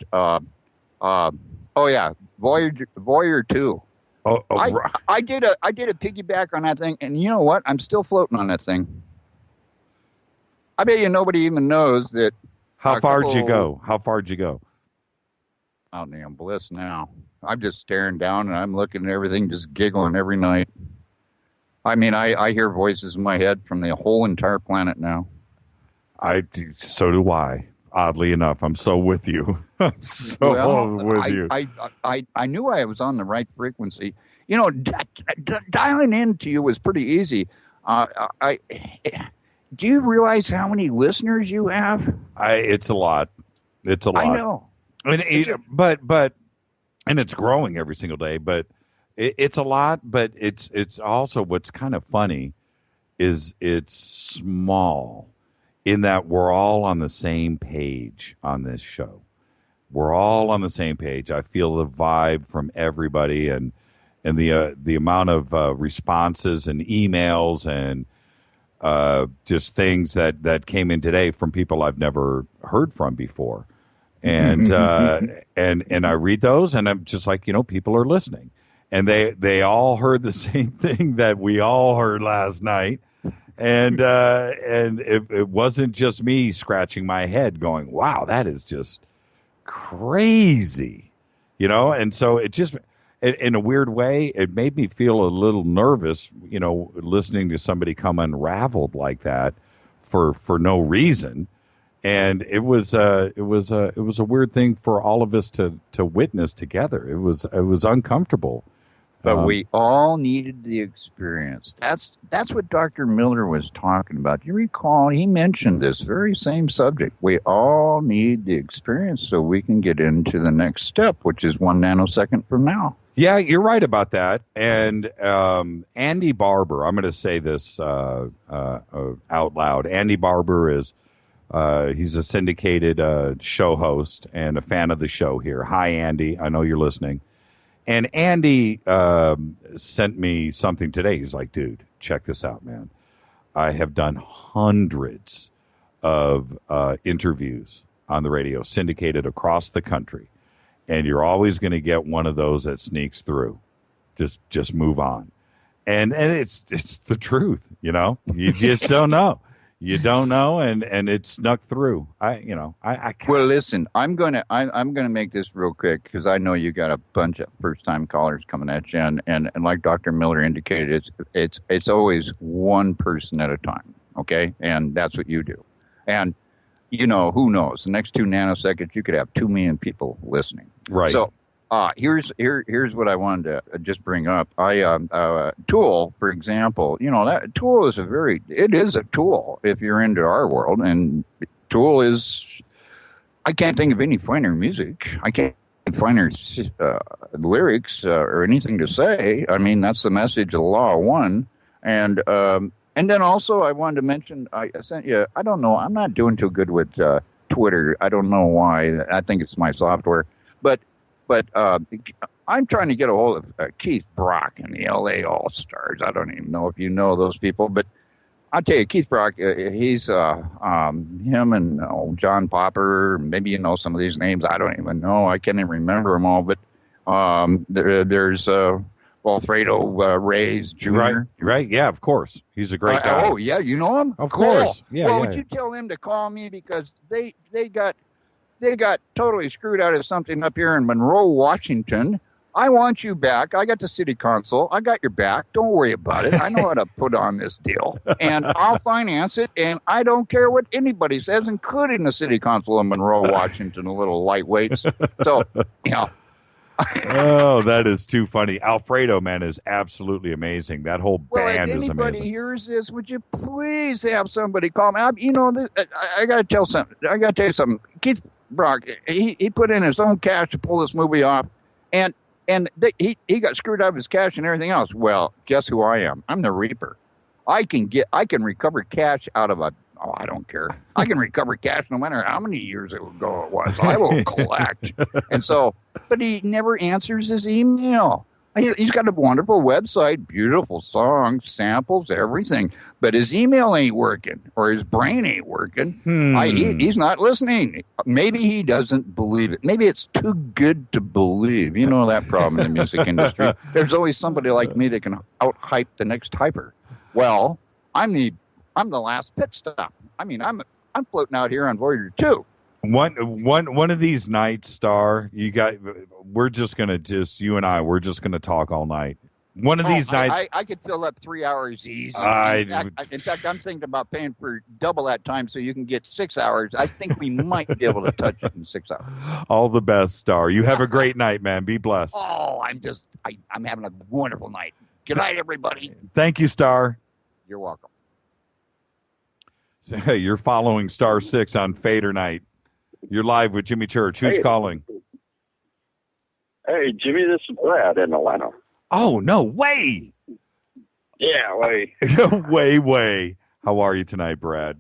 Voyager 2. I did a piggyback on that thing, and you know what? I'm still floating on that thing. I bet you nobody even knows that. How far'd you go? Out in the bliss now. I'm just staring down, and I'm looking at everything, just giggling every night. I mean, I hear voices in my head from the whole entire planet now. So do I. Oddly enough, I'm so with you. I'm so with you. I knew I was on the right frequency. Dialing into you was pretty easy. Do you realize how many listeners you have? It's a lot. It's a lot. I know. And it's growing every single day. But it's a lot. But it's also what's kind of funny is it's small in that we're all on the same page on this show. We're all on the same page. I feel the vibe from everybody, and the amount of responses and emails and just things that came in today from people I've never heard from before. And and I read those, and I'm just like, people are listening, and they all heard the same thing that we all heard last night, and it wasn't just me scratching my head going, wow, that is just crazy, and so it just, in a weird way, it made me feel a little nervous, listening to somebody come unraveled like that for no reason. And it was a weird thing for all of us to witness together. It was uncomfortable. But we all needed the experience. That's what Dr. Miller was talking about. You recall he mentioned this very same subject. We all need the experience so we can get into the next step, which is 1 nanosecond from now. Yeah, you're right about that. And Andy Barber, I'm going to say this out loud. Andy Barber is he's a syndicated show host and a fan of the show here. Hi, Andy. I know you're listening. And Andy sent me something today. He's like, dude, check this out, man. I have done hundreds of interviews on the radio, syndicated across the country. And you're always going to get one of those that sneaks through. Just move on. And it's the truth, you know. You just don't know. You don't know, and it snuck through. I Well, listen, I'm gonna make this real quick because I know you got a bunch of first time callers coming at you, and like Dr. Miller indicated, it's always one person at a time, okay? And that's what you do. And you know, who knows? The next 2 nanoseconds, you could have 2 million people listening. Right. So here's what I wanted to just bring up. Tool, for example, you know, that Tool is it is a tool if you're into our world, and Tool is, I can't think of any finer music. I can't finer lyrics or anything to say. I mean, that's the message of the Law of One. And then also I wanted to mention, I sent you, I don't know, I'm not doing too good with Twitter. I don't know why. I think it's my software. But I'm trying to get a hold of Keith Brock and the LA All-Stars. I don't even know if you know those people, but I'll tell you, Keith Brock, he's him and John Popper. Maybe you know some of these names. I don't even know. I can't even remember them all. But there's Alfredo Reyes Jr. Right. Yeah, of course. He's a great guy. Oh, yeah, you know him? Of course. Yeah. Well, would you tell them to call me because they got totally screwed out of something up here in Monroe, Washington. I want you back. I got the city council. I got your back. Don't worry about it. I know how to put on this deal. And I'll finance it, and I don't care what anybody says, including the city council of Monroe, Washington, the little lightweights. So, you know. Oh, that is too funny. Alfredo, man, is absolutely amazing. That whole band is amazing. If anybody hears this, would you please have somebody call me? I got to tell something. I got to tell you something. Keith Brock, he put in his own cash to pull this movie off, and he got screwed out of his cash and everything else. Well, guess who I am? I'm the Reaper. I can recover cash out of I don't care. I can recover cash no matter how many years ago it was. I will collect. And so, but he never answers his email. He's got a wonderful website, beautiful songs, samples, everything. But his email ain't working, or his brain ain't working. He's not listening. Maybe he doesn't believe it. Maybe it's too good to believe. You know that problem in the music industry. There's always somebody like me that can out-hype the next hyper. Well, I'm the last pit stop. I mean, I'm floating out here on Voyager 2. One of these nights, Star, you and I, we're just gonna talk all night. One of these nights, I could fill up 3 hours easy. In fact, I'm thinking about paying for double that time so you can get 6 hours. I think we might be able to touch it in 6 hours. All the best, Star. You have a great night, man. Be blessed. Oh, I'm having a wonderful night. Good night, everybody. Thank you, Star. You're welcome. So, hey, you're following Star 6 on Fader Night. You're live with Jimmy Church. Who's calling? Hey, Jimmy, this is Brad in Atlanta. Oh, no way. Yeah, way. way. How are you tonight, Brad?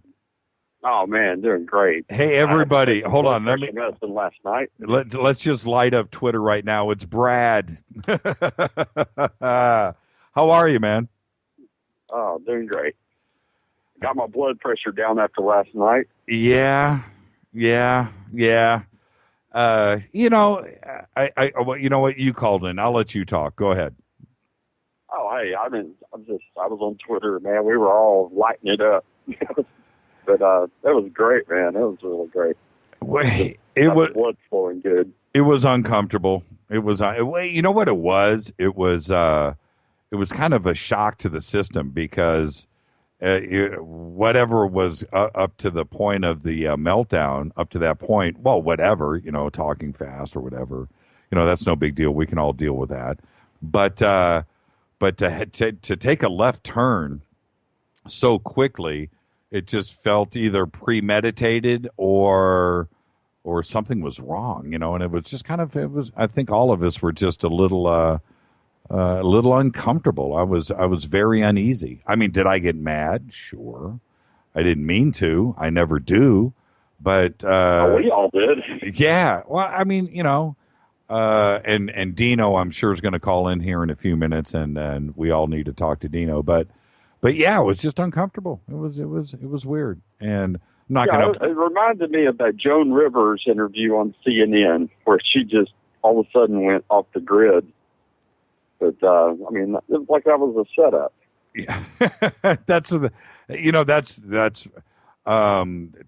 Oh, man, doing great. Hey, everybody. Hold on. Medicine last night. Let's just light up Twitter right now. It's Brad. How are you, man? Oh, doing great. Got my blood pressure down after last night. Yeah. You know, you know what? You called in. I'll let you talk. Go ahead. Oh, hey, I was on Twitter, man. We were all lighting it up. But that was great, man. It was really great. It was blood flowing good. It was uncomfortable. It was. You know what it was? It was kind of a shock to the system because whatever was up to the point of the meltdown, up to that point, well, whatever, talking fast or whatever, that's no big deal. We can all deal with that. But to take a left turn so quickly, it just felt either premeditated or something was wrong, and it was just I think all of us were just a little uncomfortable. I was very uneasy. I mean, did I get mad? Sure. I didn't mean to. I never do. But we all did. Yeah. Well, I mean, and Dino, I'm sure, is going to call in here in a few minutes, and we all need to talk to Dino. But yeah, it was just uncomfortable. It was weird, and I'm not going to. It reminded me of that Joan Rivers interview on CNN where she just all of a sudden went off the grid. But I mean, it was like that was a setup. Yeah, that's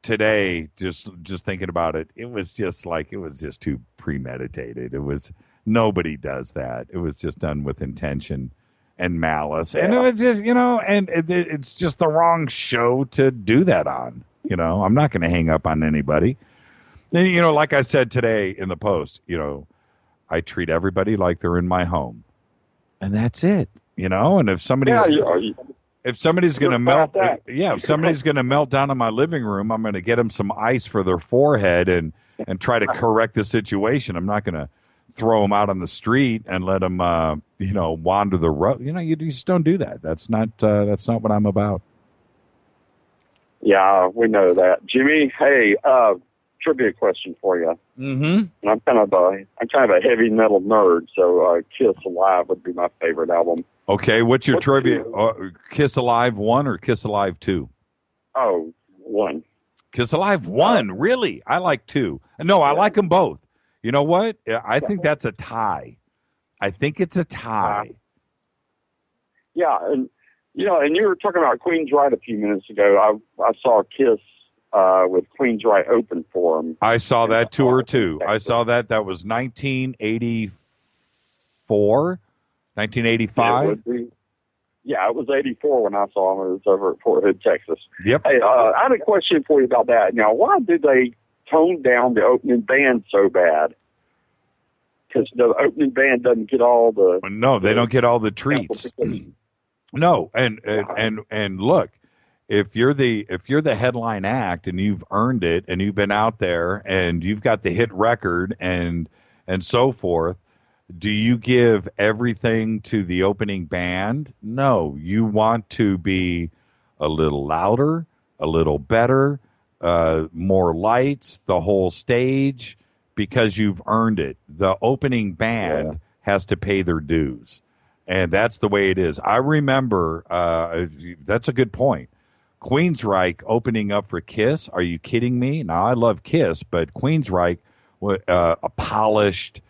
today. Just thinking about it, it was just too premeditated. It was nobody does that. It was just done with intention and malice, and it was just and it's just the wrong show to do that on. I'm not going to hang up on anybody. And, like I said today in the post, I treat everybody like they're in my home. And that's it, And if somebody's going to melt, if somebody's going to melt down in my living room, I'm going to get them some ice for their forehead and try to correct the situation. I'm not going to throw them out on the street and let them, wander the road. You just don't do that. That's not what I'm about. Yeah, we know that, Jimmy. Hey, trivia question for you. Mm-hmm. And I'm kind of a heavy metal nerd, so Kiss Alive would be my favorite album. Okay, what's your trivia? Kiss Alive 1 or Kiss Alive 2? Oh, 1. Kiss Alive 1, really? I like 2. No, I like them both. You know what? I think that's a tie. I think it's a tie. Yeah, and and you were talking about Queensryche a few minutes ago. I saw Kiss with Queensryche open for them. I saw that tour too. I saw that. That was 1984, 1985. Yeah, it was 84 when I saw them. It was over at Fort Hood, Texas. Yep. Hey, I had a question for you about that. Now, why did they tone down the opening band so bad? Because the opening band doesn't get all the... No, they don't get all the treats. No, and look, if you're the headline act and you've earned it and you've been out there and you've got the hit record and so forth, do you give everything to the opening band? No, you want to be a little louder, a little better, more lights, the whole stage, because you've earned it. The opening band has to pay their dues. And that's the way it is. I remember, that's a good point. Queensryche opening up for Kiss. Are you kidding me? Now, I love Kiss, but Queensryche, a polished,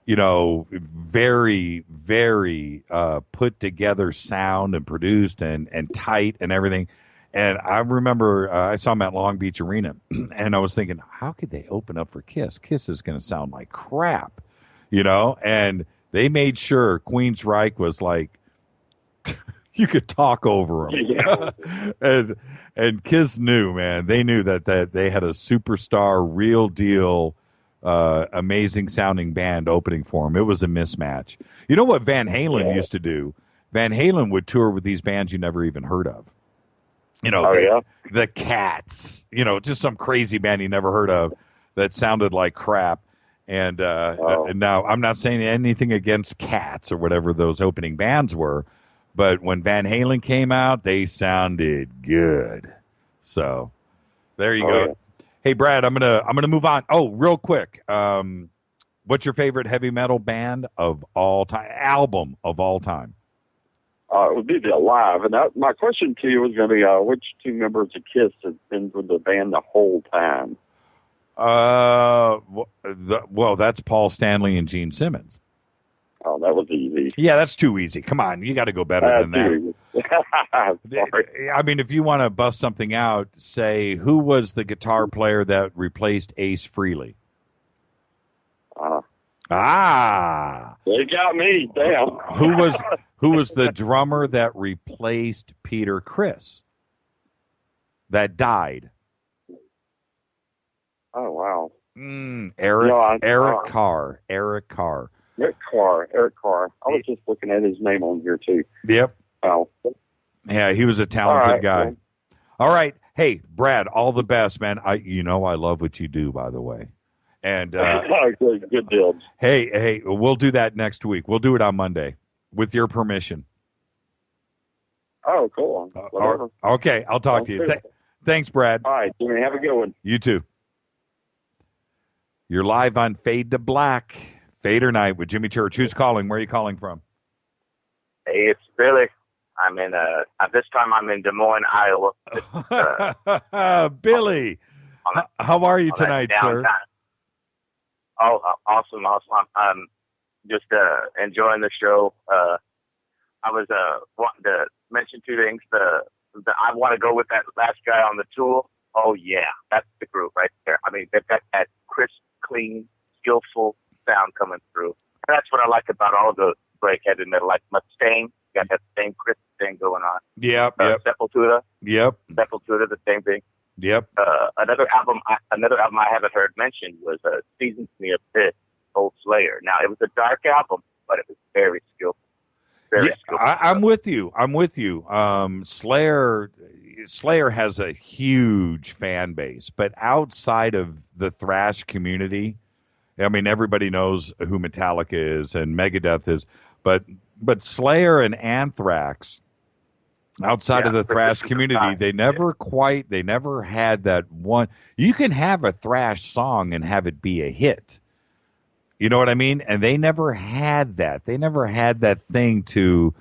very, very put together sound and produced and tight and everything. And I remember I saw them at Long Beach Arena, and I was thinking, how could they open up for Kiss? Kiss is going to sound like crap, and they made sure Queensryche was like, you could talk over them. Yeah. and Kiss knew, man. They knew that they had a superstar, real deal, amazing sounding band opening for them. It was a mismatch. You know what Van Halen used to do? Van Halen would tour with these bands you never even heard of. The Cats. Just some crazy band you never heard of that sounded like crap. And now I'm not saying anything against Cats or whatever those opening bands were, but when Van Halen came out, they sounded good. So there you go. Yeah. Hey, Brad, I'm gonna move on. Oh, real quick, what's your favorite heavy metal band of all time? Album of all time? It would be the Alive. And my question to you was going to be, which two members of Kiss have been with the band the whole time? Well, that's Paul Stanley and Gene Simmons. Oh, that was easy. Yeah, that's too easy. Come on, you got to go better than that. I mean, if you want to bust something out, say, who was the guitar player that replaced Ace Frehley? They got me. Damn. Who was the drummer that replaced Peter Criss? that died. Oh, wow. Eric Carr. Eric Carr. I was just looking at his name on here, too. Yep. Oh. Yeah, he was a talented All right, guy. well. All right. Hey, Brad, all the best, man. I love what you do, by the way. And good deal. Hey, we'll do that next week. We'll do it on Monday with your permission. Oh, cool. Whatever. Okay, I'll talk to you. Thanks, Brad. All right, Jimmy. Have a good one. You too. You're live on Fade to Black, Fader Night with Jimmy Church. Who's calling? Where are you calling from? Hey, it's Billy. I'm in at this time I'm in Des Moines, Iowa. Billy, how are you tonight, sir? Oh, awesome. I'm just enjoying the show. I was wanting to mention two things. I want to go with that last guy on the Tool. Oh yeah, that's the group right there. I mean, they've got that crisp, clean, skillful sound coming through. That's what I like about all the breakheaded metal, like Mustaine. Got that same crisp thing going on. Yep. Sepultura. Yep. Sepultura, the same thing. Yep. Another album I haven't heard mentioned was Seasons in the Abyss, Old Slayer. Now it was a dark album, but it was very skillful. I'm with you. Slayer has a huge fan base, but outside of the thrash community, I mean, everybody knows who Metallica is and Megadeth is, but Slayer and Anthrax, outside of the thrash community, they never had that one. You can have a thrash song and have it be a hit. You know what I mean? And they never had that. They never had that thing to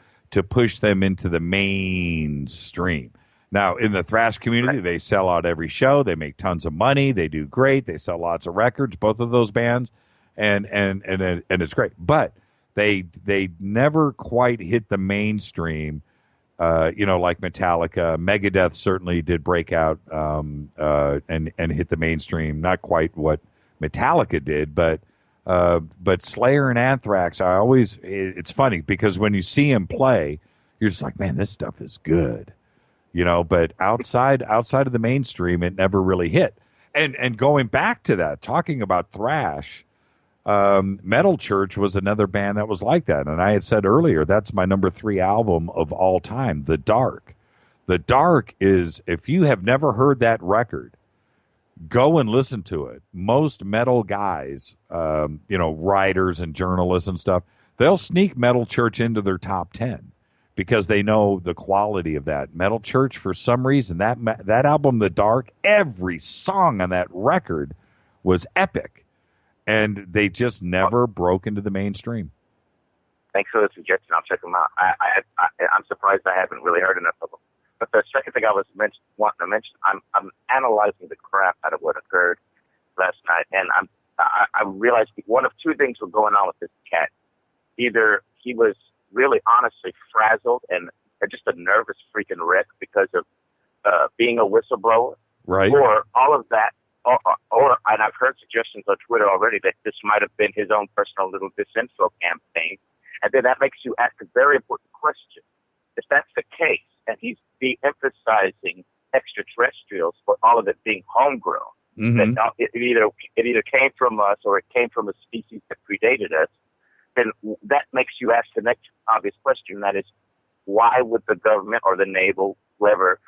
push them into the mainstream. Now, in the thrash community, they sell out every show. They make tons of money. They do great. They sell lots of records, both of those bands, and it's great. But they never quite hit the mainstream. Like Metallica. Megadeth certainly did break out and hit the mainstream. Not quite what Metallica did, but Slayer and Anthrax, it's funny because when you see him play, you're just like, man, this stuff is good, but outside of the mainstream, it never really hit. And going back to that, talking about thrash, Metal Church was another band that was like that. And I had said earlier, that's my number 3 album of all time, The Dark. The Dark is, if you have never heard that record, go and listen to it. Most metal guys, writers and journalists and stuff, they'll sneak Metal Church into their top 10 because they know the quality of that. Metal Church, for some reason, that album, The Dark, every song on that record was epic. And they just never broke into the mainstream. Thanks for the suggestion. I'll check them out. I'm surprised I haven't really heard enough of them. But the second thing I was wanting to mention, I'm analyzing the crap out of what occurred last night, and I realized one of two things were going on with this cat. Either he was really honestly frazzled and just a nervous freaking wreck because of being a whistleblower, right? Or all of that, or and I've heard suggestions on Twitter already that this might have been his own personal little disinfo campaign, and then that makes you ask a very important question: if that's the case, and he's de-emphasizing extraterrestrials for all of it being homegrown, that it either came from us or it came from a species that predated us, then that makes you ask the next obvious question, that is, why would the government or the naval, whoever,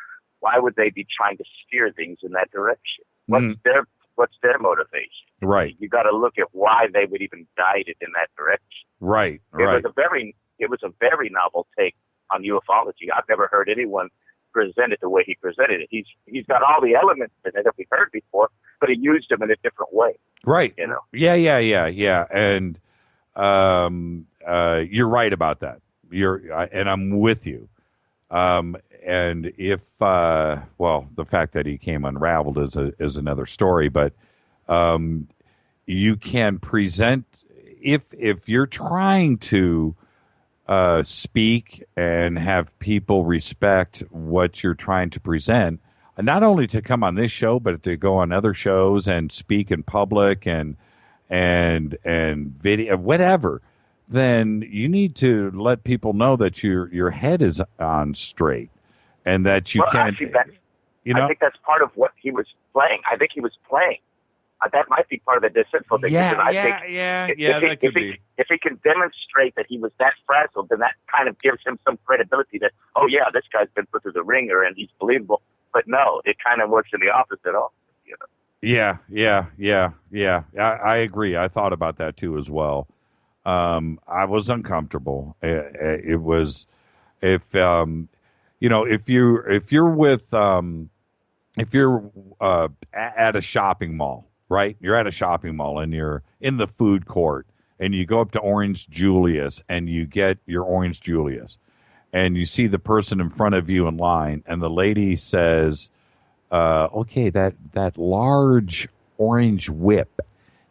why would they be trying to steer things in that direction? What's their motivation? Right. You got to look at why they would even guide it in that direction. Right. It was a very novel take on ufology. I've never heard anyone present it the way he presented it. He's got all the elements in it that we heard before, but he used them in a different way. Right. Yeah. And you're right about that. And I'm with you. And if the fact that he came unraveled is another story, but you can present if you're trying to speak and have people respect what you're trying to present, not only to come on this show, but to go on other shows and speak in public and video, whatever, then you need to let people know that your head is on straight and that you can't. You know? I think that's part of what he was playing. I think he was playing. That might be part of the disinfo thing. Yeah, because I yeah, think yeah, that could if be. If he can demonstrate that he was that frazzled, then that kind of gives him some credibility that, oh, yeah, this guy's been put through the ringer and he's believable. But no, it kind of works in the opposite also. You know? Yeah. I agree. I thought about that too as well. I was uncomfortable. It was if if you're with if you're at a shopping mall, right? You're at a shopping mall and you're in the food court and you go up to Orange Julius and you get your Orange Julius and you see the person in front of you in line and the lady says, okay, that large orange whip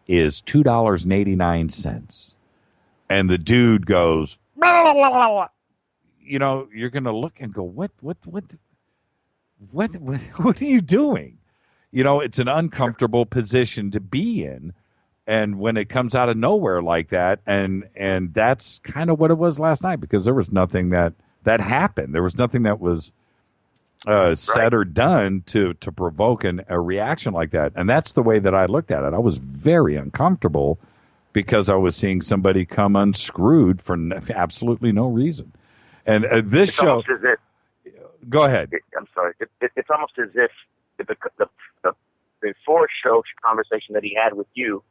is $2.89. And the dude goes, you know, you're going to look and go, what are you doing? You know, it's an uncomfortable position to be in. And when it comes out of nowhere like that, and that's kind of what it was last night, because there was nothing that happened. There was nothing that was said or done to provoke a reaction like that. And that's the way that I looked at it. I was very uncomfortable because I was seeing somebody come unscrewed for absolutely no reason. And this it's show... Go ahead. I'm sorry. It's almost as if the before show conversation that he had with you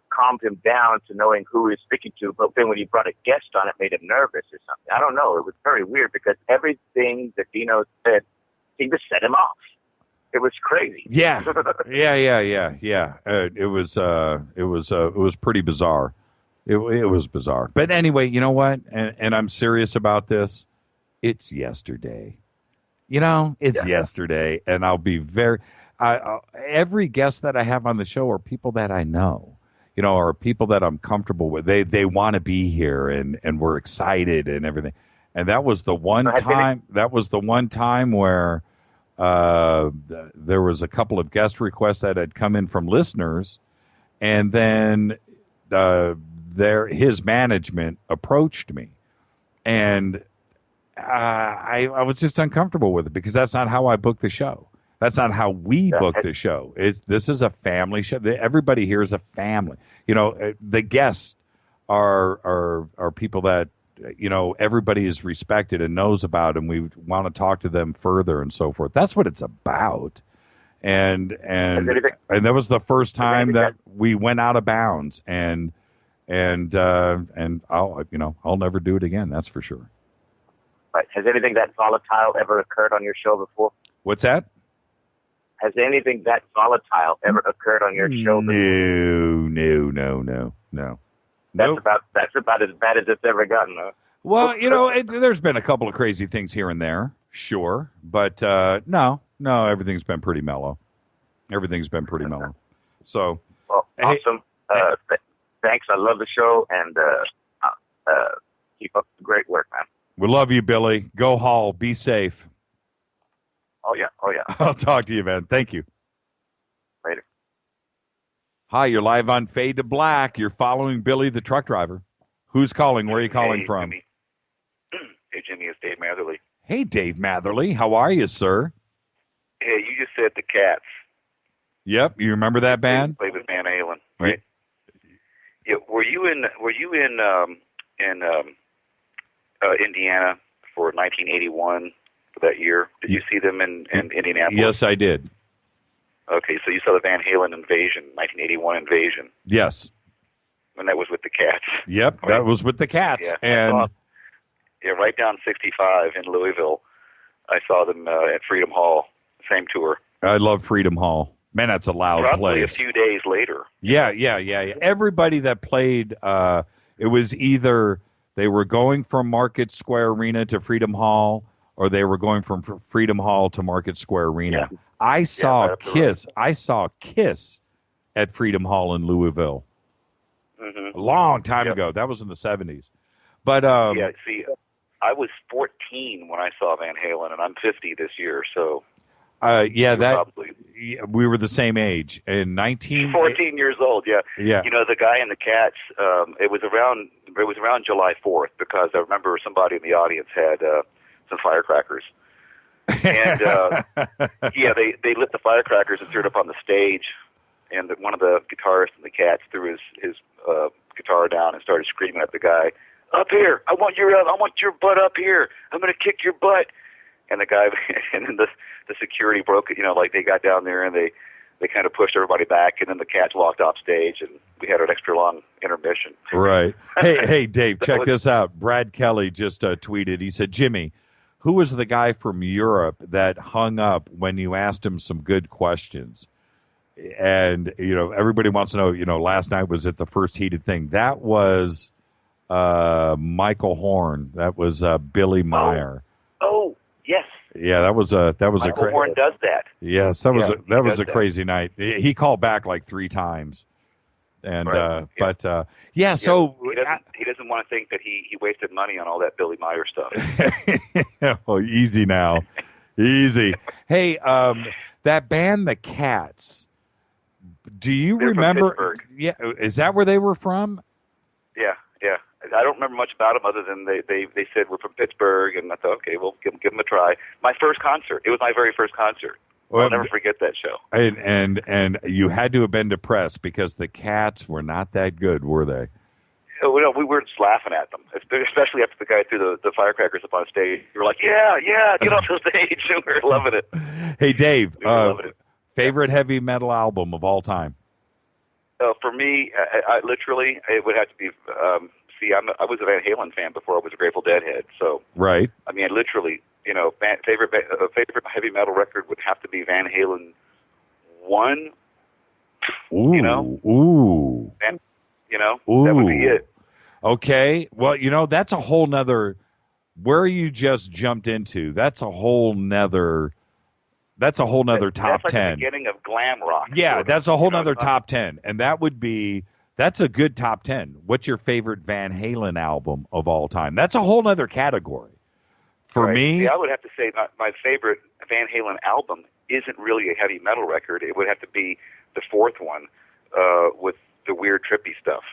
calmed him down to knowing who he was speaking to, but then when he brought a guest on, it made him nervous or something. I don't know. It was very weird because everything that Dino said seemed to set him off. It was crazy. Yeah. It was pretty bizarre. It was bizarre. But anyway, you know what? And I'm serious about this. It's yesterday. You know, it's yesterday, and I'll be very. Every guest that I have on the show are people that I know, you know, or people that I'm comfortable with. They want to be here, and we're excited and everything. And that was the one time. That was the one time where there was a couple of guest requests that had come in from listeners, and then his management approached me, and I was just uncomfortable with it because that's not how I book the show. That's not how we book the show. This is a family show. Everybody here is a family. You know, the guests are people that, you know, everybody is respected and knows about, and we want to talk to them further and so forth. That's what it's about. And that was the first time that we went out of bounds, and I'll never do it again. That's for sure. Right. Has anything that volatile ever occurred on your show before? What's that? Has anything that volatile ever occurred on your show before? No. That's about as bad as it's ever gotten, huh? Well, you know, there's been a couple of crazy things here and there, sure, but no, everything's been pretty mellow. So, well, awesome. Thanks. I love the show, and keep up the great work, man. We love you, Billy. Go Hall. Be safe. Oh, yeah. I'll talk to you, man. Thank you. Later. Hi, you're live on Fade to Black. You're following Billy, the truck driver. Who's calling? Where are you calling from? Jimmy. Hey, Jimmy, it's Dave Matherly. Hey, Dave Matherly. How are you, sir? Hey, you just said the Cats. Yep. You remember that band? Played with Van Halen, right? Yeah. Were you in Indiana for 1981 for that year? Did you see them in Indianapolis? Yes, I did. Okay, so you saw the Van Halen invasion, 1981 invasion. Yes. And that was with the Cats. Yep, right? That was with the Cats. Yeah, and right down 65 in Louisville. I saw them at Freedom Hall, same tour. I love Freedom Hall. Man, that's a loud Probably place. A few days later. Yeah. Everybody that played, it was either they were going from Market Square Arena to Freedom Hall, or they were going from Freedom Hall to Market Square Arena. Yeah. I saw Kiss. I saw Kiss at Freedom Hall in Louisville a long time ago. That was in the 70s. But see, I was 14 when I saw Van Halen, and I'm 50 this year, so we were the same age in 14 years old. Yeah. You know, the guy in the Cats. It was around July 4th because I remember somebody in the audience had some firecrackers. And yeah, they lit the firecrackers and threw it up on the stage, and one of the guitarists and the Cats threw his guitar down and started screaming at the guy, "Up here! I want your butt up here! I'm gonna kick your butt!" And the guy, and then the security broke it. You know, like they got down there and they kind of pushed everybody back, and then the Cats walked off stage, and we had an extra long intermission. Right. Hey, Dave, check this out. Brad Kelly just tweeted. He said, "Jimmy, who was the guy from Europe that hung up when you asked him some good questions?" And, you know, everybody wants to know, you know, last night was at the first heated thing. That was Michael Horn. That was Billy Meyer. Oh, yes. Yeah, that was Michael Horn does that. Yes, that was a that. crazy night. He called back like 3 times. And Right. yeah, so he doesn't want to think that he wasted money on all that Billy Meyer stuff. oh, easy now. Easy. Hey, that band The Cats. Do you They're from remember? Pittsburgh. Yeah, is that where they were from? Yeah. I don't remember much about them other than they said we're from Pittsburgh, and I thought, okay, well, give them a try. My first concert. It was my very first concert. I'll never forget that show. And you had to have been depressed because the Cats were not that good, were they? Well, we were just laughing at them, especially after the guy threw the firecrackers up on stage. We were like, yeah, get off the stage. We were loving it. Hey, Dave, We were loving it. favorite heavy metal album of all time? For me, I literally, it would have to be. I was a Van Halen fan before I was a Grateful Dead head. So, Right. I mean, literally, you know, favorite heavy metal record would have to be Van Halen 1. Ooh. You know? Ooh. And, you know, Ooh. that would be it. Okay. Well, you know, that's a whole nother, where you just jumped into, that's a whole nother top That's like 10. the beginning of glam rock. Yeah, sort of, that's a whole you know, nother it's not- top 10. And that's a good top 10. What's your favorite Van Halen album of all time? That's a whole nother category. For Right. me, See, I would have to say my favorite Van Halen album isn't really a heavy metal record. It would have to be the 4th one with the weird trippy stuff.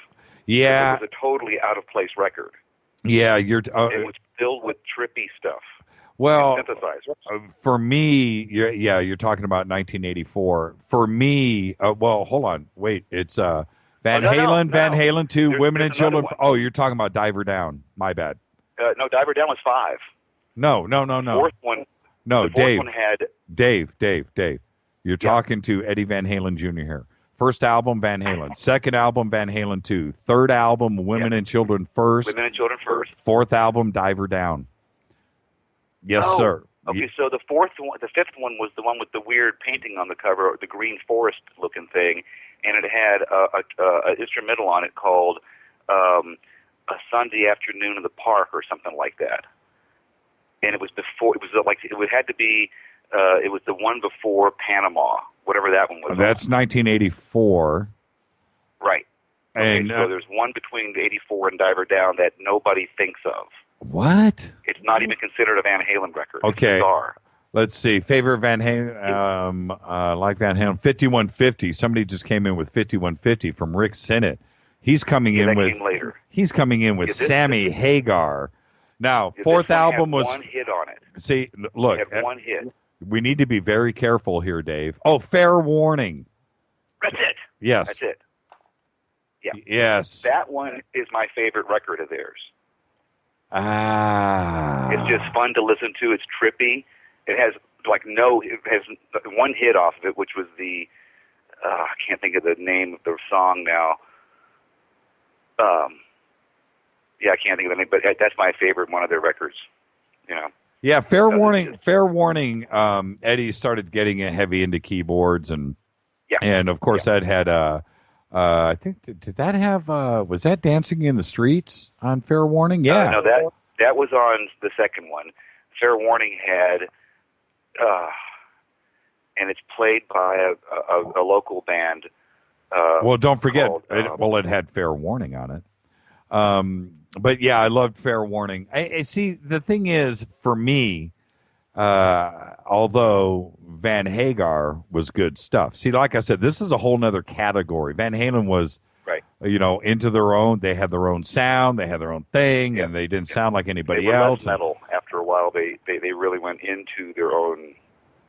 yeah, It was a totally out of place record. yeah, It was filled with trippy stuff. well, And synthesizers. for me, you're talking about 1984. For me, well, hold on, wait, it's Van Halen, Van Halen 2, Women and there's another Children. one. Oh, you're talking about Diver Down. My bad. No, Diver Down was 5. No. Fourth one. No, the fourth Dave. one had. Dave. You're talking to Eddie Van Halen Jr. here. First album, Van Halen. Second album, Van Halen 2. Third album, Women and Children First. Women and Children First. Fourth album, Diver Down. Yes, Oh, sir. Okay, so the 5th one was the one with the weird painting on the cover, the green forest looking thing, and it had an instrumental on it called "A Sunday Afternoon in the Park" or something like that. And it was before. It was like it had to be. It was the one before Panama, whatever that one was. That's 1984. Right. Okay, And so there's one between 84 and Diver Down that nobody thinks of. what? It's not even considered a Van Halen record. Okay. It's bizarre. Let's see. Favorite Van Halen, like Van Halen, 5150. Somebody just came in with 5150 from Rick Sinnett. He's coming in that with. came later. He's coming in with Yeah, this- Sammy Hagar. Now, Yeah, fourth this one album had was. one hit on it. See, look. It had one hit. We need to be very careful here, Dave. Oh, Fair Warning. That's it. Yes. That's it. Yeah. Yes. That one is my favorite record of theirs. Ah. It's just fun to listen to. It's trippy. It has it has one hit off of it, which was the I can't think of the name of the song now. Yeah, I can't think of the name, but that's my favorite one of their records. You know. Yeah, Fair Warning. Fair Warning. Eddie started getting heavy into keyboards, and of course that had I think did that have was that Dancing in the Streets on Fair Warning? Yeah. No, that was on the second one. Fair Warning had, and it's played by a local band. Well, don't forget. called, It had Fair Warning on it. But yeah, I loved Fair Warning. I see. The thing is, for me, although Van Hagar was good stuff. See, like I said, this is a whole nother category. Van Halen was, right. Into their own. They had their own sound. They had their own thing, and they didn't sound like anybody they were else. less metal after a while. while, they really went into their own.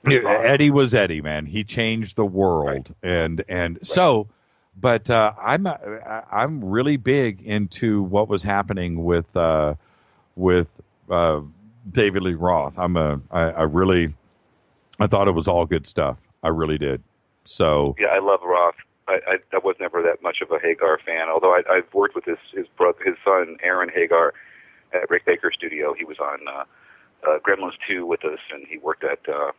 Eddie was Eddie, man. He changed the world, and so, but I'm really big into what was happening with David Lee Roth. I thought it was all good stuff. I really did. So yeah, I love Roth. I was never that much of a Hagar fan, although I've worked with his son Aaron Hagar at Rick Baker's studio. He was on Gremlins 2 with us, and he worked at a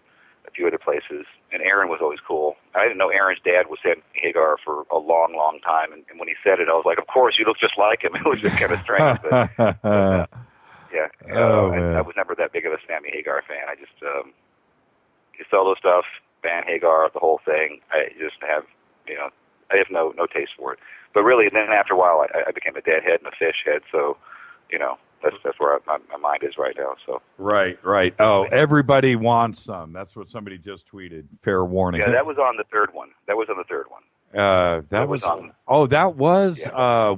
few other places. And Aaron was always cool. I didn't know Aaron's dad was Sam Hagar for a long, long time, and when he said it, I was like, of course, you look just like him. It was just kind of strange, but yeah, I was never that big of a Sammy Hagar fan. I just his solo stuff, Van Hagar, the whole thing. I just have, I have no taste for it. But really, then after a while, I became a deadhead and a fish head. So, that's where my mind is right now. So right. Oh, everybody wants some. That's what somebody just tweeted. Fair warning. Yeah, that was on the third one. That was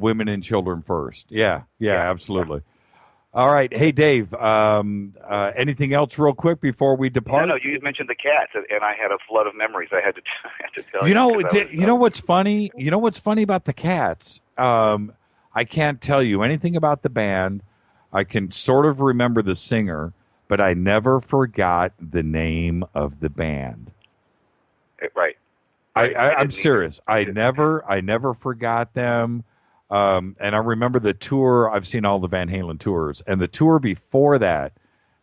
Women and Children First. Yeah, absolutely. All right. Hey, Dave, anything else real quick before we depart? No, you mentioned the cats, and I had a flood of memories I had to tell you. You know what's funny? You know what's funny about the cats? I can't tell you anything about the band. I can sort of remember the singer, but I never forgot the name of the band. Right. I'm serious. I never forgot them. And I remember the tour. I've seen all the Van Halen tours, and the tour before that,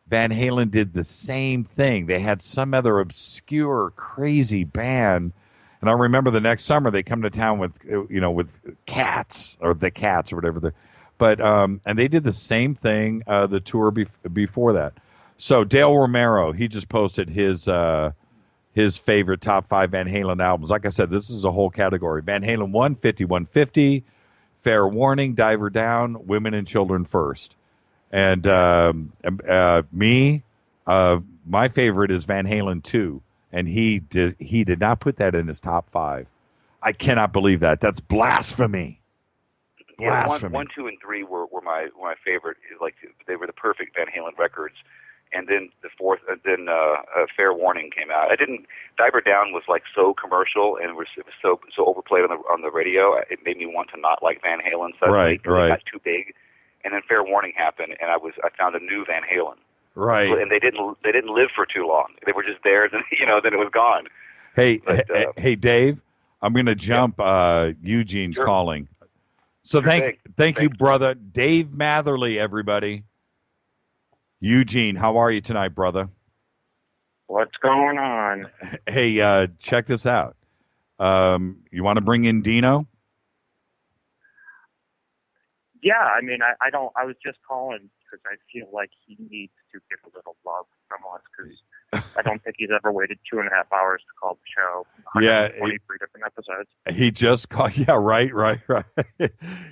Van Halen did the same thing. They had some other obscure, crazy band, and I remember the next summer they come to town with Cats or the Cats or whatever. And they did the same thing the tour before that. So Dale Romero, he just posted his favorite top 5 Van Halen albums. Like I said, this is a whole category: Van Halen 1, 5150. Fair Warning, Diver Down, Women and Children First. And my favorite is Van Halen 2, and he did not put that in his top 5. I cannot believe that. That's blasphemy. Blasphemy. Yeah, 1, 2, and 3 were my favorite. Like, they were the perfect Van Halen records. And then the fourth, Fair Warning came out. Diver Down was like so commercial and it was so overplayed on the radio. It made me want to not like Van Halen suddenly. Right. It got too big. And then Fair Warning happened, and I found a new Van Halen. Right. And they didn't live for too long. They were just there, then it was gone. Hey, hey, Dave, I'm going to jump. Eugene's calling. So thank you, brother. Dave Matherly, everybody. Eugene, how are you tonight, brother? What's going on? Hey, check this out. You want to bring in Dino? Yeah, I mean, I was just calling because I feel like he needs to get a little love from us because I don't think he's ever waited 2.5 hours to call the show. 23 different episodes. He just called. Yeah, right.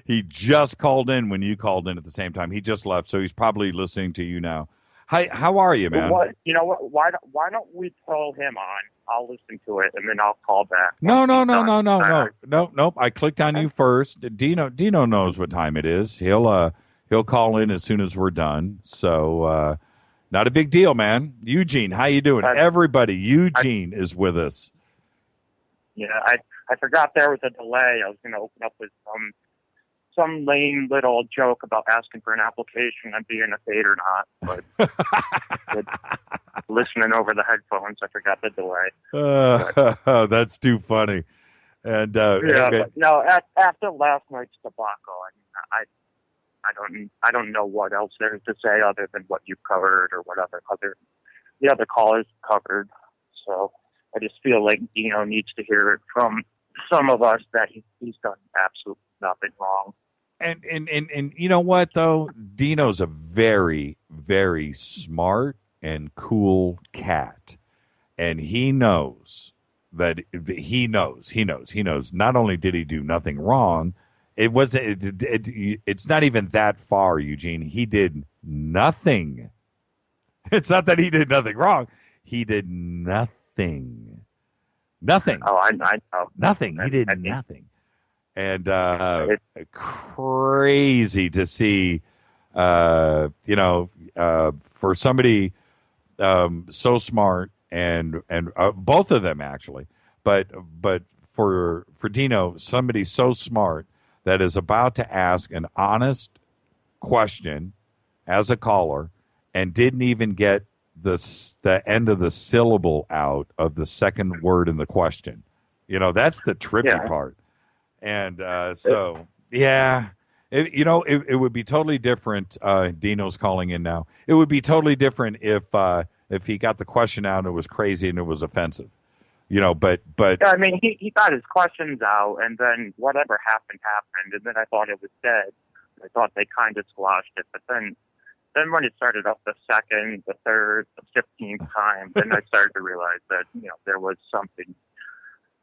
He just called in when you called in at the same time. He just left, so he's probably listening to you now. Hi, how are you, man? You know what? Why don't we throw him on? I'll listen to it and then I'll call back. No. I clicked on you first. Dino knows what time it is. He'll call in as soon as we're done. So. Not a big deal, man. Eugene, how you doing? Everybody, Eugene is with us. Yeah, I forgot there was a delay. I was going to open up with some lame little joke about asking for an application and being a FADERNIGHT, but listening over the headphones, I forgot the delay. That's too funny. And but no, after last night's debacle, I don't know what else there is to say other than what you've covered or whatever the other callers covered. So I just feel like Dino needs to hear it from some of us that he's done absolutely nothing wrong. And you know what though? Dino's a very, very smart and cool cat, and he knows that he knows. Not only did he do nothing wrong. It's not even that far, Eugene. He did nothing. It's not that he did nothing wrong. He did nothing. Nothing. Oh, I know. Nothing. He did nothing. And crazy to see For somebody so smart and both of them actually, but for Dino, somebody so smart that is about to ask an honest question as a caller and didn't even get the end of the syllable out of the second word in the question. That's the trippy part. And it would be totally different. Dino's calling in now. It would be totally different if he got the question out and it was crazy and it was offensive. But yeah, I mean, he got his questions out, and then whatever happened, and then I thought it was dead. I thought they kind of squashed it, but then when it started up the second, the third, the 15th time, then I started to realize that there was something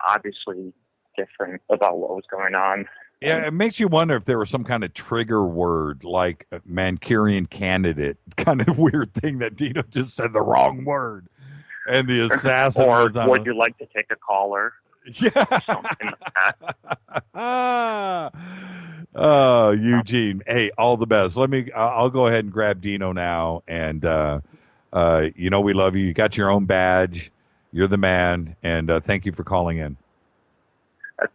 obviously different about what was going on. Yeah, it makes you wonder if there was some kind of trigger word, like a Manchurian candidate, kind of weird thing that Dino just said the wrong word. And the assassin or was on would you like to take a caller? Yeah. Something like that. Oh, Eugene. Hey, all the best. I'll go ahead and grab Dino now. And, we love you. You got your own badge. You're the man. And thank you for calling in.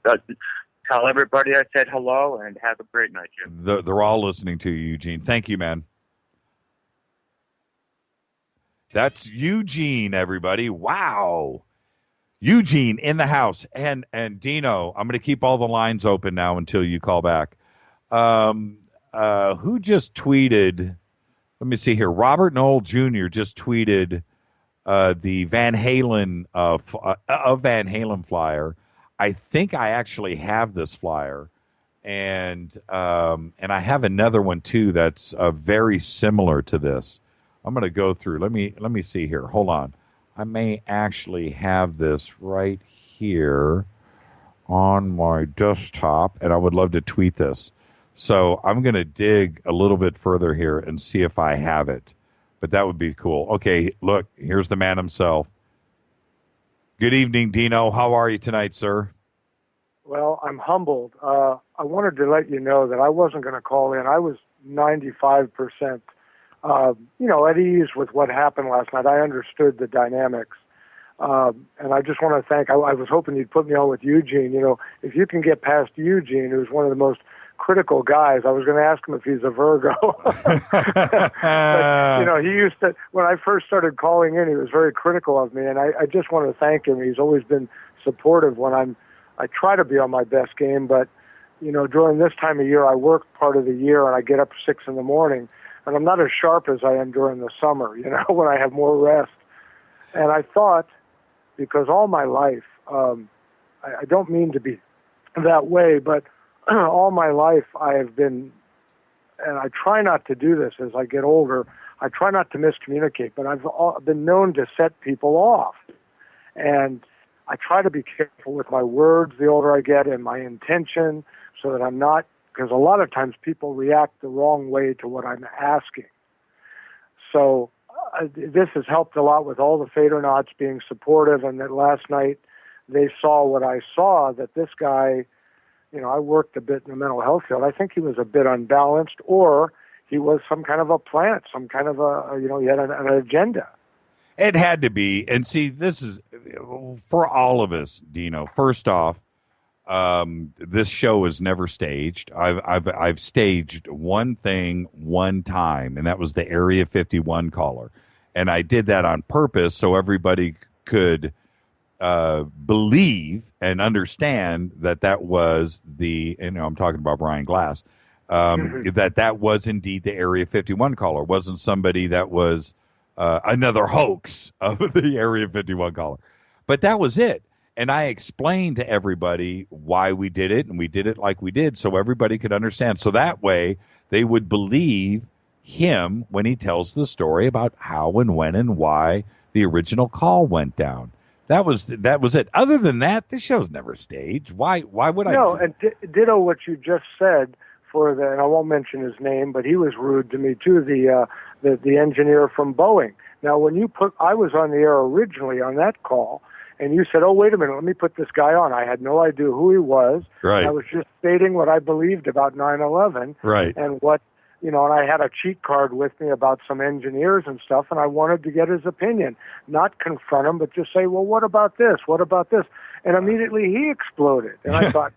Tell everybody I said hello and have a great night, Jim. They're all listening to you, Eugene. Thank you, man. That's Eugene, everybody. Wow. Eugene in the house. And Dino, I'm going to keep all the lines open now until you call back. Who just tweeted? Let me see here. Robert Knoll Jr. just tweeted the Van Halen Van Halen flyer. I think I actually have this flyer, and I have another one too that's very similar to this. I'm going to go through. Let me see here. Hold on. I may actually have this right here on my desktop, and I would love to tweet this. So I'm going to dig a little bit further here and see if I have it. But that would be cool. Okay, look, here's the man himself. Good evening, Dino. How are you tonight, sir? Well, I'm humbled. I wanted to let you know that I wasn't going to call in. I was 95%, at ease with what happened last night. I understood the dynamics. And I just want to thank, I was hoping you'd put me on with Eugene. If you can get past Eugene, who's one of the most critical guys, I was going to ask him if he's a Virgo. But, he used to, when I first started calling in, he was very critical of me. And I just want to thank him. He's always been supportive when I try to be on my best game, but, during this time of year, I work part of the year and I get up 6 a.m, and I'm not as sharp as I am during the summer, when I have more rest. And I thought, because all my life, I don't mean to be that way, but all my life I have been, and I try not to do this as I get older, I try not to miscommunicate, but I've been known to set people off. And I try to be careful with my words the older I get and my intention, so that I'm not, because a lot of times people react the wrong way to what I'm asking. So this has helped a lot with all the Fadernaughts being supportive, and that last night they saw what I saw, that this guy, I worked a bit in the mental health field. I think he was a bit unbalanced, or he was some kind of a plant, some kind of he had an agenda. It had to be. And see, this is for all of us, Dino. First off, this show is never staged. I've staged one thing one time, and that was the Area 51 caller. And I did that on purpose so everybody could believe and understand that was the, I'm talking about Brian Glass, that was indeed the Area 51 caller. It wasn't somebody that was another hoax of the Area 51 caller. But that was it. And I explained to everybody why we did it, and we did it like we did so everybody could understand. So that way they would believe him when he tells the story about how and when and why the original call went down. That was it. Other than that, the show's never staged. Why would I? No, and ditto what you just said and I won't mention his name, but he was rude to me too, the engineer from Boeing. Now, I was on the air originally on that call, and you said, oh, wait a minute, let me put this guy on. I had no idea who he was. Right. I was just stating what I believed about 9/11. Right. And what you know, and I had a cheat card with me about some engineers and stuff, and I wanted to get his opinion, not confront him, but just say, well, what about this? What about this? And immediately he exploded. And I thought,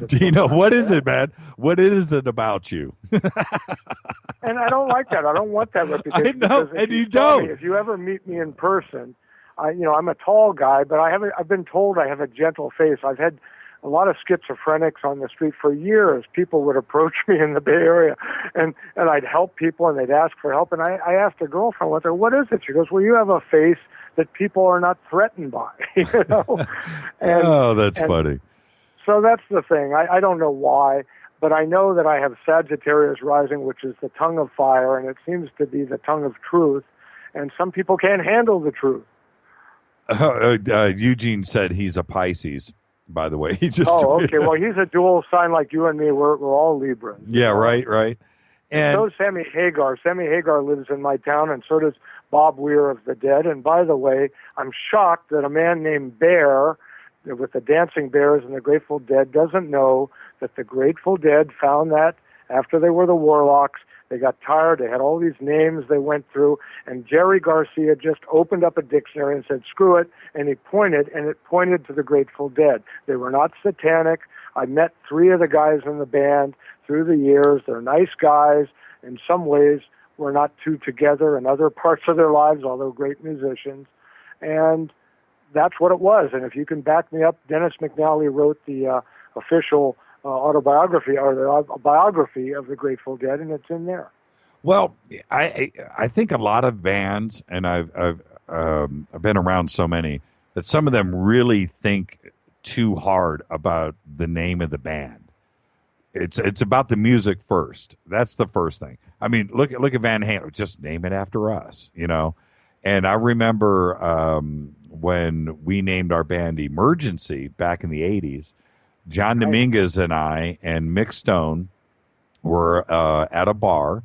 Dino, what is it, man? What is it about you? and I don't like that. I don't want that reputation. I know, because if and you saw me, don't. if you ever meet me in person, I'm a tall guy, but I've been told I have a gentle face. I've had a lot of schizophrenics on the street for years. People would approach me in the Bay Area, and I'd help people, and they'd ask for help. And I asked a girlfriend once, what is it? She goes, well, you have a face that people are not threatened by, you know? That's funny. So that's the thing. I don't know why, but I know that I have Sagittarius rising, which is the tongue of fire, and it seems to be the tongue of truth. And some people can't handle the truth. Eugene said he's a Pisces, by the way. He just okay. Well, he's a dual sign like you and me. We're all Libras. Yeah, right. And so is Sammy Hagar. Sammy Hagar lives in my town, and so does Bob Weir of the Dead. And by the way, I'm shocked that a man named Bear, with the Dancing Bears and the Grateful Dead, doesn't know that the Grateful Dead found that after they were the Warlocks, they got tired. They had all these names they went through, and Jerry Garcia just opened up a dictionary and said, screw it, and he pointed, and it pointed to the Grateful Dead. They were not satanic. I met 3 of the guys in the band through the years. They're nice guys. In some ways, we're not too together in other parts of their lives, although great musicians. And that's what it was. And if you can back me up, Dennis McNally wrote the official autobiography, or the biography of the Grateful Dead, and it's in there. Well, I think a lot of bands, and I've been around so many, that some of them really think too hard about the name of the band. It's about the music first. That's the first thing. I mean, look at Van Halen. Just name it after us, you know. And I remember when we named our band Emergency back in the 80s, John Dominguez and I and Mick Stone were at a bar,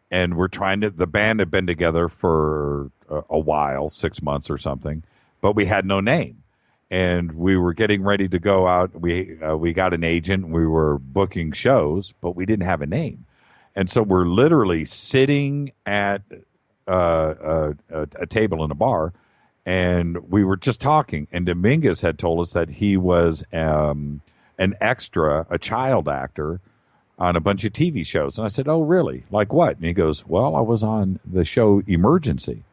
and the band had been together for a while, 6 months or something, but we had no name. And we were getting ready to go out. We got an agent. We were booking shows, but we didn't have a name. And so we're literally sitting at a table in a bar, and we were just talking. And Dominguez had told us that he was an extra, a child actor on a bunch of TV shows. And I said, oh, really? Like what? And he goes, well, I was on the show Emergency.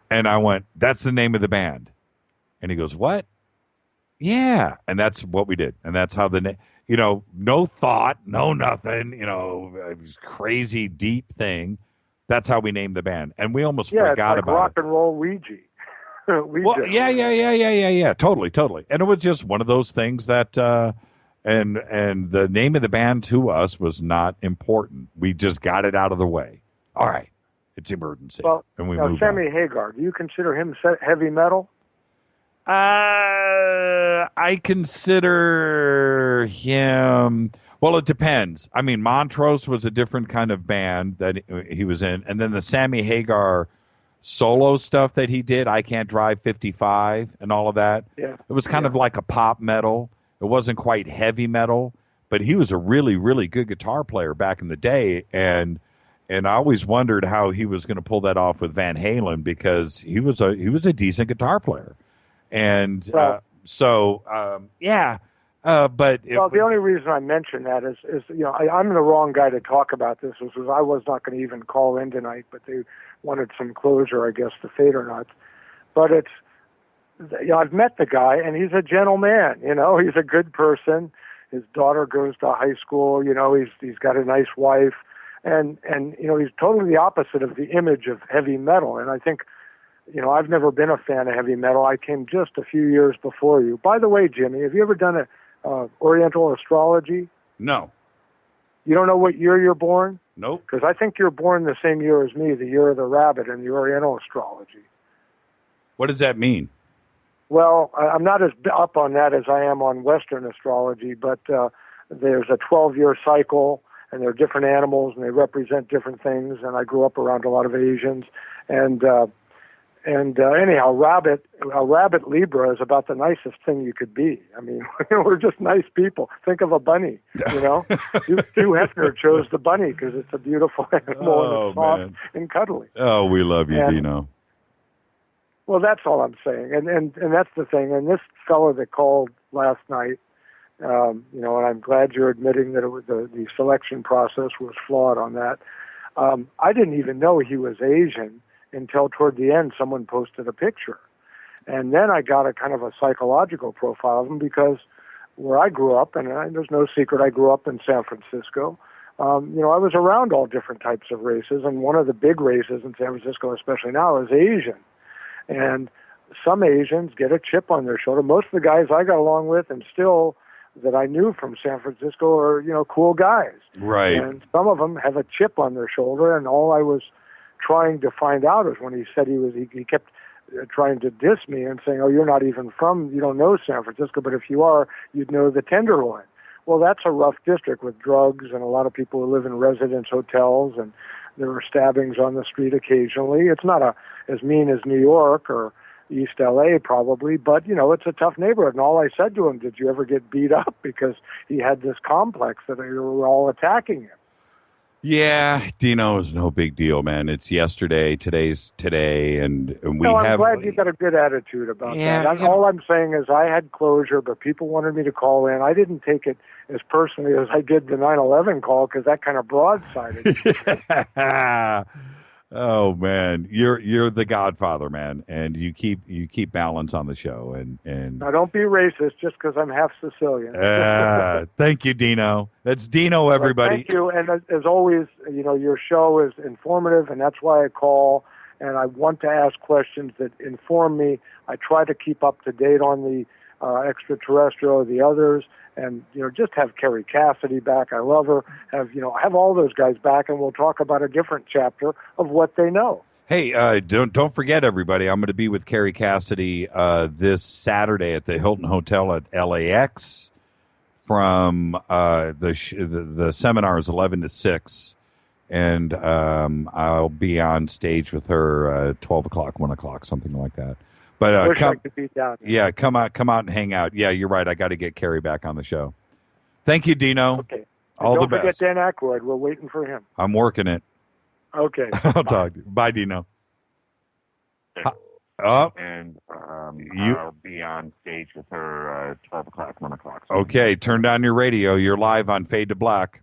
And I went, that's the name of the band. And he goes, what? Yeah. And that's what we did. And that's how no thought, no nothing, it was crazy, deep thing. That's how we named the band. And we almost forgot it's like about rock it. and roll Ouija. Well, yeah. Totally. And it was just one of those things that, and the name of the band to us was not important. We just got it out of the way. All right. It's Emergency. Well, and we now, moved Sammy on. Hagar, do you consider him heavy metal? I consider him. Well, it depends. I mean, Montrose was a different kind of band that he was in, and then the Sammy Hagar solo stuff that he did, I Can't Drive 55 and all of that. Yeah, it was kind of like a pop metal. It wasn't quite heavy metal, but he was a really, really good guitar player back in the day, and I always wondered how he was going to pull that off with Van Halen, because he was a decent guitar player. And but the only reason I mention that is I'm the wrong guy to talk about this. I was not going to even call in tonight, but they wanted some closure, I guess, to FADERNIGHT. But I've met the guy, and he's a gentleman. He's a good person. His daughter goes to high school. He's got a nice wife, and he's totally the opposite of the image of heavy metal. And I think, I've never been a fan of heavy metal. I came just a few years before you. By the way, Jimmy, have you ever done Oriental astrology? No. You don't know what year you're born? Nope. Because I think you're born the same year as me, the year of the rabbit in the Oriental astrology. What does that mean? Well, I'm not as up on that as I am on Western astrology, but there's a 12-year cycle, and there are different animals, and they represent different things. And I grew up around a lot of Asians, and And anyhow, a rabbit Libra is about the nicest thing you could be. I mean, we're just nice people. Think of a bunny, you know. Hugh Hefner chose the bunny because it's a beautiful animal and it's soft and cuddly. Oh, we love you, And- Dino. Well, that's all I'm saying, and that's the thing. And this fellow that called last night, you know, and I'm glad you're admitting that it was the selection process was flawed on that. I didn't even know he was Asian until toward the end someone posted a picture. And then I got a kind of a psychological profile of him because where I grew up, and there's no secret I grew up in San Francisco, you know, I was around all different types of races, and one of the big races in San Francisco, especially now, is Asian. And some Asians get a chip on their shoulder. Most of the guys I got along with and still that I knew from San Francisco are, you know, cool guys. Right. And some of them have a chip on their shoulder, and all I was trying to find out is when he said he kept trying to diss me and saying, oh, you're not even from, you don't know San Francisco, but if you are, you'd know the Tenderloin. Well, that's a rough district with drugs and a lot of people who live in residence hotels, and there are stabbings on the street occasionally. It's not as mean as New York or East LA probably, but, you know, it's a tough neighborhood. And all I said to him, did you ever get beat up? Because he had this complex that they were all attacking him. Yeah, Dino is no big deal, man. It's yesterday, today's today, and we No, I'm have. glad you got a good attitude about Yeah, that. All I'm saying is I had closure, but people wanted me to call in. I didn't take it as personally as I did the 9/11 call because that kind of broadsided. Oh man, you're the Godfather, man, and you keep balance on the show, and Now, don't be racist just because I'm half Sicilian. thank you, Dino. That's Dino, everybody. Thank you, and as always, you know, your show is informative, and that's why I call. And I want to ask questions that inform me. I try to keep up to date on the extraterrestrial, the others, and, you know, just have Carrie Cassidy back. I love her. Have all those guys back, and we'll talk about a different chapter of what they know. Hey, don't forget, everybody. I'm going to be with Carrie Cassidy this Saturday at the Hilton Hotel at LAX. From the seminar is 11 to 6, and I'll be on stage with her 12 o'clock, 1 o'clock, something like that. But I wish I could be down there. Yeah, come out and hang out. Yeah, you're right. I got to get Carrie back on the show. Thank you, Dino. Okay. All Don't the forget best. Dan Aykroyd. We're waiting for him. I'm working it. Okay. I'll talk to you. Bye, Dino. Oh, And You- I'll be on stage with her 12 o'clock, 1 o'clock. okay. Turn down your radio. You're live on Fade to Black.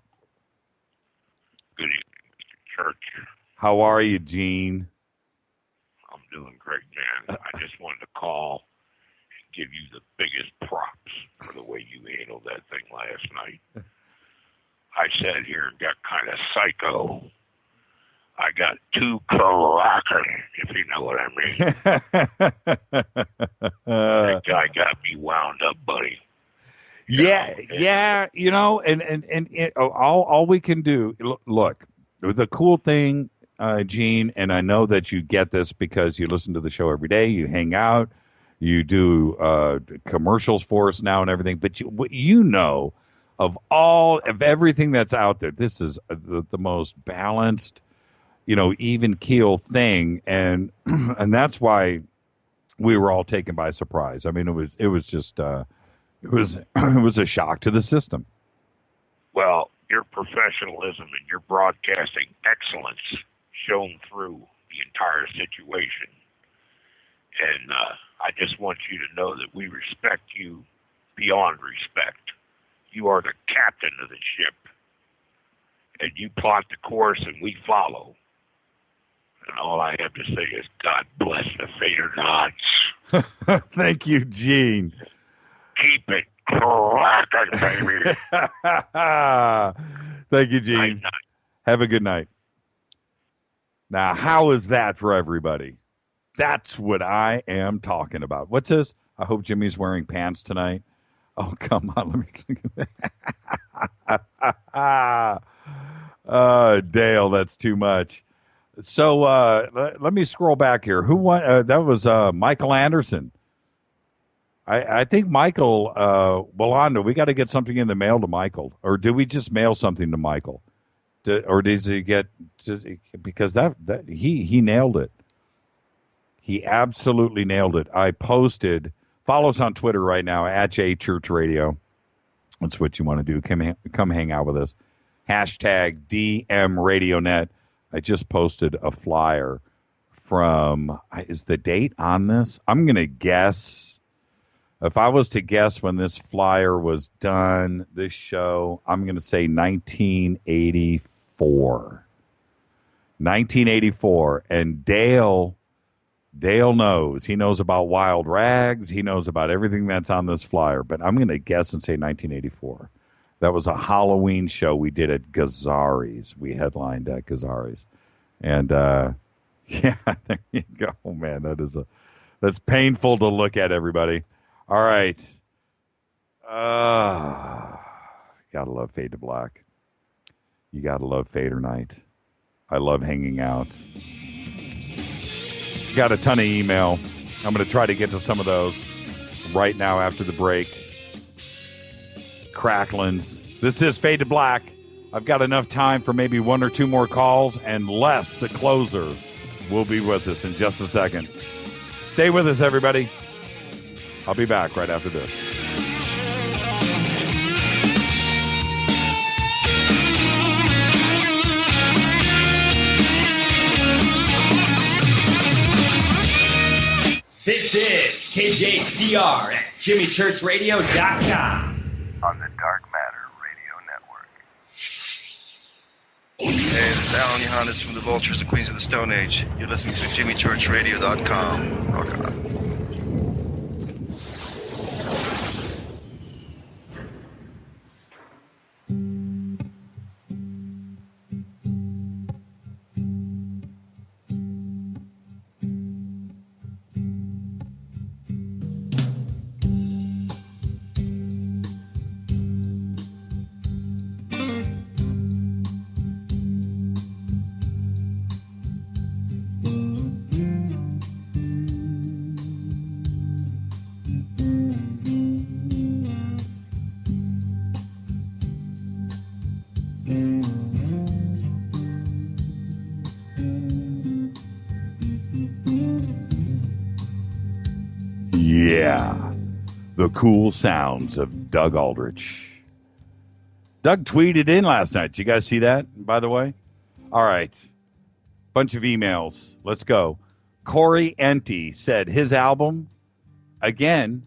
Good evening, Mr. Church. How are you, Gene? I'm doing great, man. I just wanted to call and give you the biggest props for the way you handled that thing last night. I sat here and got kind of psycho. I got too clacking, if you know what I mean. That guy got me wound up, buddy. Yeah, you know, and all we can do. Look, the cool thing, Gene, and I know that you get this because you listen to the show every day. You hang out, you do commercials for us now and everything. But you know, of everything that's out there, this is the most balanced, you know, even keel thing, and and that's why we were all taken by surprise. I mean, it was just it was a shock to the system. Well, your professionalism and your broadcasting excellence shone through the entire situation. And I just want you to know that we respect you beyond respect. You are the captain of the ship. And you plot the course and we follow. And all I have to say is God bless the FADERNIGHT. Thank you, Gene. Keep it cracking, baby. Thank you, Gene. Have a good night. Now, how is that for everybody? That's what I am talking about. What's this? I hope Jimmy's wearing pants tonight. Oh, come on. Let me Dale, that's too much. So let me scroll back here. Who won? That was Michael Anderson. I think Michael, Wallanda, we got to get something in the mail to Michael. Or did we just mail something to Michael? Or did he get, because that he nailed it. He absolutely nailed it. I posted, follow us on Twitter right now, at JChurchRadio. That's what you want to do. Come hang out with us. Hashtag DMRadioNet. I just posted a flyer from, is the date on this? I'm going to guess, if I was to guess when this flyer was done, this show, I'm going to say 1984. 1984. And Dale knows. He knows about Wild Rags. He knows about everything that's on this flyer. But I'm going to guess and say 1984. That was a Halloween show we did at Gazzari's. We headlined at Gazzari's. And, yeah, there you go, man. That's painful to look at, everybody. All right. Gotta love Fade to Black. You gotta love FADERNIGHT. I love hanging out. Got a ton of email. I'm going to try to get to some of those right now after the break. Cracklins. This is Fade to Black. I've got enough time for maybe one or two more calls, and Les, the closer, will be with us in just a second. Stay with us, everybody. I'll be back right after this. This is KJCR at JimmyChurchRadio.com. On the Dark Matter Radio Network. Hey, this is Alan Johannes from the Vultures, the Queens of the Stone Age. You're listening to JimmyChurchRadio.com. Rock on. Yeah, the cool sounds of Doug Aldrich. Doug tweeted in last night. Did you guys see that, by the way? All right. Bunch of emails. Let's go. Corey Enty said his album, again,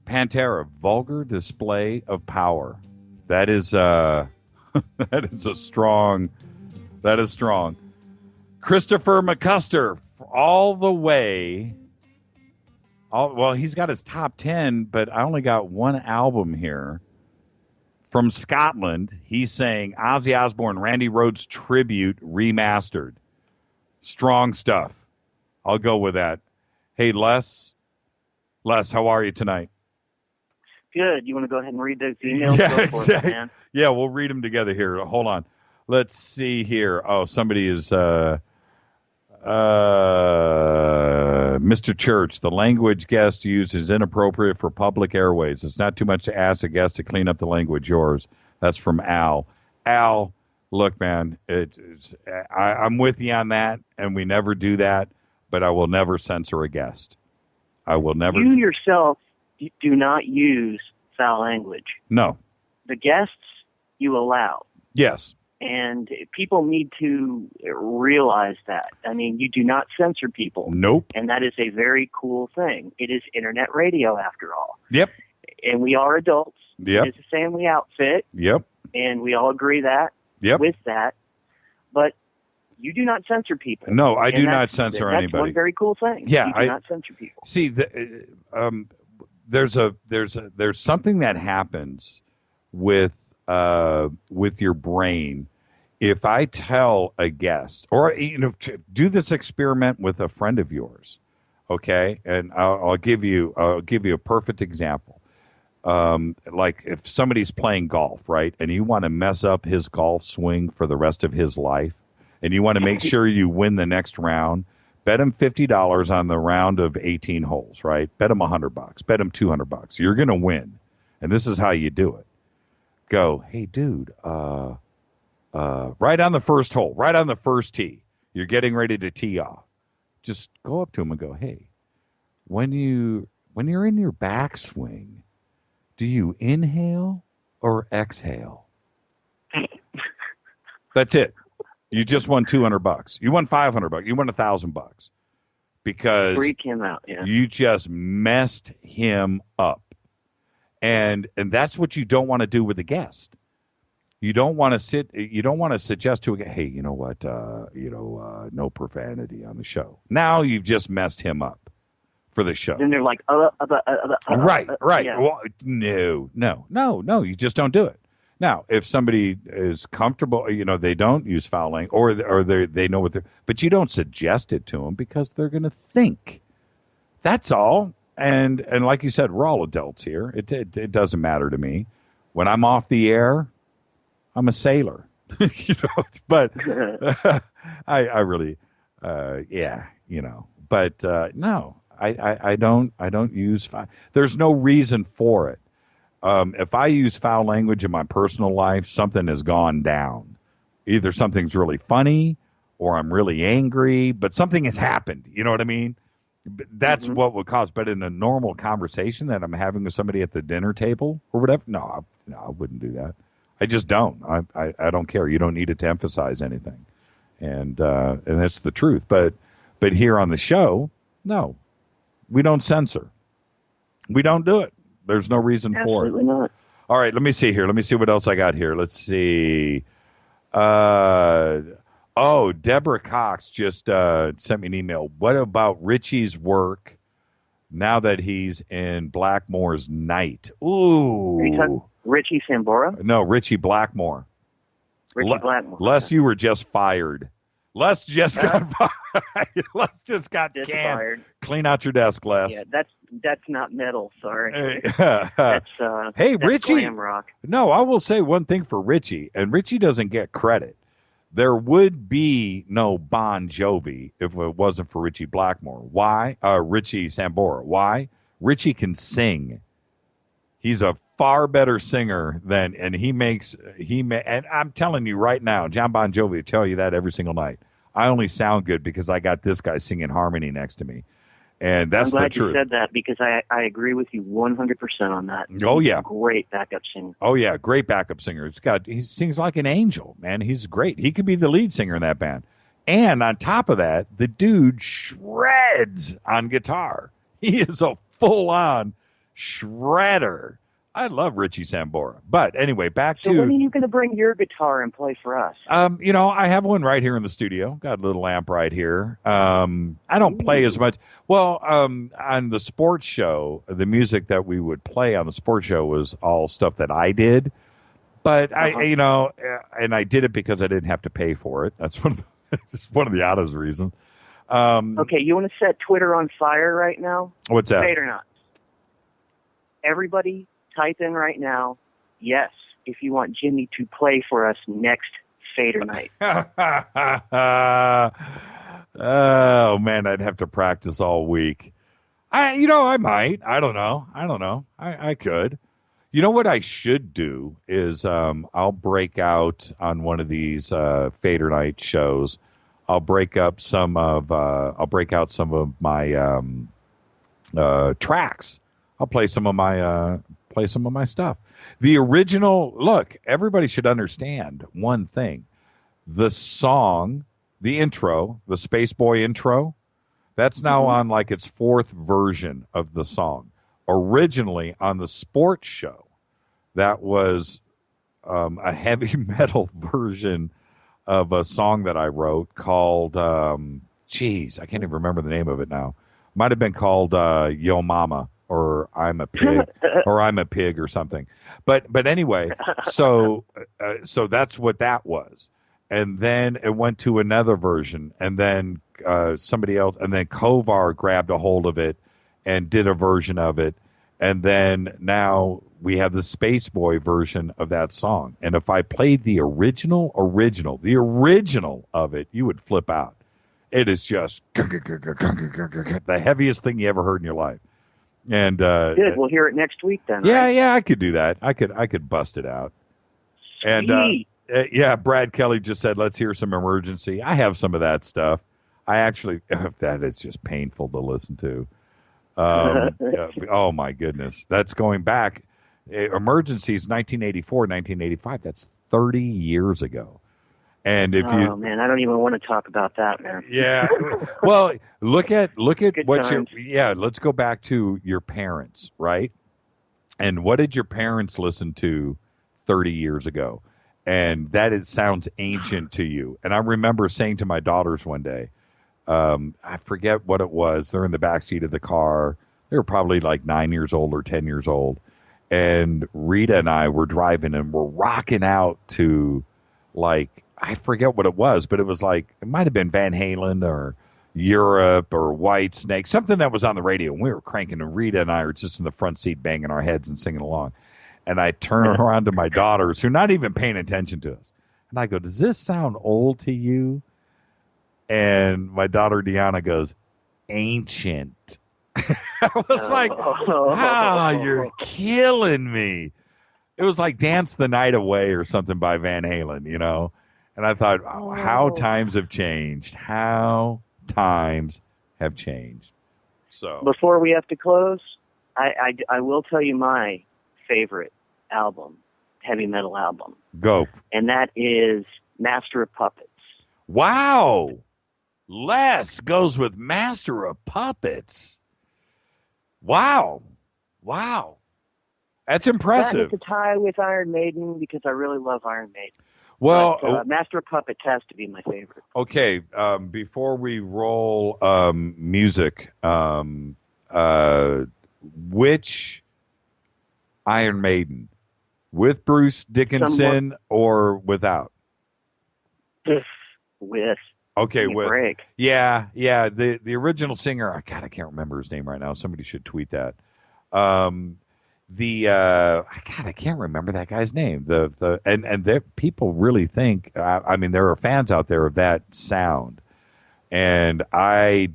Pantera, Vulgar Display of Power. That is that is strong. Christopher McCuster, all the way. Well, he's got his top 10, but I only got one album here. From Scotland, he's saying Ozzy Osbourne, Randy Rhoads tribute remastered. Strong stuff. I'll go with that. Hey, Les, how are you tonight? Good. You want to go ahead and read those emails? Yeah, Go for it, man. Yeah, we'll read them together here. Hold on. Let's see here. Oh, somebody is... Mr. Church, the language guest used is inappropriate for public airways. It's not too much to ask a guest to clean up the language. Yours. That's from Al. Al, look, man, I'm with you on that, and we never do that, but I will never censor a guest. I will never. You yourself do not use foul language. No. The guests you allow. Yes. And people need to realize that. I mean, you do not censor people. Nope. And that is a very cool thing. It is internet radio, after all. Yep. And we are adults. Yep. It's a family outfit. Yep. And we all agree that. Yep. With that. But you do not censor people. No, I do not censor that's anybody. One very cool thing. Yeah, you do not censor people. See, there's something that happens with your brain. If I tell a guest, or do this experiment with a friend of yours, okay, and I'll give you a perfect example. Like if somebody's playing golf, right, and you want to mess up his golf swing for the rest of his life, and you want to make sure you win the next round, bet him $50 on the round of 18 holes, right? Bet him $100, bet him $200. You're going to win, and this is how you do it. Go, hey, dude, right on the first hole, right on the first tee. You're getting ready to tee off. just go up to him and go, hey, when you're in your backswing, do you inhale or exhale? That's it. You just won $200. You won $500. You won $1,000 because freak him out. Yeah. you just messed him up, and that's what you don't want to do with the guest. You don't want to You don't want to suggest to a guest, hey, you know what? No profanity on the show. Now you've just messed him up for the show. Then they're like, right. Yeah. Well, no. You just don't do it. Now, if somebody is comfortable, they don't use foul language, or they know what they're, but you don't suggest it to them because they're going to think. That's all. And like you said, we're all adults here. It doesn't matter to me. When I'm off the air, I'm a sailor. But I really, But no, I don't use foul. There's no reason for it. If I use foul language in my personal life, something has gone down. Either something's really funny or I'm really angry, but something has happened. You know what I mean? That's what would cause. But in a normal conversation that I'm having with somebody at the dinner table or whatever, no, I wouldn't do that. I just don't. I don't care. You don't need it to emphasize anything. And that's the truth. But here on the show, no, we don't censor. We don't do it. There's no reason for it. Absolutely not. All right, let me see here. Let me see what else I got here. Let's see. Deborah Cox just sent me an email. What about Richie's work now that he's in Blackmore's Night? Ooh. Are you talking Richie Sambora? No, Richie Blackmore. Richie Blackmore. Les, you were just fired. Les just got fired. Les just got canned. Fired. Clean out your desk, Les. Yeah, that's not metal. Sorry. Hey, that's Richie. glam rock. No, I will say one thing for Richie, and Richie doesn't get credit. There would be no Bon Jovi if it wasn't for Richie Blackmore. Why? Richie Sambora. Why? Richie can sing. He's a far better singer than, and and I'm telling you right now, John Bon Jovi will tell you that every single night. I only sound good because I got this guy singing harmony next to me. And that's the truth. I'm glad you said that because I agree with you 100% on that. Oh, He's yeah. a great backup singer. Oh, yeah. Great backup singer. He sings like an angel, man. He's great. He could be the lead singer in that band. And on top of that, the dude shreds on guitar. He is a full-on shredder. I love Richie Sambora. But anyway, back to... So when are you going to bring your guitar and play for us? I have one right here in the studio. Got a little amp right here. I don't play as much. Well, on the sports show, the music that we would play on the sports show was all stuff that I did. But and I did it because I didn't have to pay for it. That's one of the oddest reasons. Okay, you want to set Twitter on fire right now? What's that? Fade or not? Everybody type in right now, yes, if you want Jimmy to play for us next Fader Night. Oh, man, I'd have to practice all week. I might. I don't know. I could. You know what I should do is I'll break out on one of these Fader Night shows. I'll break out some of my tracks. I'll play some of my stuff. The original, look, everybody should understand one thing. The song, the intro, the Space Boy intro, that's now on like its fourth version of the song. Originally on the sports show, that was a heavy metal version of a song that I wrote called, I can't even remember the name of it now. Might have been called Yo Mama. Or I'm a pig, or something. But anyway, so that's what that was, and then it went to another version, and then somebody else, and then Kovar grabbed a hold of it and did a version of it, and then now we have the Space Boy version of that song. And if I played the original of it, you would flip out. It is just the heaviest thing you ever heard in your life. And good. We'll hear it next week then. Yeah, right? yeah, I could do that. I could bust it out. Sweet. And Brad Kelly just said, "Let's hear some emergency." I have some of that stuff. I actually, that is just painful to listen to. Oh my goodness. That's going back. Emergencies 1984, 1985. That's 30 years ago. And if oh man, I don't even want to talk about that, man. yeah. Well, look at Good what times. let's go back to your parents, right? And what did your parents listen to 30 years ago? And sounds ancient to you. And I remember saying to my daughters one day, I forget what it was. They're in the back seat of the car. They were probably like 9 years old or 10 years old. And Rita and I were driving and we're rocking out to, like, I forget what it was, but it was like, it might have been Van Halen or Europe or White Snake, something that was on the radio. And we were cranking, and Rita and I are just in the front seat banging our heads and singing along. And I turn around to my daughters, who are not even paying attention to us. And I go, does this sound old to you? And my daughter Deanna goes, ancient. I was like, you're killing me. It was like Dance the Night Away or something by Van Halen, you know? And I thought, how times have changed. How times have changed. So before we have to close, I will tell you my favorite album, heavy metal album. Go. And that is Master of Puppets. Wow. Les goes with Master of Puppets. Wow. That's impressive. That is a tie with Iron Maiden because I really love Iron Maiden. Well, but, Master of Puppets has to be my favorite. Okay, before we roll music, which Iron Maiden? With Bruce Dickinson or without? With. Okay, with. Break. Yeah. The original singer, I can't remember his name right now. Somebody should tweet that. I can't remember that guy's name. And people really think. I mean, there are fans out there of that sound, and I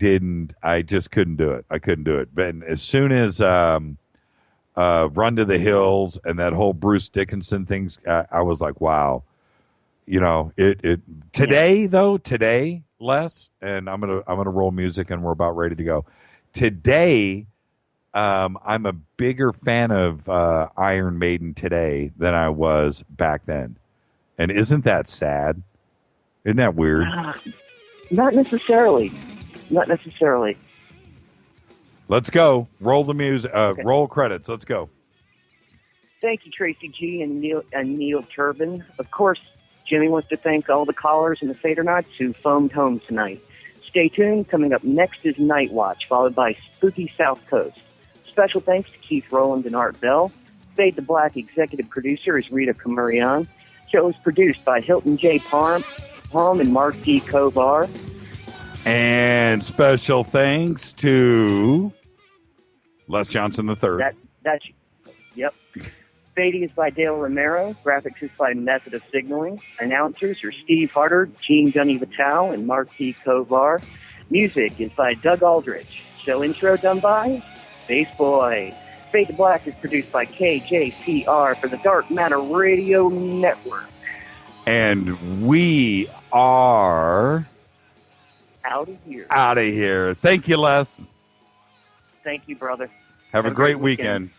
just couldn't do it. I couldn't do it. But as soon as Run to the Hills and that whole Bruce Dickinson things, I was like, wow. You know, today, Les, and I'm gonna roll music, and we're about ready to go. Today, I'm a bigger fan of Iron Maiden today than I was back then. And isn't that sad? Isn't that weird? Not necessarily. Let's go. Roll the music. Okay. Roll credits. Let's go. Thank you, Tracy G and Neil Turban. Of course, Jimmy wants to thank all the callers and the Fadernauts who phoned home tonight. Stay tuned. Coming up next is Night Watch, followed by Spooky South Coast. Special thanks to Keith Rowland and Art Bell. Fade the Black executive producer is Rita Kamarian. Show is produced by Hilton J. Palm and Mark D. Kovar. And special thanks to Les Johnson III. Yep. Fady is by Dale Romero. Graphics is by Method of Signaling. Announcers are Steve Harder, Gene Gunny Vital, and Mark T. Kovar. Music is by Doug Aldrich. Show intro done by Bass Boy. Fade to Black is produced by KJCR for the Dark Matter Radio Network. And we are out of here. Thank you, Les. Thank you, brother. Have a great weekend.